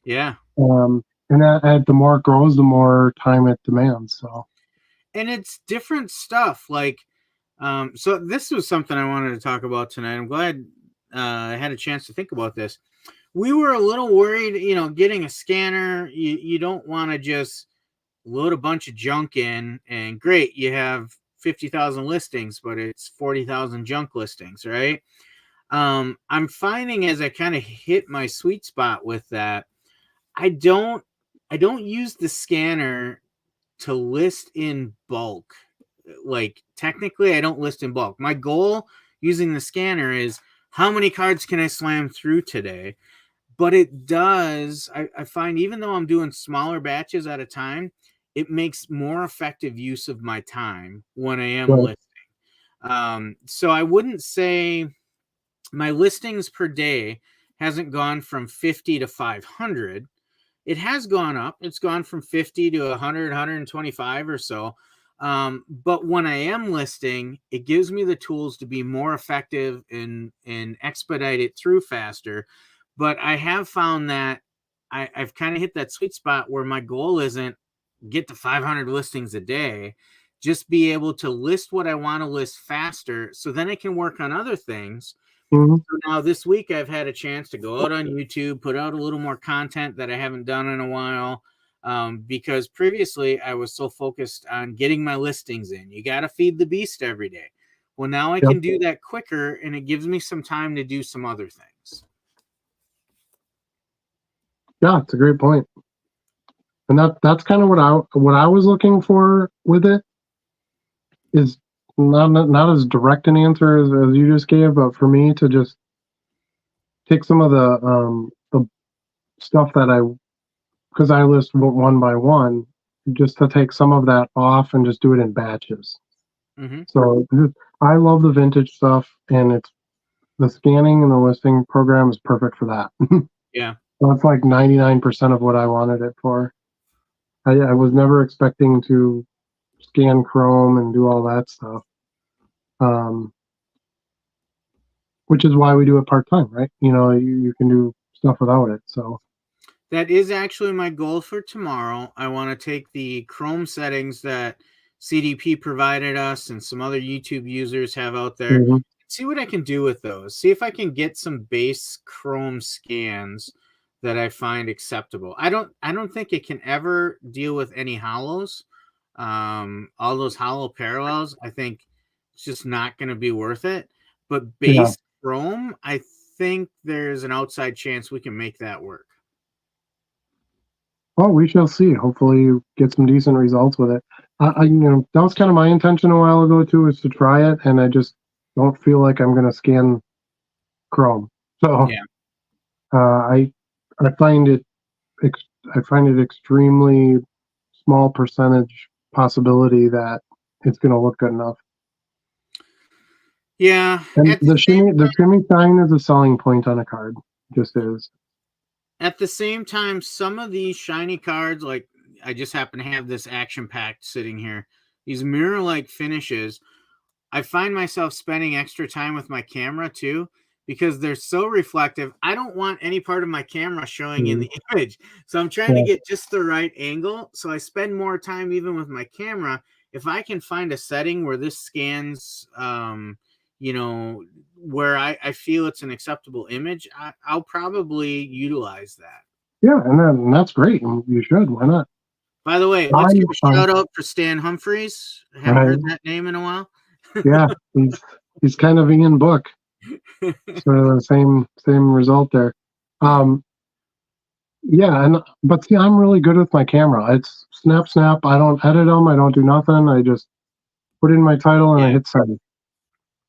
Yeah. And the more it grows, the more time it demands. So, and it's different stuff. Like, so this was something I wanted to talk about tonight. I'm glad I had a chance to think about this. We were a little worried, getting a scanner. You don't want to just load a bunch of junk in, and great, you have 50,000 listings, but it's 40,000 junk listings, right? I'm finding as I kind of hit my sweet spot with that, I don't use the scanner to list in bulk. Like technically I don't list in bulk. My goal using the scanner is how many cards can I slam through today? But it does, I find even though I'm doing smaller batches at a time, it makes more effective use of my time when I am listing. So I wouldn't say my listings per day hasn't gone from 50 to 500. It has gone up. It's gone from 50 to 100, 125 or so. But when I am listing, it gives me the tools to be more effective and expedite it through faster. But I have found that I've kind of hit that sweet spot where my goal isn't get to 500 listings a day, just be able to list what I want to list faster, so then I can work on other things. Mhm. So now this week I've had a chance to go out on YouTube, put out a little more content that I haven't done in a while. Because previously I was so focused on getting my listings in. You got to feed the beast every day. Well, now I Yep. can do that quicker, and it gives me some time to do some other things. Yeah, it's a great point. And that's kind of what I was looking for with it, is not as direct an answer as you just gave, but for me to just take some of the stuff that because I list one by one, just to take some of that off and just do it in batches. Mm-hmm. So I love the vintage stuff, and it's the scanning and the listing program is perfect for that. Yeah. So it's like 99% of what I wanted it for. I was never expecting to scan Chrome and do all that stuff, which is why we do it part time, right? You can do stuff without it. So That is actually my goal for tomorrow. I want to take the Chrome settings that CDP provided us and some other YouTube users have out there, mhm. see what I can do with those. See if I can get some base Chrome scans that I find acceptable. I don't think it can ever deal with any hollows. All those hollow parallels, I think it's just not going to be worth it. But Yeah. base Chrome, I think there's an outside chance we can make that work. Well, we shall see. Hopefully, you get some decent results with it. That was kind of my intention a while ago too, is to try it, and I just don't feel like I'm going to scan Chrome. So Yeah. I find it extremely small percentage possibility that it's going to look good enough. Yeah. And the shimmy shine is a selling point on a card, just is. At the same time, some of these shiny cards, like I just happen to have this action pack sitting here, these mirror like finishes, I find myself spending extra time with my camera too, because they're so reflective. I don't want any part of my camera showing in the image. So I'm trying to get just the right angle. So I spend more time even with my camera. If I can find a setting where this scans, where I feel it's an acceptable image, I'll probably utilize that. Yeah, and that's great. And you should. Why not? By the way, let's give a shout out for Stan Humphreys. I haven't heard that name in a while. Yeah, he's kind of Ian Book. So same result there. Yeah, but see, I'm really good with my camera. It's snap. I don't edit them. I don't do nothing. I just put in my title and I hit send.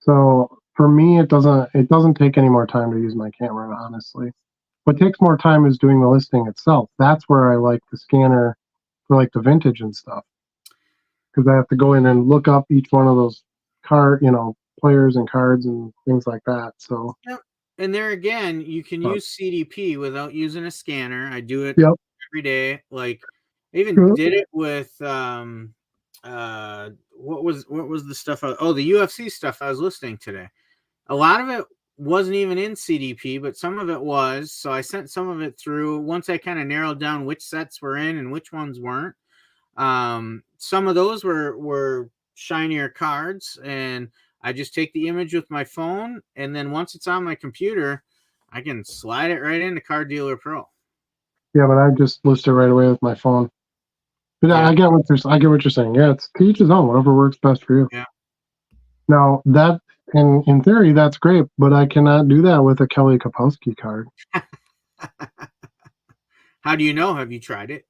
So for me, it doesn't take any more time to use my camera, honestly. What takes more time is doing the listing itself. That's where I like the scanner for like the vintage and stuff, because I have to go in and look up each one of those players and cards and things like that. So and there again, you can use CDP without using a scanner. I do it yep. every day. Like I even did it with what was the stuff? The UFC stuff I was listening today. A lot of it wasn't even in CDP, but some of it was. So I sent some of it through. Once I kind of narrowed down which sets were in and which ones weren't. Some of those were shinier cards, and I just take the image with my phone, and then once it's on my computer, I can slide it right into Card Dealer Pro. Yeah, but I just list it right away with my phone. But yeah. I get what you're saying. Yeah, it's to each his own. Whatever works best for you. Yeah. Now that in theory that's great, but I cannot do that with a Kelly Kapowski card. How do you know? Have you tried it?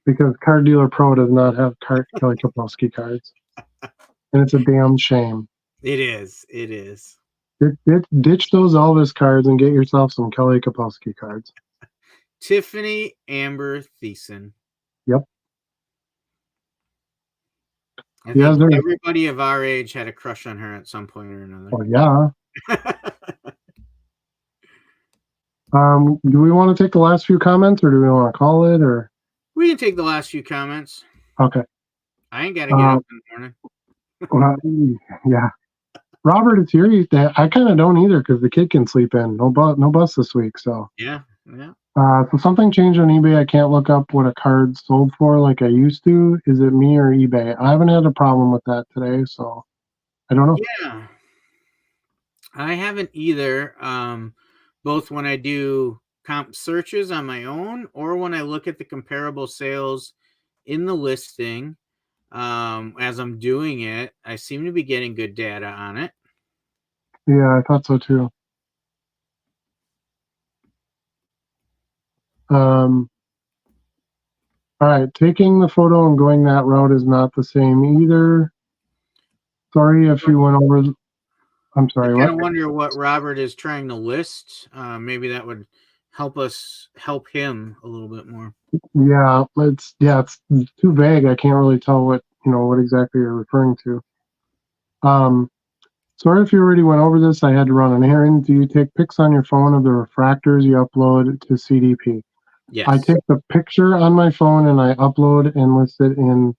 Because Card Dealer Pro does not have Kelly Kapowski cards, and it's a damn shame. It is. It is. Ditch those Elvis cards and get yourself some Kelly Kapowski cards. Tiffany Amber Thiessen. Yep. I think everybody of our age had a crush on her at some point or another. Oh yeah. Do we want to take the last few comments, or do we want to call it, or? We can take the last few comments. Okay. I ain't got to get up in the morning. Yeah. Robert, it's your. I kind of don't either because the kid can sleep in. No bus this week. So Yeah. So something changed on eBay. I can't look up what a card sold for like I used to. Is it me or eBay? I haven't had a problem with that today, so I don't know. Yeah. I haven't either. Both when I do comp searches on my own or when I look at the comparable sales in the listing. As I'm doing it, I seem to be getting good data on it. Yeah, I thought so too. All right, taking the photo and going that route is not the same either. Sorry if you went over. I'm sorry, I what? kind of wonder what Robert is trying to list. Maybe that would help him a little bit more. Yeah, it's too vague. I can't really tell what exactly you're referring to. Sorry if you already went over this. I had to run an errand. Do you take pics on your phone of the refractors you upload to CDP? Yes. I take the picture on my phone and I upload and list it in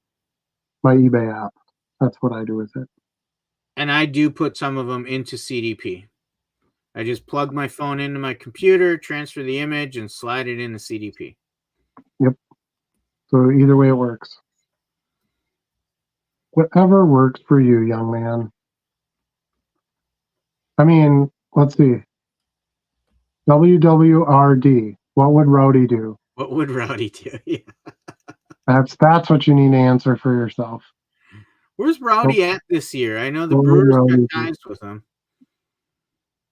my eBay app. That's what I do with it. And I do put some of them into CDP. I just plug my phone into my computer, transfer the image, and slide it into CDP. Yep. So either way it works. Whatever works for you, young man. I mean, let's see. WWRD. What would Rowdy do? What would Rowdy do? Yeah. That's what you need to answer for yourself. Where's Rowdy at this year? I know the Brewers got ties with him.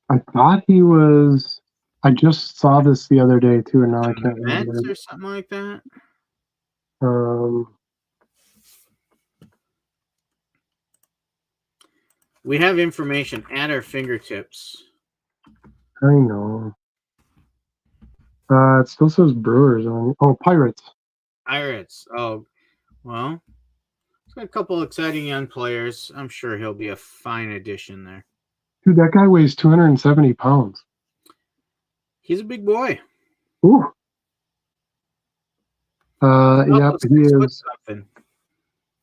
I thought he was. I just saw this the other day too, and now I can't remember. Mets or something like that. We have information at our fingertips. I know. It still says Brewers on. Oh, Pirates. Pirates. Oh, well. He's got a couple exciting young players. I'm sure he'll be a fine addition there. Dude, that guy weighs 270 pounds. He's a big boy. Ooh. Yep, he is. Something.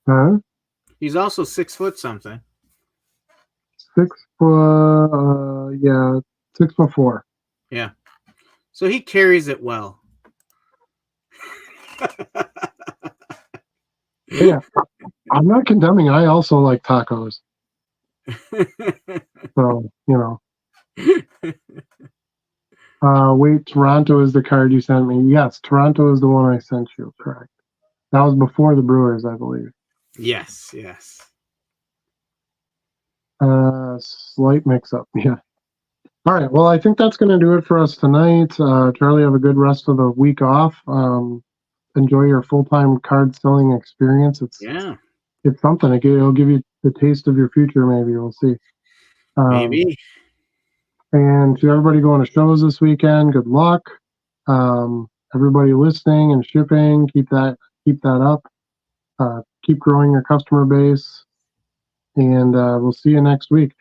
Huh? He's also 6 foot something. 6 foot. Yeah, 6'4". Yeah. So he carries it well. Yeah, I'm not condemning. I also like tacos. So, wait, Toronto is the card you sent me. Yes, Toronto is the one I sent you. Correct. That was before the Brewers, I believe. Yes. Slight mix-up. Yeah. All right. Well, I think that's going to do it for us tonight. Charlie, have a good rest of the week off. Enjoy your full-time card selling experience. It's something. It'll give you the taste of your future. Maybe we'll see. Maybe. And to everybody going to shows this weekend, good luck. Everybody listening and shipping, keep that up. Keep growing your customer base, and we'll see you next week.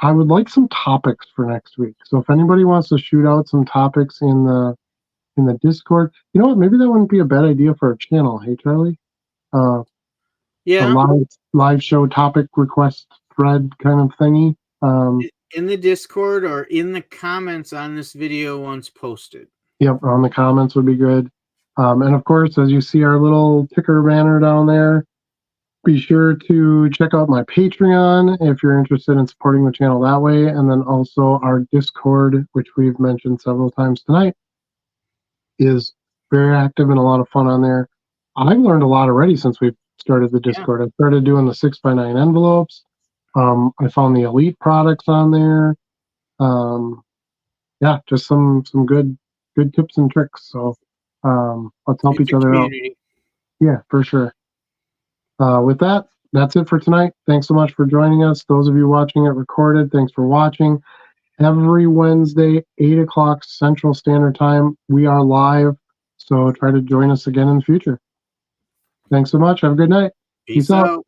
I would like some topics for next week. So if anybody wants to shoot out some topics in the Discord, you know what? Maybe that wouldn't be a bad idea for a channel. Hey, Charlie. Yeah. A live show topic request thread kind of thingy. In the Discord or in the comments on this video once posted. Yep, on the comments would be good. And of course, as you see our little ticker banner down there, be sure to check out my Patreon if you're interested in supporting the channel that way. And then also our Discord, which we've mentioned several times tonight, is very active and a lot of fun on there. I've learned a lot already since we've started the Discord. I started doing the 6x9 envelopes. I found the Elite products on there. Just some good tips and tricks. So let's help each other out. Yeah, for sure. With that, that's it for tonight. Thanks so much for joining us. Those of you watching it recorded, thanks for watching. Every Wednesday, 8 o'clock Central Standard Time, we are live. So try to join us again in the future. Thanks so much. Have a good night. Peace out.